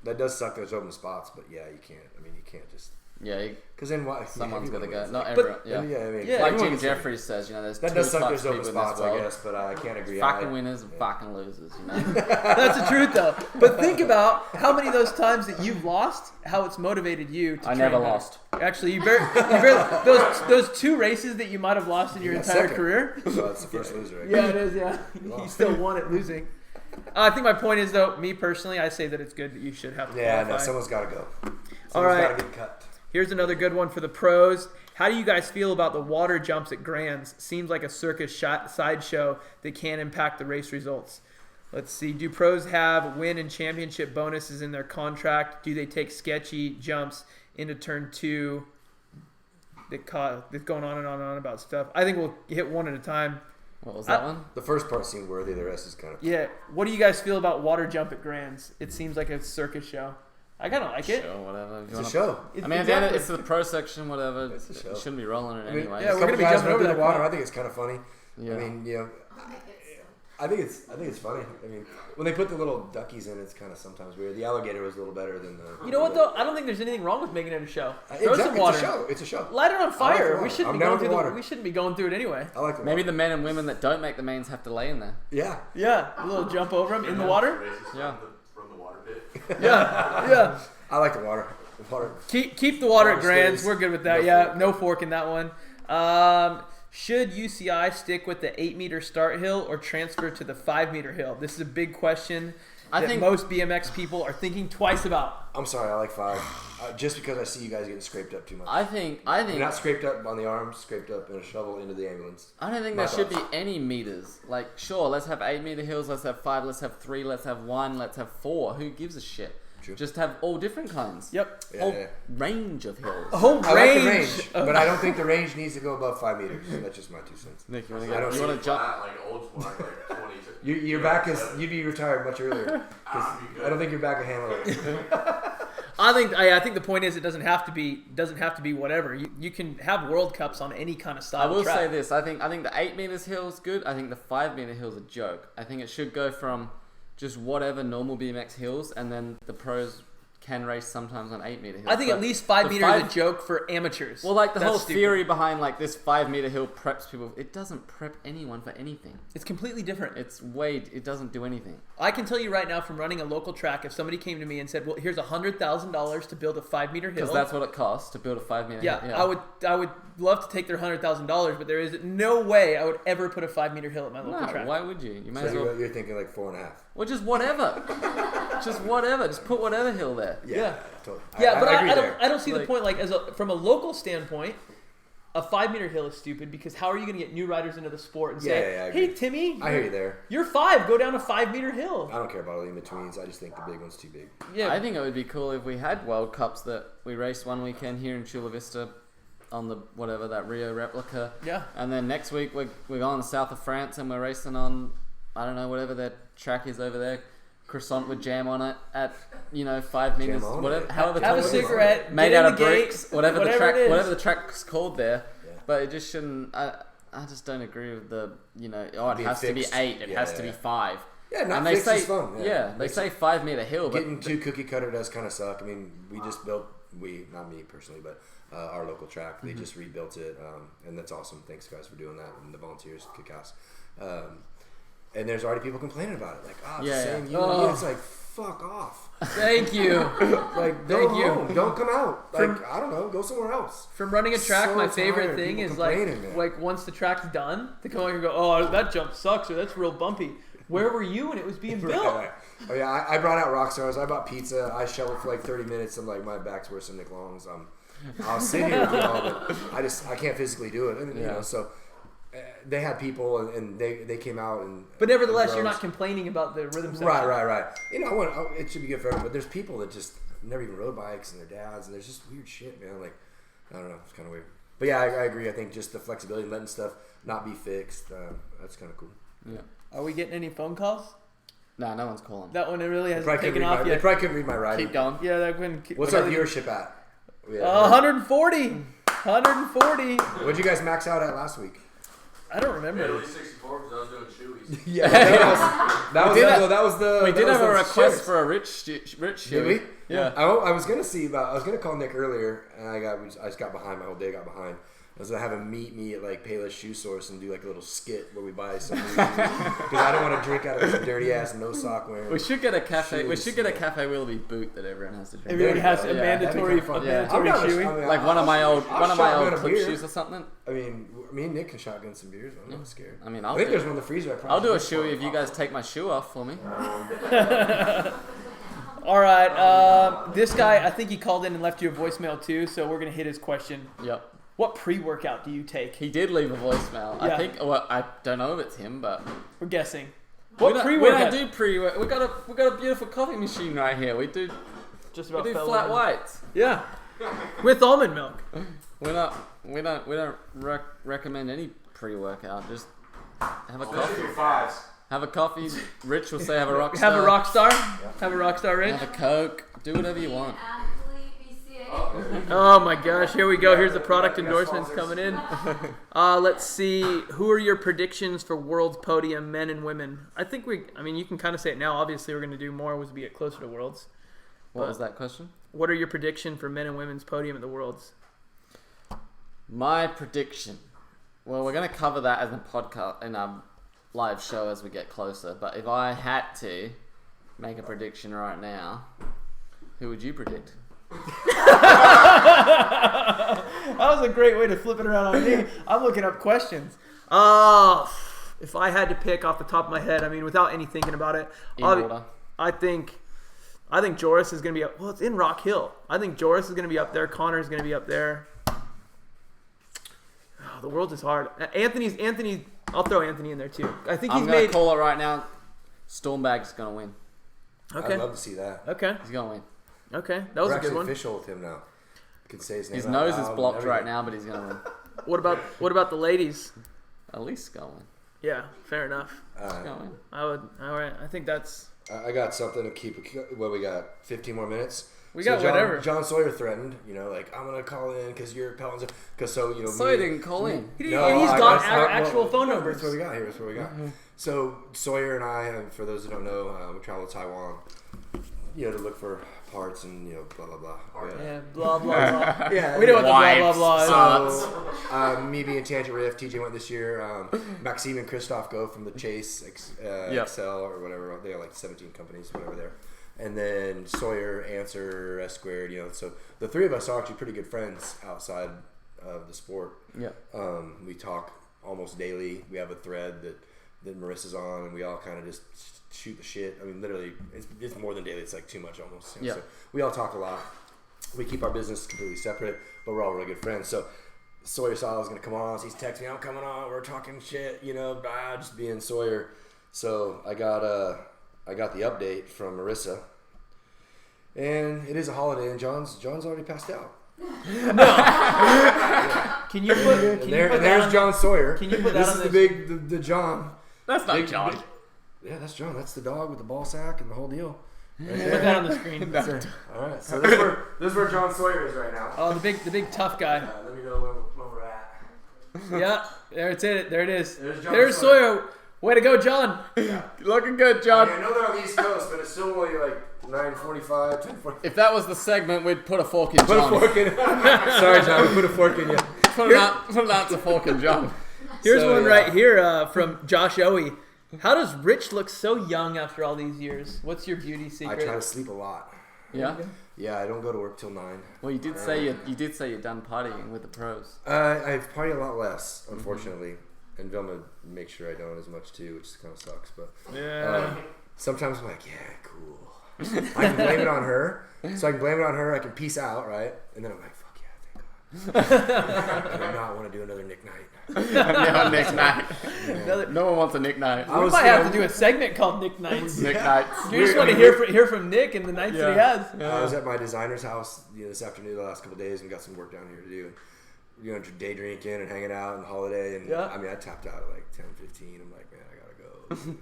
that does suck. There's open spots, but yeah, you can't. I mean, you can't just. Yeah, because then what? Someone's got to go. Not everyone. Like Jim Jeffries says, there's that two does suck. types There's of open people spots, in this I world. guess, but I can't agree. Fucking winners and fucking losers. That's the truth, though. But think about how many of those times that you've lost, how it's motivated you to. I never lost. Actually, you barely those 2 races that you might have lost in your entire career. So that's the first loser. Yeah, it is. Yeah, you still won it losing. I think my point is, though, me personally, I say that it's good that you should have to qualify. No, someone's got to go. All right. Got to get cut. Here's another good one for the pros. How do you guys feel about the water jumps at Grands? Seems like a circus sideshow that can impact the race results. Let's see. Do pros have win and championship bonuses in their contract? Do they take sketchy jumps into turn 2 that's going on and on and on about stuff? I think we'll hit one at a time. What was that one? The first part seemed worthy. The rest is kind of... Yeah. What do you guys feel about water jump at Grands? It seems like a circus show. I kind of like it. Show, whatever. It's a show. I mean, at the end, it's the pro section, whatever. It's a show. You shouldn't be rolling it anyway. Yeah, we're going to be jumping over the water. I think it's kind of funny. Yeah. I mean, I think it's funny. I mean, when they put the little duckies in, it's kind of sometimes weird. The alligator was a little better than the... You know what, though? I don't think there's anything wrong with making it a show. Throw some water. It's a show. Light it on fire. We shouldn't be going through it anyway. I like the water. Maybe the men and women that don't make the mains have to lay in there. Yeah. Yeah. A little jump over them in the water. Yeah. From the water pit. Yeah. I like the water. Keep the water at Grands. We're good with that. No fork in that one. Should UCI stick with the 8-meter start hill or transfer to the 5-meter hill? This is a big question I think most BMX people are thinking twice about. I'm sorry, I like 5. Just because I see you guys getting scraped up too much. I think you're not scraped up on the arms, scraped up in a shovel into the ambulance. I don't think there should be any meters. Like, sure, let's have 8-meter hills, let's have 5, let's have 3, let's have 1, let's have 4. Who gives a shit? True. Just have all different kinds. Yep. Range of hills. A whole range. I like the range, but I don't think the range needs to go above 5 meters. That's just my 2 cents. Nick, you want to jump? Like old school, like 20. Your back is. You'd be retired much earlier. I don't think your back can handle it. I think the point is it doesn't have to be whatever. You can have World Cups on any kind of style. I will track. say this. I think the 8 meters hill is good. I think the 5-meter hill is a joke. I think it should go from just whatever normal BMX hills, and then the pros can race sometimes on 8 meter hills. I think at least 5 meter is a joke for amateurs. Well, like the That's whole stupid. theory behind like this 5 meter hill preps people. It doesn't prep anyone for anything. It's completely different. It doesn't do anything. I can tell you right now from running a local track, if somebody came to me and said, "Well, here's $100,000 to build a 5 meter hill," Because that's what it costs to build a 5 meter hill. Yeah, I would love to take their $100,000, but there is no way I would ever put a 5 meter hill at my local track. Why would you? You may So as well. you're thinking like 4.5. Well, just whatever. Just whatever. Just put whatever hill there. Yeah. Totally. Yeah, but agree there. I don't see the Like- point. Like from a local standpoint, a 5 meter hill is stupid because how are you going to get new riders into the sport and say, I "Hey, agree. Timmy, I hear you there. You're 5. Go down a 5 meter hill." I don't care about all the in-betweens. I just think the big one's too big. Yeah, I think it would be cool if we had World Cups that we raced one weekend here in Chula Vista on the that Rio replica. Yeah. And then next week we're going to the south of France and we're racing on, I don't know, whatever that track is over there. Croissant with jam on it at 5 meters, on whatever. it. However, Have a tall it is. cigarette, made get out in of the gate, bricks, whatever whatever it is. the track's called there. Yeah. But it just shouldn't. I just don't agree with the it Being has to be fixed. 8. It has to be 5. Yeah, not and they fixed say is fun. yeah, they say 5 meter hill, but Getting too cookie cutter does kind of suck. I mean, we just built, not me personally, but our local track, they just rebuilt it, and that's awesome. Thanks guys for doing that, and the volunteers, kick ass. And there's already people complaining about it, like, it's like, fuck off. Thank you. Like, go home. Don't come out. Like, I don't know, go somewhere else. From running a track, So my tired favorite of thing people is complaining, man. like once the track's done, to come out and go, "Oh, that jump sucks," or "That's real bumpy." Where were you when it was being built? Right. Oh yeah, I brought out Rockstars. I bought pizza. I shoveled for like 30 minutes. I'm like, my back's worse than Nick Long's. I'll sit here with y'all, but I can't physically do it. And, so they had people and they came out and. But nevertheless, you're not complaining about the rhythm section. Right. It should be good for everyone. But there's people that just never even rode bikes and their dads, and there's just weird shit, man. Like, I don't know, it's kind of weird. But yeah, I agree. I think just the flexibility, letting stuff not be fixed, that's kind of cool. Yeah. Are we getting any phone calls? No one's calling. That one really hasn't taken off They yet. probably couldn't read my writing. Keep going. Yeah, that one. What's our viewership at? 140. 140. What'd you guys max out at last week? I don't remember. At least 64 because I was doing shoeies. Yeah, that was the. We did have a request shirts. for a rich Did we? Yeah. I was gonna call Nick earlier, and I just got behind. My whole day got behind. I was gonna have him meet me at like Payless Shoe Source and do like a little skit where we buy some because I don't want to drink out of this dirty ass no sock wearing. We should get a cafe. We shoes. should get a Cafe Willoughby boot that everyone has to drink. Everyone has a Yeah, mandatory shoey. Like one of my old shotgun a clip beer. shoes or something. I mean, me and Nick can shotgun some beers. I'm not scared. I mean, I think there's one in the freezer. I promise I'll do a you. shoey if you guys take my shoe off for me. All right. This guy, I think he called in and left you a voicemail too, so we're gonna hit his question. Yep. What pre-workout do you take? He did leave a voicemail. Yeah. I think. Well, I don't know if it's him, but We're guessing. we What don't pre-workout? do pre-work. We got a beautiful coffee machine right here. We do Just flat whites. Yeah. With almond milk. We don't recommend any pre-workout. Just have a coffee. Have a coffee. Rich will say have a rock star. Have a rock star. Have a rock star, Rich. Have a Coke. Do whatever you want. Oh my gosh, here we go. Here's the product endorsements coming in. Let's see. Who are your predictions for World's podium, men and women? I mean, you can kind of say it now. Obviously, we're going to do more as we get closer to Worlds. What was that question? What are your prediction for men and women's podium at the Worlds? My prediction. Well, we're going to cover that as a podcast in a live show as we get closer. But if I had to make a prediction right now, who would you predict? That was a great way to flip it around on me. I'm looking up questions. If I had to pick off the top of my head, I mean, without any thinking about it, I think Joris is going to be up. Well, it's in Rock Hill. I think Joris is going to be up there. Connor is going to be up there. Oh, the World is hard. Anthony. I'll throw Anthony in there too. I think I'm going to call it right now. Stormbag's going to win. Okay. I'd love to see that. Okay. He's going to win. Okay, that was We're a good one. official with him now. I can say his name. His out nose loud is and blocked right everything. now, but he's going to win. What about the ladies? At least going. Yeah, fair enough. Going. All right. I think that's. I got something to keep. What we got? 15 more minutes. We got whatever. John Sawyer threatened. Like I'm gonna call in because you're Pelton's. Because Sawyer didn't call in. He's got our actual phone numbers. That's what we got here. That's what we got. So Sawyer and I, for those who don't know, we travel to Taiwan. to look for parts and blah blah blah. Yeah, blah blah blah. Yeah, we know what the blah blah blah is. So, me being Tangent Riff, TJ went this year. Maxime and Christoph go from the Chase Excel or whatever. They are like 17 companies, whatever they're. And then Sawyer, Answer, S Squared. So the three of us are actually pretty good friends outside of the sport. Yeah. We talk almost daily. We have a thread that Marissa's on, and we all kind of just shoot the shit. I mean, literally, it's more than daily. It's like too much almost. So we all talk a lot. We keep our business completely separate, but we're all really good friends. So Sawyer saw I was going to come on. So he's texting me, I'm coming on. We're talking shit, just being Sawyer. So I got the update from Marissa. And it is a holiday, and John's already passed out. Can you put? There's John Sawyer. Can you put that on the John? That's not John. Yeah, that's John. That's the dog with the ball sack and the whole deal. Put that on the screen. All right, so this is where John Sawyer is right now. Oh, the big tough guy. Let me know where we're at. Yeah, there it's it. There it is. There's Sawyer. Way to go, John. Yeah. Looking good, John. I know they're on the East Coast, but it's still only like 9:45, 10:45. If that was the segment, we'd put a fork in John. Put a fork in. Sorry, John. We put a fork in you. Put an answer fork in John. Here's one right here from Josh Owie. How does Rich look so young after all these years? What's your beauty secret? I try to sleep a lot. Yeah. Yeah, I don't go to work till 9. Well, you did say you're done partying with the pros. I party a lot less, unfortunately, and I'm gonna make sure I don't as much too, which kind of sucks. But sometimes I'm like, yeah, cool. I can blame it on her, so I can blame it on her. I can peace out, right? And then I'm like, fuck yeah, thank God. I do not want to do another Nick night. No, Nick night. No one wants a Nick night. We might have to do a segment called Nick Nights. Nick nights. You just want to hear from Nick and the nights that he has. Yeah. I was at my designer's house this afternoon, the last couple of days, and got some work down here to do. Day drinking and hanging out and holiday, and I mean, I tapped out at like 10:15. I'm like, man, I gotta go.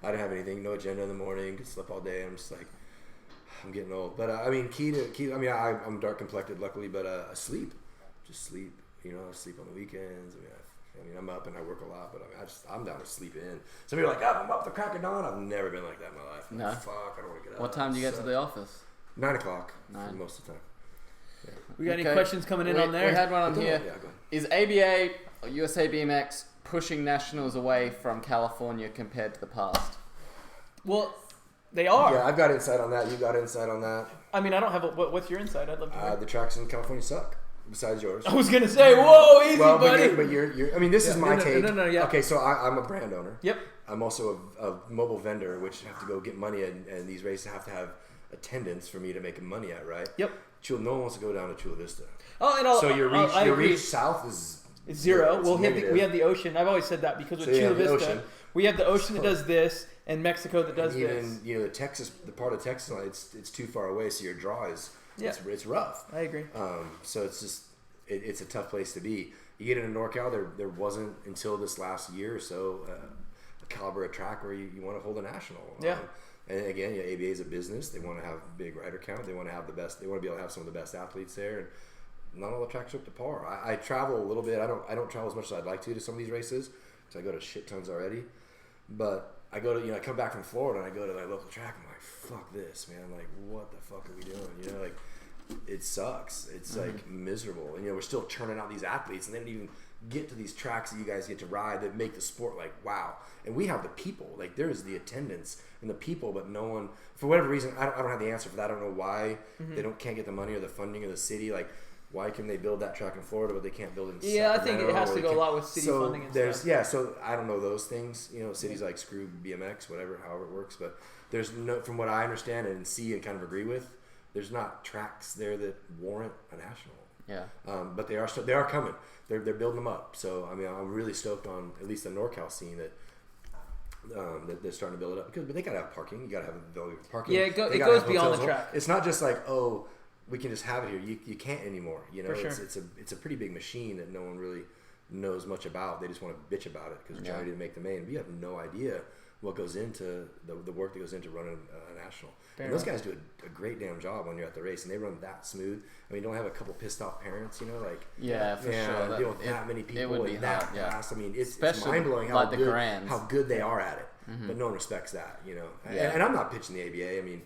I didn't have anything, no agenda in the morning. Could sleep all day. I'm just like, I'm getting old. But I mean, key. I mean, I'm dark complected, luckily, but I sleep, just sleep. I sleep on the weekends. I mean, I'm up and I work a lot, but I mean, I'm down to sleep in. Some people are like, I'm up the crack of dawn. I've never been like that in my life. No. Fuck, I don't want to get up. What time do you get to the office? 9 o'clock. For most of the time. Yeah. We got any questions coming in on there? We had one on here. Yeah, go ahead. Is ABA or USA BMX pushing nationals away from California compared to the past? Well, they are. Yeah, I've got insight on that. You got insight on that. I mean, I don't have what's your insight? I'd love to hear. The tracks in California suck. Besides yours. I was gonna say, whoa, easy, buddy. But you're. I mean, this is my take. No, yeah. Okay, so I'm a brand owner. Yep. I'm also a mobile vendor, which have to go get money, and these races have to have attendance for me to make money at, right? Yep. No one wants to go down to Chula Vista. Oh, and so your reach south is zero. We have the ocean. I've always said that because with Chula Vista, we have the ocean that does this, and Mexico that does this. Even the part of Texas, it's too far away, so your draw is it's rough. I agree. So it's just it's a tough place to be. You get into NorCal, there wasn't until this last year or so a caliber of track where you want to hold a national. Yeah. And again, ABA is a business. They want to have big rider count. They want to have the best. They want to be able to have some of the best athletes there. And not all the tracks are up to par. I travel a little bit. I don't travel as much as I'd like to some of these races because I go to shit tons already. But I go to I come back from Florida and I go to my local track. I'm like, fuck this, man. Like, what the fuck are we doing? Like, it sucks. It's like miserable. And we're still churning out these athletes, and they don't even get to these tracks that you guys get to ride that make the sport like wow. And we have the people. Like, there's the attendance and the people, but no one, for whatever reason, I don't have the answer for that. I don't know why they can't get the money or the funding of the city. Like, why can they build that track in Florida, but they can't build it in Sacramento? I think it has to go a lot with city funding and stuff. Yeah, so I don't know those things. Cities like screw BMX, whatever, however it works. But there's no, from what I understand and see and kind of agree with, there's not tracks there that warrant a national. Yeah. But they are coming. They're building them up. So I mean, I'm really stoked on at least the NorCal scene that they're starting to build it up but they gotta have parking. You gotta have parking. Yeah, it goes beyond the track. It's not just like we can just have it here. You can't anymore. For sure. It's a pretty big machine that no one really knows much about. They just want to bitch about it because Johnny didn't make the main. We have no idea what goes into the work that goes into running a national. And those guys do a great damn job when you're at the race, and they run that smooth. I mean, you don't have a couple pissed off parents, for sure. Deal with that many people, it would be that fast. I mean, it's mind blowing how good they are at it. Mm-hmm. But no one respects that, And I'm not pitching the ABA. I mean,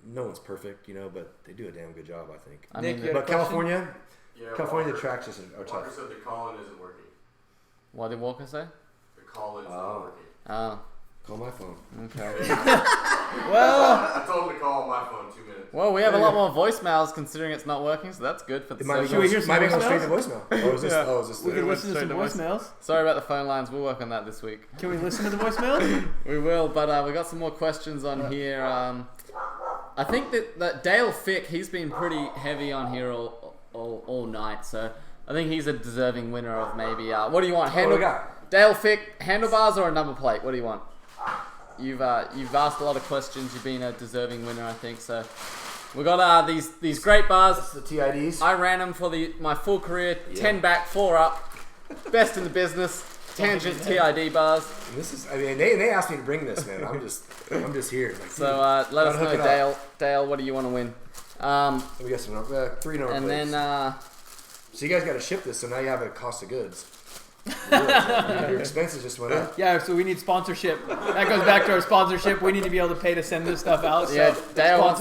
no one's perfect, but they do a damn good job, I think. But California, Yeah, the tracks just are Walker tough. said the call-in isn't working. What did Walker say? The call-in's not working. Oh. Call my phone. Okay. I told him to call on my phone 2 minutes. Well, we have a lot more voicemails considering it's not working, so that's good for the Might be Should we hear some going voicemails? straight to voicemail. Oh, is this We can listen to some voicemails. Sorry about the phone lines. We'll work on that this week. Can we listen to the voicemails? We will, but we got some more questions on here. I think that Dale Fick, he's been pretty heavy on here all night, so I think he's a deserving winner of maybe. What do you want? Dale Fick, handlebars or a number plate? What do you want? You've asked a lot of questions. You've been a deserving winner, I think. So we got these great bars. the TIDs. I ran them for my full career. 10 back, 4 up, best in the business. Tangent TID bars. And this is. I mean, they asked me to bring this, man. I'm just here. Like, So let us know, Dale. Dale, what do you want to win? we got some 3 number And plates. then So you guys got to ship this, so now you have a cost of goods. Your expenses just went up. Yeah, so we need sponsorship. That goes back to our sponsorship. We need to be able to pay to send this stuff out. So yeah, Dale wants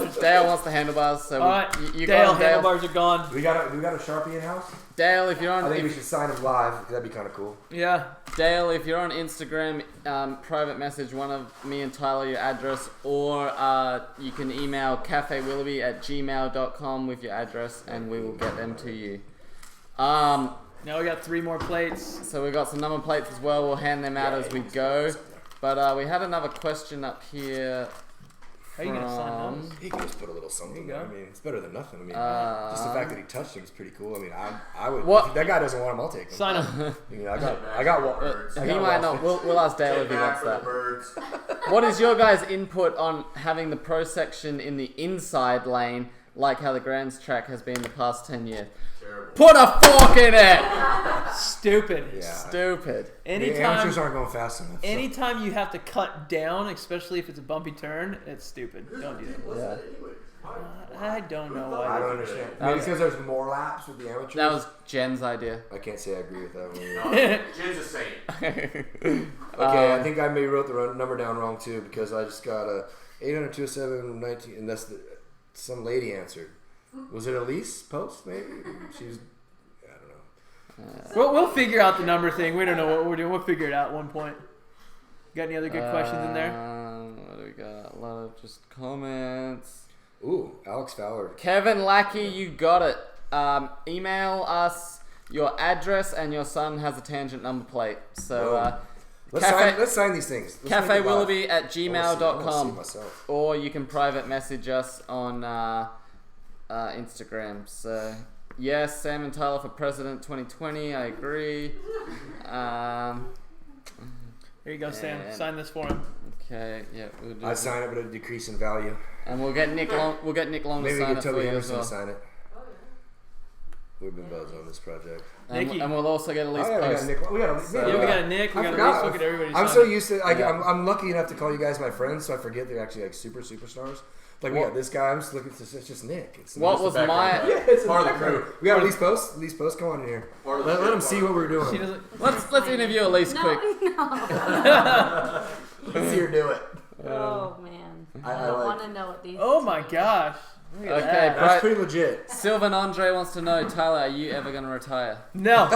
the handlebars. So all right, you Dale, got 'em, Dale. handlebars are gone. We got a Sharpie in house. Dale, if you're on, I think we should sign them live because that'd be kind of cool. Yeah. Dale, if you're on Instagram, private message one of me and Tyler your address, or you can email cafewilloughby@gmail.com with your address, and we will get them to you. Now we got 3 more plates. So we got some number plates as well. We'll hand them out as we go. But we had another question up here. How are you gonna sign those? He can just put a little something there. I mean, it's better than nothing. I mean, just the fact that he touched him is pretty cool. I mean, I would. What? If that guy doesn't want him, I'll take him. Sign them. I got one. He might not. We'll ask Dale if he wants For the that. birds. What is your guys' input on having the pro section in the inside lane, like how the Grands track has been the past 10 years? Terrible. Put a fork in it! Stupid. Yeah. Stupid. The amateurs aren't going fast enough. So. Anytime you have to cut down, especially if it's a bumpy turn, it's stupid. Don't do that. Yeah. I don't know why. I don't understand. Maybe because there's more laps with the amateurs. That was Jen's idea. I can't say I agree with that one. Jen's a saint. Okay, I think I maybe wrote the number down wrong too because I just got a 800-207-19, and that's some lady answered. Was it Elise Post? Maybe she was. I don't know. We'll figure out the number thing. We don't know what we're doing. We'll figure it out at one point. Got any other good questions in there? What do we got? A lot of just comments. Ooh, Alex Fowler. Kevin Lackey, you got it. Email us your address and your son has a tangent number plate. So let's sign these things. cafewilloughby@gmail.com, or you can private message us on Instagram. So yes, Sam and Tyler for president 2020. I agree. Here you go, Sam. Sign this for him. Okay, yeah, we'll do. I sign it with a decrease in value. And we'll get Nick Long. We'll get Nick Long to Maybe sign get it Toby for you as Henderson well. to sign it. We've been buds on this project. And we'll also get Elise We got Post. a Nick. We got a Nick. We got a Reese. Look at everybody. I'm so used to. I'm lucky enough to call you guys my friends, so I forget they're actually like superstars. Like we got this guy. I'm just looking. It's just Nick. It's What was my? it's part of the crew. We got Elise Post. Elise Post, come on in here. Let him see what we're doing. Let's interview Elise quick. Let's see her do it. Oh man, I want to know what these. Oh my gosh. Okay, that's pretty legit. Sylvan Andre wants to know, Tyler, are you ever going to retire? No.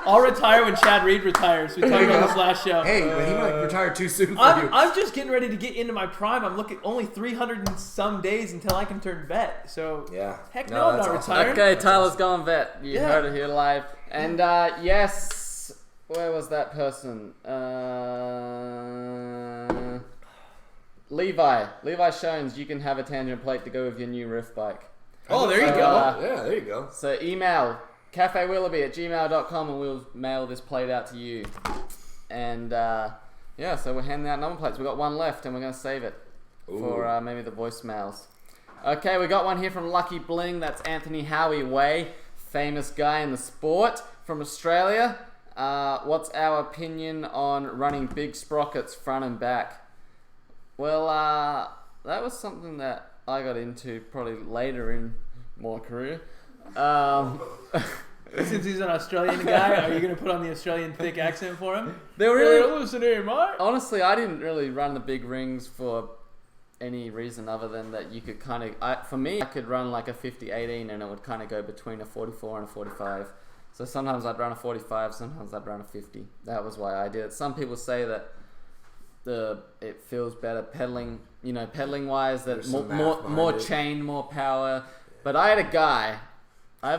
I'll retire when Chad Reed retires. We talked about this last show. Hey, but he might retire too soon for you. I'm just getting ready to get into my prime. I'm looking only 300 and some days until I can turn vet. So yeah, heck no, I'm not retiring. Okay, Tyler's gone vet. You heard it here live. And yes, where was that person? Levi Shones, you can have a tangent plate to go with your new riff bike. Oh, there you go. Yeah, there you go. So email cafewilloughby@gmail.com and we'll mail this plate out to you. And so we're handing out number plates. We've got one left and we're going to save it for maybe the voicemails. Okay, we got one here from Lucky Bling. That's Anthony Howie Way, famous guy in the sport from Australia. What's our opinion on running big sprockets front and back? Well, that was something that I got into probably later in my career. Since he's an Australian guy, are you going to put on the Australian thick accent for him? They were really listen here, mate. Honestly, I didn't really run the big rings for any reason other than that you could kind of... For me, I could run like a 50-18 and it would kind of go between a 44 and a 45. So sometimes I'd run a 45, sometimes I'd run a 50. That was why I did it. Some people say that it feels better pedaling, pedaling wise, that more chain, more power. But I have a guy. Oh,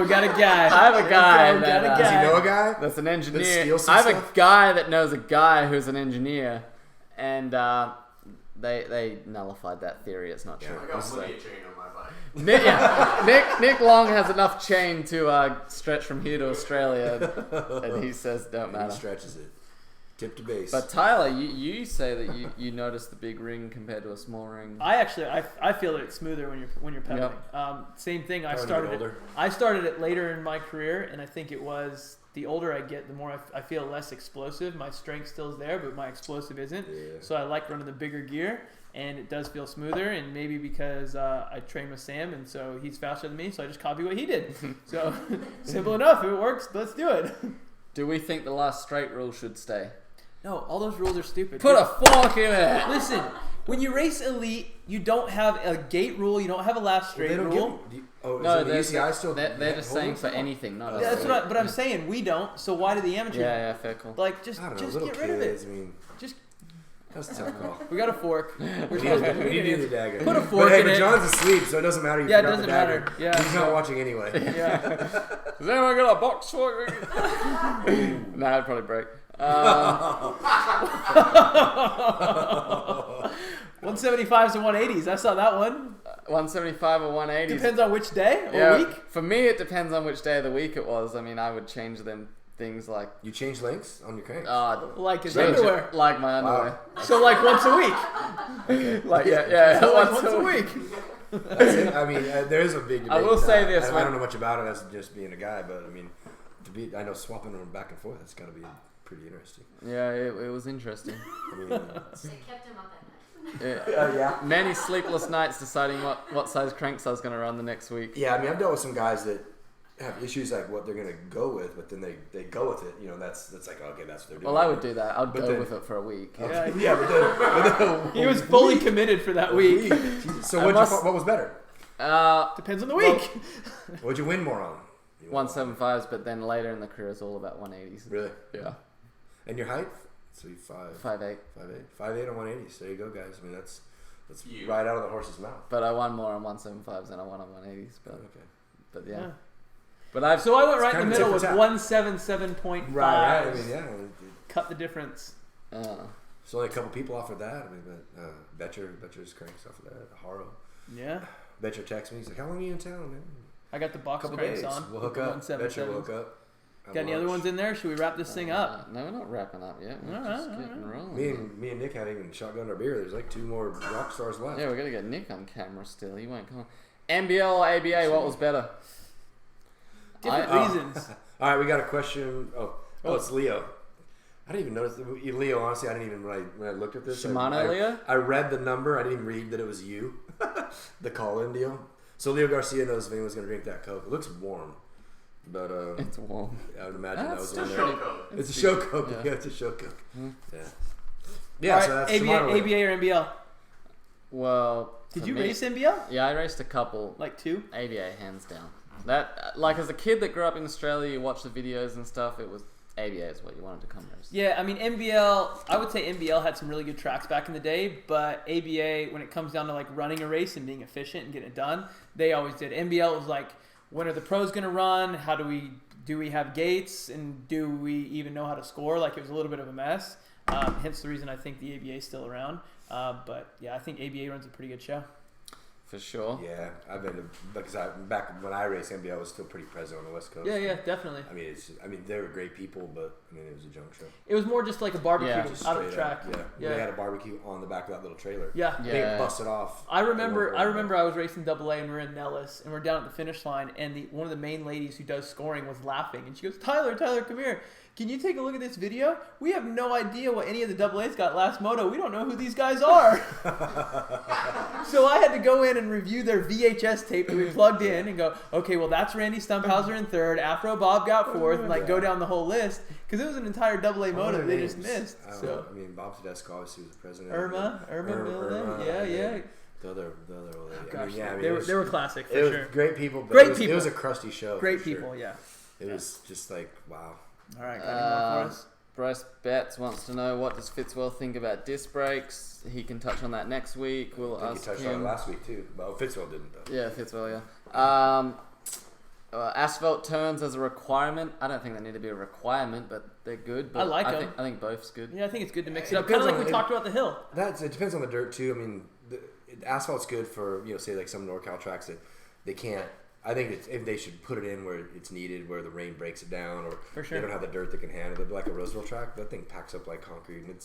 we got a guy. I have a guy. Does he know a guy? That's an engineer. Steals I have stuff? a guy that knows a guy who's an engineer, and they nullified that theory. It's not true. I got plenty of chain on my bike. Nick Long has enough chain to stretch from here to Australia, and he says don't matter. He stretches it. Tip to base. But Tyler, you say that you notice the big ring compared to a small ring. I feel that it's smoother when you're pedaling. Yep. Same thing. I older. started it later in my career, and I think it was the older I get, the more I feel less explosive. My strength still is there, but my explosive isn't. Yeah. So I like running the bigger gear, and it does feel smoother. And maybe because I train with Sam, and so he's faster than me, so I just copy what he did. So simple enough. If it works, let's do it. Do we think the last straight rule should stay? No, all those rules are stupid. Put a fork in it. Listen, when you race elite, you don't have a gate rule. You don't have a last straight rule. No, they're just saying for anything. Not that's what. But I'm saying we don't. So why do the amateurs? Yeah, fair call. Like just get rid of it. Just. That's a tough call. We got a fork. We need the dagger. Put a fork in it. But John's asleep, so it doesn't matter. Yeah, it doesn't matter. Yeah, he's not watching anyway. Yeah. Has anyone got a box fork? Nah, it'd probably break. 175s and 180s. I saw that one. 175 or 180s. Depends on which day or week. For me, it depends on which day of the week it was. I mean, I would change them things like... You change lengths on your cranks? Like his underwear. Like my underwear. Wow. So like once a week. Okay. Like yeah, so once a week. That's it. I mean, there is a big debate. I will say this. I don't know much about it as just being a guy, but I mean, I know swapping them back and forth. It's got to be pretty interesting. Yeah, it was interesting. They kept him up at night. Yeah. Many sleepless nights deciding what size cranks I was going to run the next week. Yeah, I mean, I've dealt with some guys that have issues like what they're going to go with, but then they go with it. That's like, okay, that's what they're doing. Well, I would do that. I'd go with it for a week. Yeah, but then he was fully committed for that week. So what was better? Depends on the week. What'd you win more on? 175s, but then later in the career it's all about 180s. Really? Yeah. And your height? So you 5'8". 5'8 on 180s. There you go, guys. I mean, that's right out of the horse's mouth. But I won more on 175s than I won on 180s. But yeah. But I went right in the middle with 177.5. Right. I mean, yeah. Cut the difference. So only a couple people offered that. I mean, but Betcher's cranks offered that. Haro. Yeah. Betcher texted me. He's like, "How long are you in town, man?" I got the box cranks on. We'll hook up. Betcher will hook up. Got any other ones in there? Should we wrap this thing up? No, we're not wrapping up yet. We're just getting rolling. Me and Nick hadn't even shotgunned our beer. There's like 2 more rock stars left. Yeah, we're gonna get Nick on camera still. He won't come on. NBL or ABA? What was better? Different reasons. All right, we got a question. Oh, it's Leo. I didn't even notice Leo. Honestly, I didn't even when I looked at this. Shimano Leo. I read the number. I didn't even read that it was you. The call-in deal. So Leo Garcia knows if anyone's gonna drink that Coke. It looks warm. But it's warm. I would imagine that was a show Coke. It's a show Coke. Yeah, it's a show Coke. Yeah. Yeah. Right, so that's ABA or NBL. Well, did you race NBL? Yeah, I raced a couple. Like 2? ABA, hands down. That as a kid that grew up in Australia, you watch the videos and stuff. It was ABA is what you wanted to come race. Yeah, I mean NBL. I would say NBL had some really good tracks back in the day, but ABA, when it comes down to like running a race and being efficient and getting it done, they always did. NBL was like, when are the pros going to run? How do we have gates? And do we even know how to score? Like, it was a little bit of a mess. Hence the reason I think the ABA is still around. But yeah, I think ABA runs a pretty good show. For sure. Yeah, I've been because back when I raced NBL, I was still pretty present on the West Coast. Yeah, definitely. I mean, they were great people, but I mean, it was a junk show. It was more just like a barbecue out of the track. Yeah, they had a barbecue on the back of that little trailer. Yeah, they busted off. I remember I was racing AA and we were in Nellis and we're down at the finish line and one of the main ladies who does scoring was laughing and she goes, Tyler, come here. Can you take a look at this video? We have no idea what any of the AA's got last moto. We don't know who these guys are. So I had to go in and review their VHS tape that we plugged in and go, okay, well, that's Randy Stumphauser in third. Afro Bob got fourth, and like go down the whole list because it was an entire AA moto they just missed. So I mean, Bob Tedesco obviously was the president. Irma Milne, yeah. The other lady. Gosh, they were classic for sure. Great people. It was a crusty show. Great people, yeah. It was just like wow. All right, got any more for us? Bryce Betts wants to know, what does Fitzwell think about disc brakes? He can touch on that next week. We'll ask him. He touched on it last week too. Well, Fitzwell didn't though. Yeah, Fitzwell, yeah. Asphalt turns as a requirement. I don't think they need to be a requirement, but they're good. But I like them. I think both's good. Yeah, I think it's good to mix it up. Kind of like we talked about the hill. It depends on the dirt too. I mean, asphalt's good for say like some NorCal tracks that they can't. I think if they should put it in where it's needed, where the rain breaks it down, or they don't have the dirt that can handle it. Like a Roosevelt track, that thing packs up like concrete, and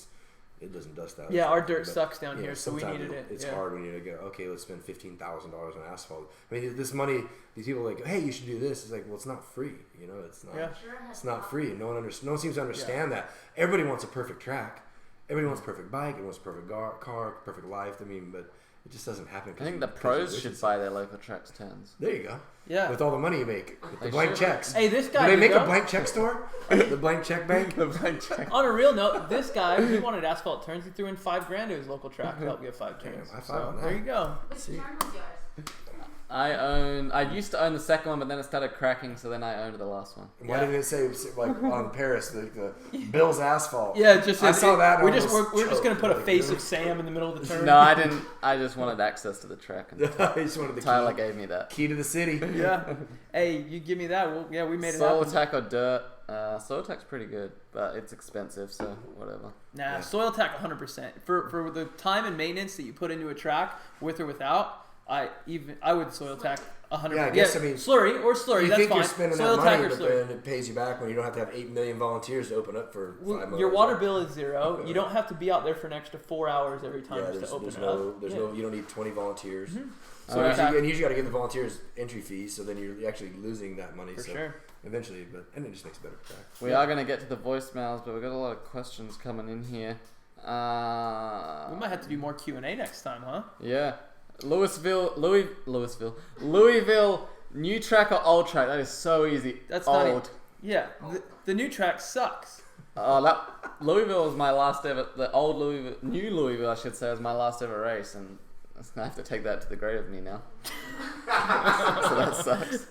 it doesn't dust out. Yeah, our dirt sucks down here, so we needed it. It's hard when you go, okay, let's spend $15,000 on asphalt. I mean, this money, these people are like, hey, you should do this. It's like, well, it's not free. It's not. Yeah. It's not free. No one seems to understand that. Everybody wants a perfect track. Everybody wants a perfect bike. Everyone wants a perfect car, perfect life. I mean, but it just doesn't happen. I think the pros should buy their local tracks turns. There you go. Yeah. With all the money you make. With the blank checks. Hey, this guy. Do they make a blank check store? The blank check bank? The blank check. On a real note, this guy, he wanted asphalt turns. He threw in $5,000 to his local track to help get 5 turns. There you go. Which turn was yours? I used to own the second one, but then it started cracking, so then I owned the last one. Why didn't it say like on Paris the Bill's asphalt? Yeah, just I saw that. We're just gonna put a face of Sam in the middle of the turn. No, I didn't. I just wanted access to the track, and just wanted the Tyler gave me that key to the city. Yeah. Hey, you give me that. We made it Soil happen. Tack or dirt. Soil Tack's pretty good, but it's expensive, so whatever. Nah, Soil Tack 100%. For the time and maintenance that you put into a track, with or without, I would Soil Tack 100%. Yeah, I guess I mean slurry. You That's think fine. you're spending Soil that Tack money, or but slurry. then it pays you back when you don't have to have 8 million volunteers to open up for 5 months. Your water bill is zero. You don't have to be out there for an extra 4 hours every time just to open it up. You don't need 20 volunteers. Mm-hmm. So and usually got to give the volunteers entry fees, so then you're actually losing that money. For sure. Eventually, and it just makes it better track. We are going to get to the voicemails, but we've got a lot of questions coming in here. We might have to do more Q&A next time, huh? Yeah. Louisville, new track or old track? That is so easy. That's old. Yeah, the new track sucks. Louisville was my last ever. The old Louisville, new Louisville, I should say, was my last ever race, and I have to take that to the grave of me now. So that sucks.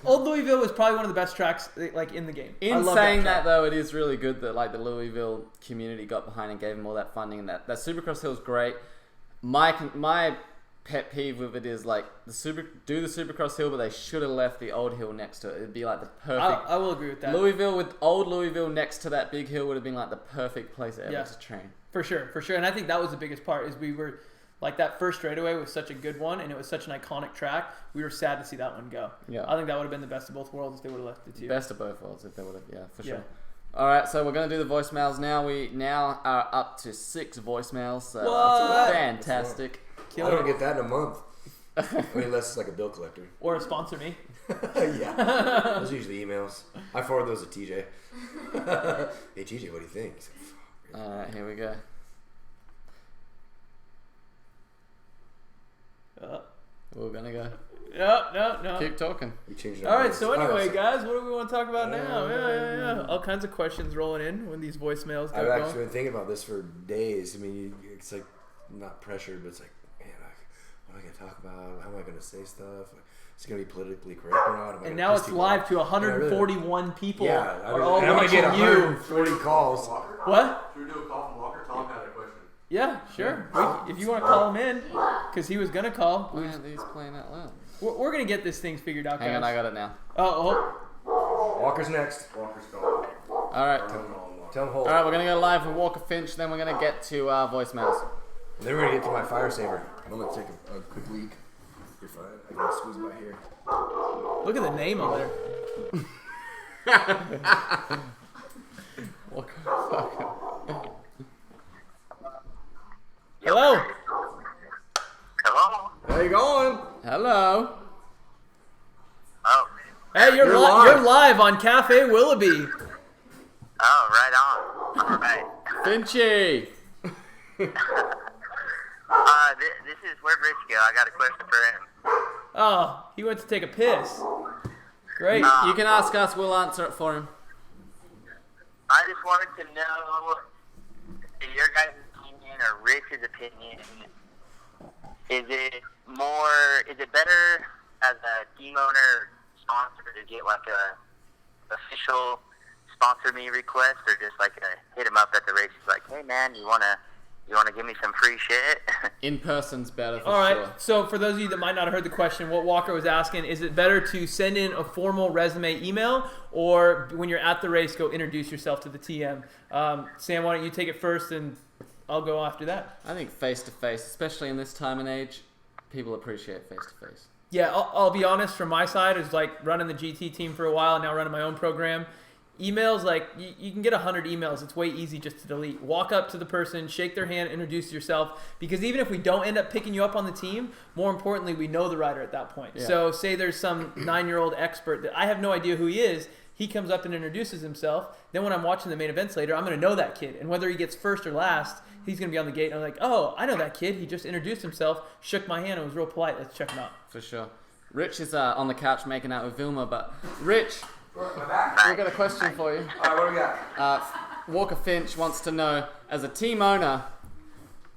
Old Louisville was probably one of the best tracks like in the game. In saying that though, it is really good that like the Louisville community got behind and gave them all that funding, and that Supercross Hill is great. My pet peeve with it is like the Supercross Hill, but they should have left the old hill next to it. It'd be like the perfect. I will agree with that. Old Louisville next to that big hill would have been like the perfect place ever to train. For sure. And I think that was the biggest part is we were like that first straightaway was such a good one, and it was such an iconic track. We were sad to see that one go. Yeah, I think that would have been the best of both worlds if they would have left the two. Best of both worlds if they would have. Yeah, for sure. All right, so we're going to do the voicemails now. We now are up to 6 voicemails, so that's fantastic. I don't get that in a month. I mean, unless it's like a bill collector. Or a sponsor me. Yeah. Those are usually emails. I forward those to TJ. Hey, TJ, what do you think? All right, here we go. We're going to go. No. Keep talking. All right, so anyway, guys, what do we want to talk about now? Yeah. All kinds of questions rolling in when these voicemails go. I've actually been thinking about this for days. I mean, it's like not pressured, but it's like, man, what am I going to talk about? How am I going to say stuff? Is it going to be politically correct or not? And now it's live to 141 people. Yeah, I'm going to get 140 calls. What? Should we do a call from Walker? Tom had a question. Yeah, sure. If you want to call him in, because he was going to call. Why aren't these playing out loud? We're going to get this thing figured out, guys. Hang on, I got it now. Walker's next. Walker's going. All right. Tell him hold. All right, we're going to go live with Walker Finch, then we're going to get to voicemails. Then we're going to get to my fire saver. I'm going to take a quick leak. You're fine. I can squeeze it by here. Look at the name on there. Hello. Hello. How you going? Hello. Oh. Hey, you're live on Cafe Willoughby. Oh, right on. All right. Finchy. This is where'd Rich go? I got a question for him. Oh, he went to take a piss. Great. You can ask us. We'll answer it for him. I just wanted to know, in your guys' opinion or Rich's opinion, is it better as a team owner sponsor to get like a official sponsor me request, or just like hit him up at the race? Like, hey man, you wanna give me some free shit? In person's better for All right. sure. So for those of you that might not have heard the question, what Walker was asking, is it better to send in a formal resume email, or when you're at the race, go introduce yourself to the TM? Sam, why don't you take it first, and I'll go after that. I think face-to-face, especially in this time and age, people appreciate face-to-face. Yeah, I'll be honest, from my side, is like running the GT team for a while, and now running my own program. Emails, like, you can get 100 emails. It's way easy just to delete. Walk up to the person, shake their hand, introduce yourself. Because even if we don't end up picking you up on the team, more importantly, we know the rider at that point. Yeah. So say there's some 9-year-old expert that I have no idea who he is. He comes up and introduces himself. Then when I'm watching the main events later, I'm going to know that kid. And whether he gets first or last, he's going to be on the gate. And I'm like, oh, I know that kid. He just introduced himself, shook my hand, and was real polite. Let's check him out. For sure. Rich is on the couch making out with Vilma. But Rich, we've got a question for you. All right, what do we got? Walker Finch wants to know, as a team owner,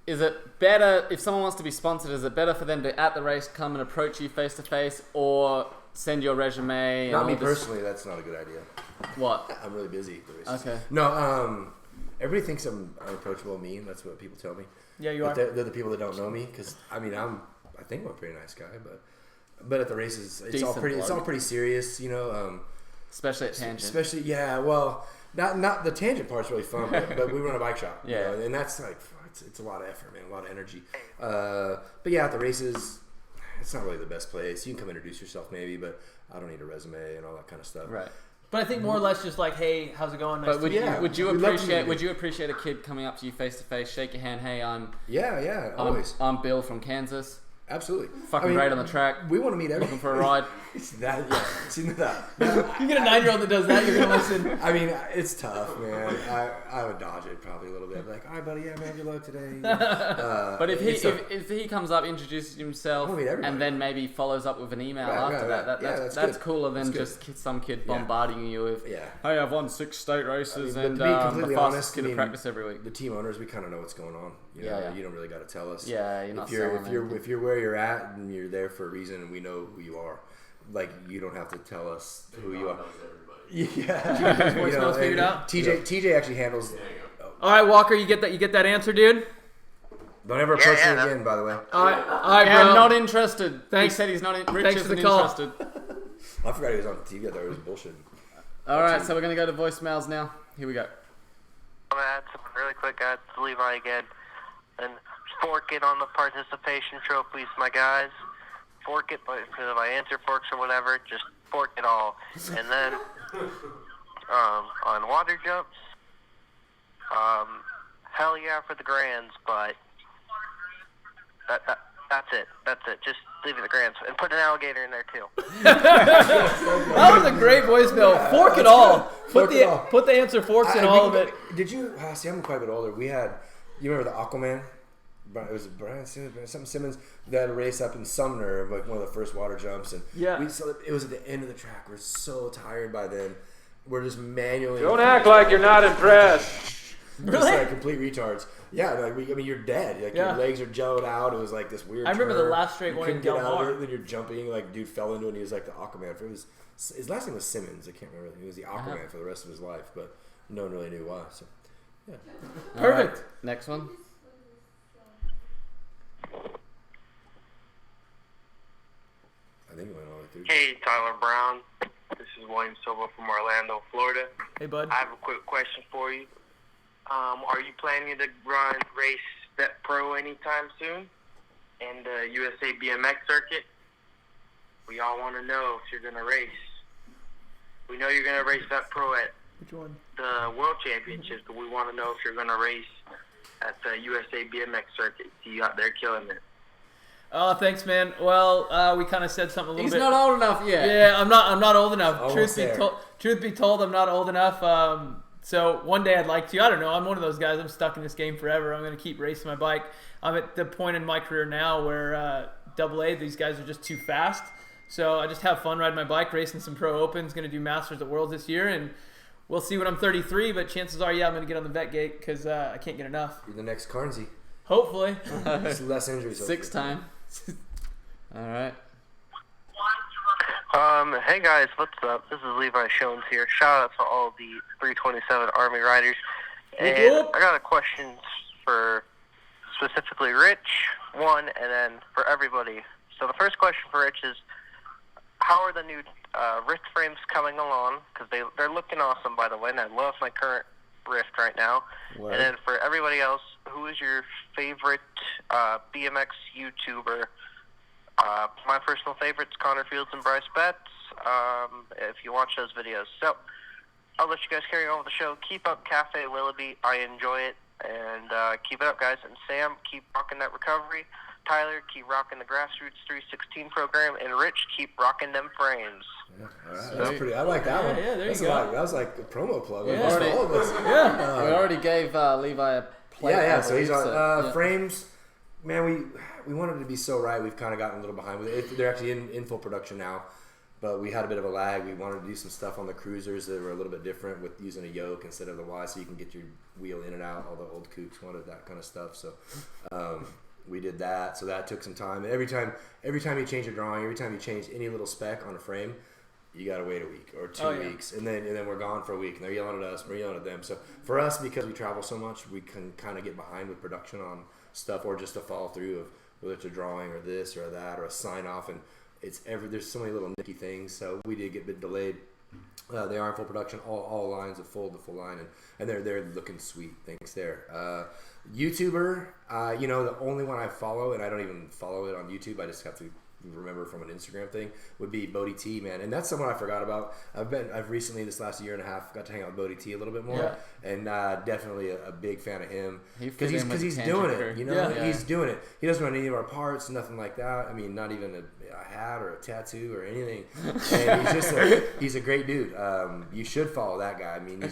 is it better, if someone wants to be sponsored, is it better for them to, at the race, come and approach you face-to-face, or send your resume? Not me personally, that's not a good idea. What? I'm really busy at the races. Okay. No, everybody thinks I'm unapproachable and mean. That's what people tell me. Yeah, you are. They're the people that don't know me, because, I mean, I think I'm a pretty nice guy, but at the races, it's all pretty serious, you know. Especially at tangent. Especially, yeah. Well, not the tangent part's really fun, but we run a bike shop. Yeah. You know, and that's like it's a lot of effort, man, a lot of energy. But yeah, at the races, it's not really the best place. You can come introduce yourself maybe, but I don't need a resume and all that kind of stuff. Right. But I think more or less just like, hey, how's it going? Nice But would you appreciate a kid coming up to you face to face, shake your hand, hey, always. I'm Bill from Kansas. Absolutely. Fucking great on the track. We want to meet everyone. Looking for a ride. See that? You get a 9-year-old that does that, you're gonna listen. I mean, it's tough, man. I would dodge it probably a little bit. Like, all right, buddy, yeah, man, good luck today. But if he comes up, introduces himself, and then maybe follows up with an email after that's cooler than just some kid bombarding you with, hey, I've won 6 state races and to be completely the honest, fastest kid to practice every week. The team owners, we kind of know what's going on. You know, you don't really got to tell us. Yeah, you're not if you're where you're at and you're there for a reason and we know who you are, like, you don't have to tell us who you are. Yeah. Voicemails figured out. TJ actually handles. All right, Walker, you get that answer, dude. Don't ever approach me again, by the way. All right, bro. I'm not interested. Thanks. He said he's not. Rich Thanks for isn't the call. interested. I forgot he was on TV. I thought it was bullshit. All right, so we're gonna go to voicemails now. Here we go. I'm gonna add something really quick. It's Levi again, and fork it on the participation trophies, my guys. Fork it, but if I answer forks or whatever, just fork it all. And then on water jumps, hell yeah for the grands, but that's it. That's it. Just leave it the grands and put an alligator in there too. That was a great voicemail. Fork it all. Put the answer forks in all of it. Did you see? I'm quite a bit older. We had. You remember the Aquaman? It was Brian Simmons that had a race up in Sumner, like one of the first water jumps, and it was at the end of the track. We're so tired by then. We're just manually. Don't act like you're not impressed. Really? Just like complete retards. Yeah, like you're dead. Like your legs are jelled out. It was like this weird. I remember the last straight one in Del Mar. Then you're jumping. Like dude fell into it. and He was like the Aquaman. His last name was Simmons. I can't remember. He was the Aquaman for the rest of his life, but no one really knew why. So yeah, perfect. Right. Next one. I think it went all the way through. Hey, Tyler Brown. This is William Silva from Orlando, Florida. Hey, bud. I have a quick question for you. Are you planning to race Vet Pro anytime soon in the USA BMX circuit? We all want to know if you're going to race. We know you're going to race Vet Pro at the World Championships, but we want to know if you're going to race at the USA BMX circuit. See you out there killing it. Oh, thanks, man. Well, we kind of said something a little bit. He's not old enough yet. Yeah, I'm not old enough. Truth be told, I'm not old enough. So one day I'd like to. I don't know. I'm one of those guys. I'm stuck in this game forever. I'm going to keep racing my bike. I'm at the point in my career now where AA, these guys are just too fast. So I just have fun riding my bike, racing some pro opens. Going to do Masters at Worlds this year, and we'll see when I'm 33. But chances are, I'm going to get on the vet gate because I can't get enough. You're the next Carnsey. Hopefully. Less injuries. 6 time. All right. Hey guys, what's up? This is Levi Shones here. Shout out to all the 327 Army riders. And I got a question for specifically Rich, one, and then for everybody. So the first question for Rich is, how are the new Rift frames coming along? Because they're looking awesome, by the way, and I love my current Rift right now. Word. And then for everybody else, who is your favorite BMX YouTuber? My personal favorites, Connor Fields and Bryce Betts, if you watch those videos. So, I'll let you guys carry on with the show. Keep up Cafe Willoughby. I enjoy it. And keep it up, guys. And Sam, keep rocking that recovery. Tyler, keep rocking the Grassroots 316 program. And Rich, keep rocking them frames. Yeah, all right. That's pretty. I like that one. Yeah, there That's you go. That was like a promo plug. Yeah. All of us. Yeah. We already gave Levi a plate. Yeah. So he's on yeah. frames. Man, we wanted to be so right. We've kind of gotten a little behind with it. They're actually in full production now, but we had a bit of a lag. We wanted to do some stuff on the cruisers that were a little bit different with using a yoke instead of the Y, so you can get your wheel in and out. All the old kooks wanted that kind of stuff, so we did that. So that took some time. And every time you change a drawing, every time you change any little spec on a frame, you gotta wait a week or 2 weeks, and then we're gone for a week, and they're yelling at us, we're yelling at them. So for us, because we travel so much, we can kind of get behind with production on stuff, or just a follow through of whether it's a drawing or this or that or a sign off, and there's so many little nitty things. So we did get a bit delayed. They are in full production. All lines are full line, and they're looking sweet. Thanks there. YouTuber, the only one I follow, and I don't even follow it on YouTube. I just have to remember from an Instagram thing, would be Bodie T, man, and that's someone I forgot about. I've recently, this last year and a half, got to hang out with Bodie T a little bit more, and definitely a big fan of him because he's doing it. He's doing it. He doesn't run any of our parts, nothing like that. I mean, not even a hat or a tattoo or anything. And he's a great dude. You should follow that guy. I mean,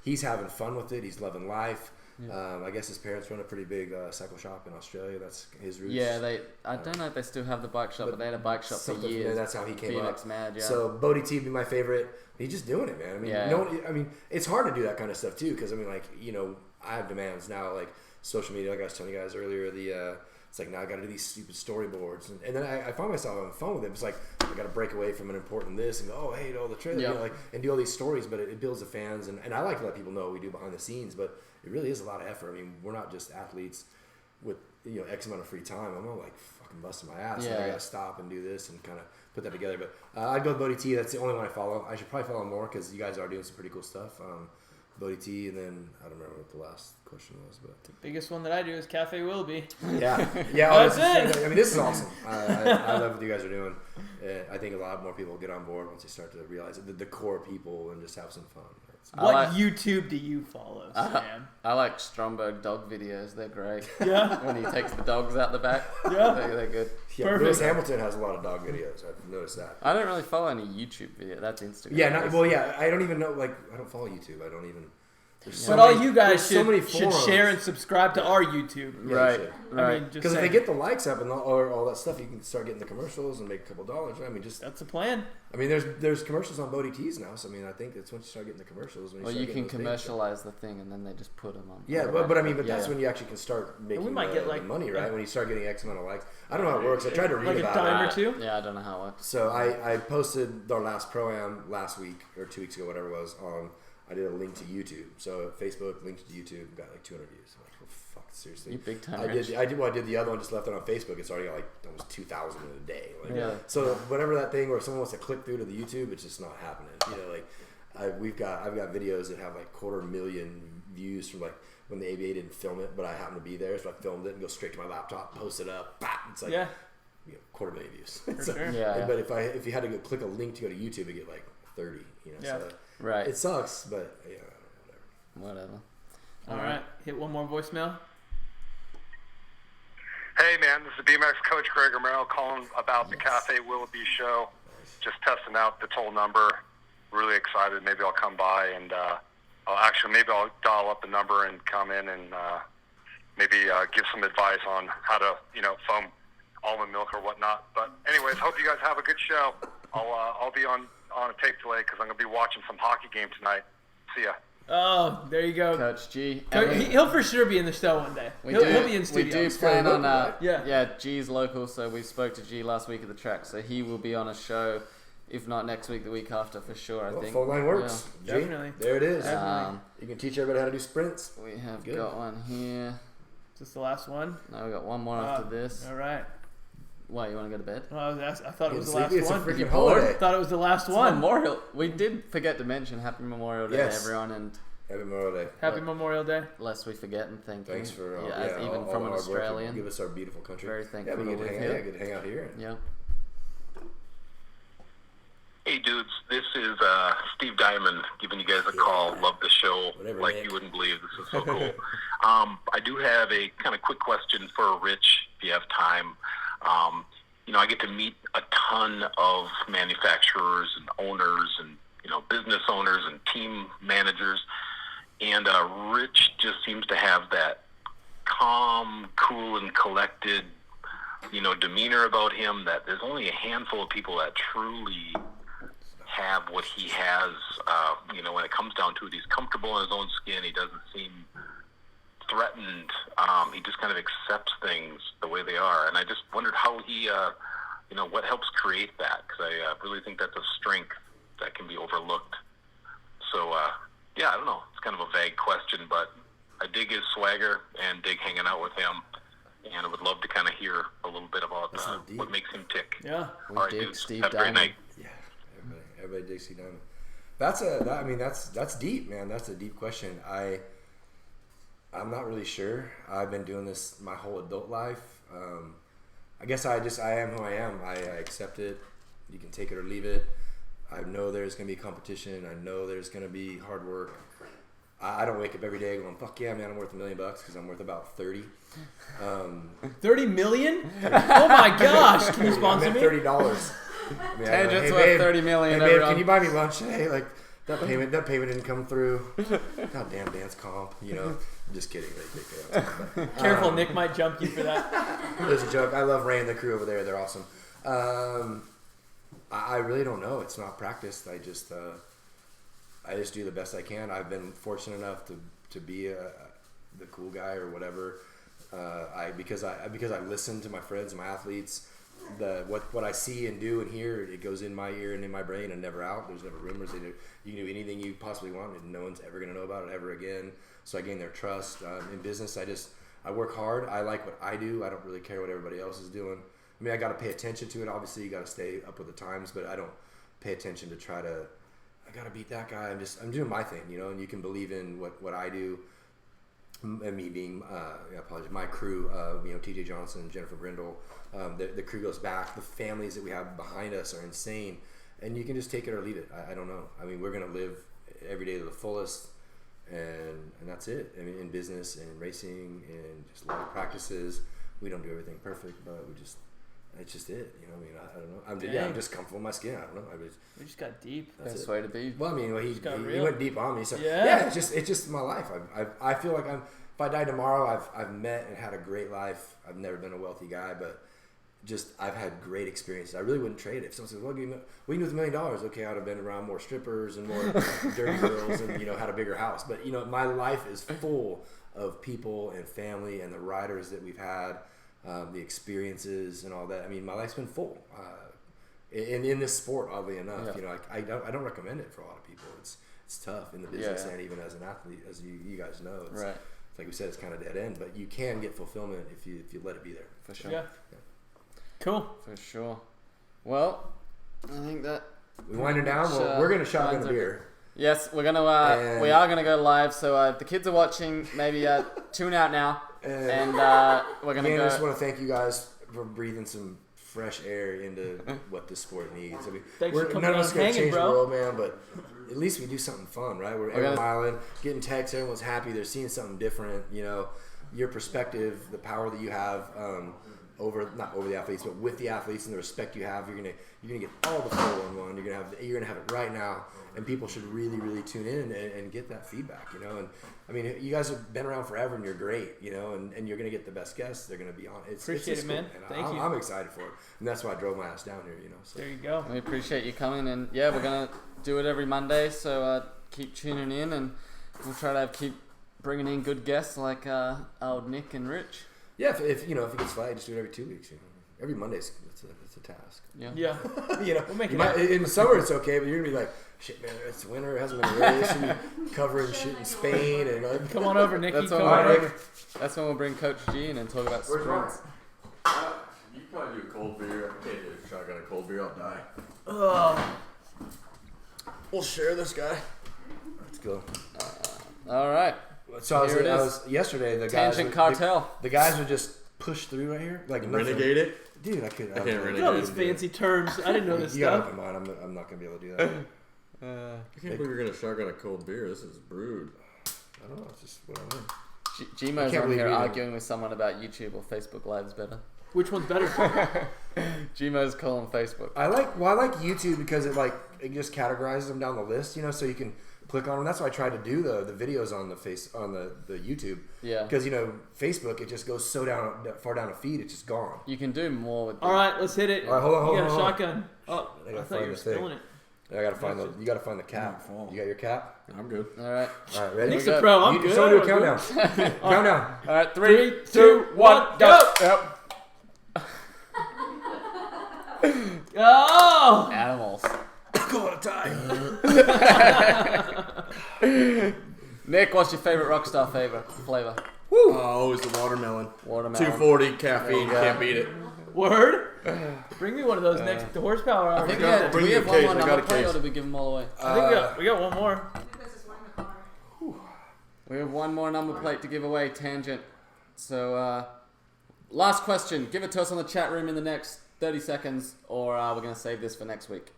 he's having fun with it. He's loving life. I guess his parents run a pretty big cycle shop in Australia. That's his roots. Yeah, I don't know if they still have the bike shop, but they had a bike shop for years. Yeah, that's how he came up. Mad, yeah. So Bodie T would be my favorite. He's just doing it, man. I mean, it's hard to do that kind of stuff too, because I have demands now, like social media. Like I was telling you guys earlier, it's like now I got to do these stupid storyboards, and then I find myself on the phone with him. It's like I got to break away from an important this and go, oh hey, all the trailer, and do all these stories, but it builds the fans, and I like to let people know what we do behind the scenes, but it really is a lot of effort. I mean, we're not just athletes with X amount of free time. I'm not like fucking busting my ass. I got to stop and do this and kind of put that together. But I'd go with Bodie T. That's the only one I follow. I should probably follow more because you guys are doing some pretty cool stuff. Bodie T, and then I don't remember what the last question was, but the biggest one that I do is Cafe Willoughby. Yeah. That's it. I mean, this is awesome. I love what you guys are doing. I think a lot more people will get on board once they start to realize it. The core people and just have some fun. What YouTube do you follow, Sam? I like Stromberg dog videos. They're great. Yeah. When he takes the dogs out the back. Yeah. They're good. Yeah, perfect. Lewis Hamilton has a lot of dog videos. I've noticed that. I don't really follow any YouTube video. That's Instagram. Yeah, I don't even know. Like, I don't follow YouTube. I don't even. But all you guys should share and subscribe to our YouTube. Right. Because if they get the likes up and all that stuff, you can start getting the commercials and make a couple dollars. I mean, that's the plan. I mean, there's commercials on Bodie T's now, so I mean, I think it's once you start getting the commercials. You can commercialize the thing and then they just put them on. Yeah, but that's when you actually can start making we might get money, right? When you start getting X amount of likes. I don't know how it works. I tried to read about it. Like a dime or two? Yeah, I don't know how it works. So I posted our last Pro-Am last week or 2 weeks ago, whatever it was, I did a link to YouTube. So Facebook linked to YouTube, got like 200 views. I'm like, oh fuck, seriously. You big time. I did the other one, just left it on Facebook. It's already got like almost 2,000 in a day. So whatever that thing where someone wants to click through to the YouTube, it's just not happening. I've got videos that have like 250,000 views from like when the ABA didn't film it, but I happened to be there, so I filmed it and go straight to my laptop, post it up, it's like 250,000 views. For sure. But if you had to go click a link to go to YouTube, you get like 30. So right. It sucks, but whatever. All right, hit one more voicemail. Hey man, this is BMX coach Greg Romero calling about the Cafe Willoughby show. Just testing out the toll number. Really excited. Maybe I'll come by and Actually, maybe I'll dial up the number and come in and maybe give some advice on how to, foam almond milk or whatnot. But anyways, hope you guys have a good show. I'll be on a tape delay because I'm going to be watching some hockey game tonight. See ya. Oh, there you go. Coach G. He'll for sure be in the show one day. He'll be in studio. We do plan on, G's local, so we spoke to G last week at the track, so he will be on a show, if not next week, the week after for sure, I think. Phone line works. Yeah. Definitely. There it is. You can teach everybody how to do sprints. We have got one here. Is this the last one? No, we got one more after this. All right. Why, you want to go to bed? Well, I thought it was the last it's one. It's a freaking holiday. Thought it was the last one. Memorial. We did forget to mention Happy Memorial Day to everyone, and Happy Memorial Day. Happy Memorial Day. Lest we forget and thank you. Thanks for even from an Australian. Give us our beautiful country. Very thankful we to get live to here. get to hang out here. Yeah. Hey dudes, this is Steve Diamond giving you guys a call. Love the show like you wouldn't believe. This is so cool. I do have a kind of quick question for Rich, if you have time. I get to meet a ton of manufacturers and owners and business owners and team managers, and Rich just seems to have that calm, cool, and collected demeanor about him that there's only a handful of people that truly have what he has. When it comes down to it, he's comfortable in his own skin. He doesn't seem threatened. He just kind of accepts things the way they are, and I just wondered how he what helps create that, because I really think that's a strength that can be overlooked. So I don't know, it's kind of a vague question, but I dig his swagger and dig hanging out with him, and I would love to kind of hear a little bit about what makes him tick. Yeah. We all right, dig dudes. Steve Have a great Diamond. night. Yeah, everybody digs Steve Diamond. That's deep, man. That's a deep question. I'm not really sure. I've been doing this my whole adult life. I guess I am who I am. I accept it. You can take it or leave it. I know there's going to be competition. I know there's going to be hard work. I don't wake up every day going, fuck yeah, man, I'm worth $1 million because I'm worth about 30. 30 million? Oh my gosh! Can you sponsor me? $30. Tangent's worth 30 million. Hey babe, can you buy me lunch today? Like that payment didn't come through. God damn dance comp, Just kidding. Careful, Nick might jump you for that. There's a joke. I love Ray and the crew over there. They're awesome. I really don't know. It's not practiced. I just do the best I can. I've been fortunate enough to be the cool guy or whatever. Because I listen to my friends, my athletes. What I see and do and hear, it goes in my ear and in my brain and never out. There's never rumors. You can do anything you possibly want, and no one's ever gonna know about it ever again. So I gain their trust. In business, I work hard. I like what I do. I don't really care what everybody else is doing. I mean, I got to pay attention to it. Obviously, you got to stay up with the times, but I don't pay attention to try to. I got to beat that guy. I'm doing my thing, And you can believe in what I do. And me being, I apologize, my crew, TJ Johnson, Jennifer Grindle, the crew goes back. The families that we have behind us are insane, and you can just take it or leave it. I don't know. I mean, we're gonna live every day to the fullest, and that's it. I mean, in business and racing and just a lot of practices, we don't do everything perfect, but it's just it. I don't know. I'm just comfortable in my skin. I don't know. We just got deep. Best way to be. Well, I mean, he went deep on me. So yeah, it's just my life. I feel like if I die tomorrow, I've met and had a great life. I've never been a wealthy guy, but I've had great experiences. I really wouldn't trade it. If someone says, "Well, what do you do with $1 million?" Okay, I'd have been around more strippers and more dirty girls, and had a bigger house. But my life is full of people and family and the riders that we've had, the experiences and all that. I mean, my life's been full. In this sport, oddly enough, I don't recommend it for a lot of people. It's tough in the business and even as an athlete, as you guys know. It's, right. Like we said, it's kind of dead end, but you can get fulfillment if you let it be there. For sure. Yeah. Cool. For sure. Well, I think that we winding down. We're gonna shotgun a beer. Yes, we're gonna. We are gonna go live. So if the kids are watching, maybe tune out now, and we're gonna go. I just want to thank you guys for breathing some fresh air into what this sport needs. I mean, none of us gonna change the world, man, but at least we do something fun, right? We're every mile getting texts, everyone's happy, they're seeing something different. Your perspective, the power that you have. not over the athletes, but with the athletes and the respect you have. You're gonna get all the 411. You're gonna have it right now, and people should really tune in and get that feedback. And I mean, you guys have been around forever, and you're great. And you're gonna get the best guests. They're gonna be on. Appreciate it, man. And Thank you. I'm excited for it, and that's why I drove my ass down here. So. There you go. We appreciate you coming, and yeah, we're gonna do it every Monday. So keep tuning in, and we'll try to keep bringing in good guests like old Nick and Rich. Yeah, if it gets flagged, just do it every 2 weeks. Every Monday's it's a task. Yeah. We'll make it in the summer it's okay, but you're gonna be like, shit, man, it's winter. It hasn't been really. This should be covering shit in Spain and come on over, Nicky. That's when we'll bring Coach G in and talk about sprints. You probably do a cold beer. I can't do a shotgun a cold beer. I'll die. We'll share this guy. Let's go. All right. So I was yesterday. The guys. Tangent cartel. The guys would just push through right here, like renegade it. Dude, I can't renegade. Look at all these fancy terms. I didn't know this you stuff. gotta open mine. I'm not gonna be able to do that. I can't believe you're gonna shotgun a cold beer. This is brewed. I don't know. It's just what I mean. Gmo's on here arguing with someone about YouTube or Facebook Live's better. Which one's better? Gmo's calling Facebook. I like YouTube because it just categorizes them down the list, so you can click on them. That's why I tried to do the videos on the YouTube. Yeah. Because Facebook, it just goes so far down a feed, it's just gone. You can do more with. All right, let's hit it. All right, hold on. You got a shotgun. Oh, I thought you were spilling it. I gotta find you gotta find the cap. You got your cap? I'm good. All right, ready? Nick's a pro. I'm good. Someone do a countdown. Countdown. All right, 3, 2, 1, go. Yep. Oh! Animals. Call it a tie. Nick, what's your favorite Rockstar flavor? Woo! Always the watermelon. 240 caffeine. Can't beat it. Word? Bring me one of those next to horsepower. I think do we have one more number plate, or did we give them all away? I think we got one more. We have one more number plate to give away, Tangent. So, last question. Give it to us on the chat room in the next 30 seconds, or we're going to save this for next week.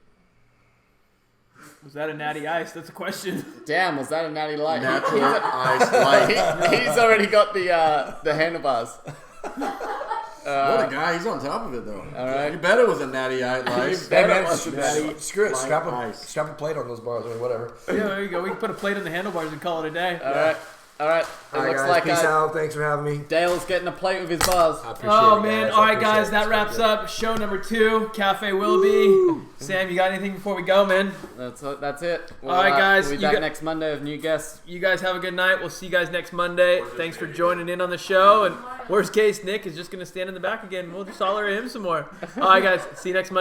Was that a natty ice? That's a question. Damn, was that a natty light? Natural ice light. He's already got the handlebars. What a guy. He's on top of it, though. All right. You bet it was a natty ice. Screw it. Strap a plate on those bars or whatever. Yeah, there you go. We can put a plate on the handlebars and call it a day. All right. Looks guys, like peace out. Thanks for having me. Dale's getting a plate with his bars. Oh, man. All right, guys. That wraps up show number 2, Cafe Willoughby. Sam, you got anything before we go, man? That's it. All right, guys. We'll be back next Monday with new guests. You guys have a good night. We'll see you guys next Monday. Thanks for joining in on the show. And worst case, Nick is just going to stand in the back again. We'll just holler at him some more. All right, guys. See you next Monday.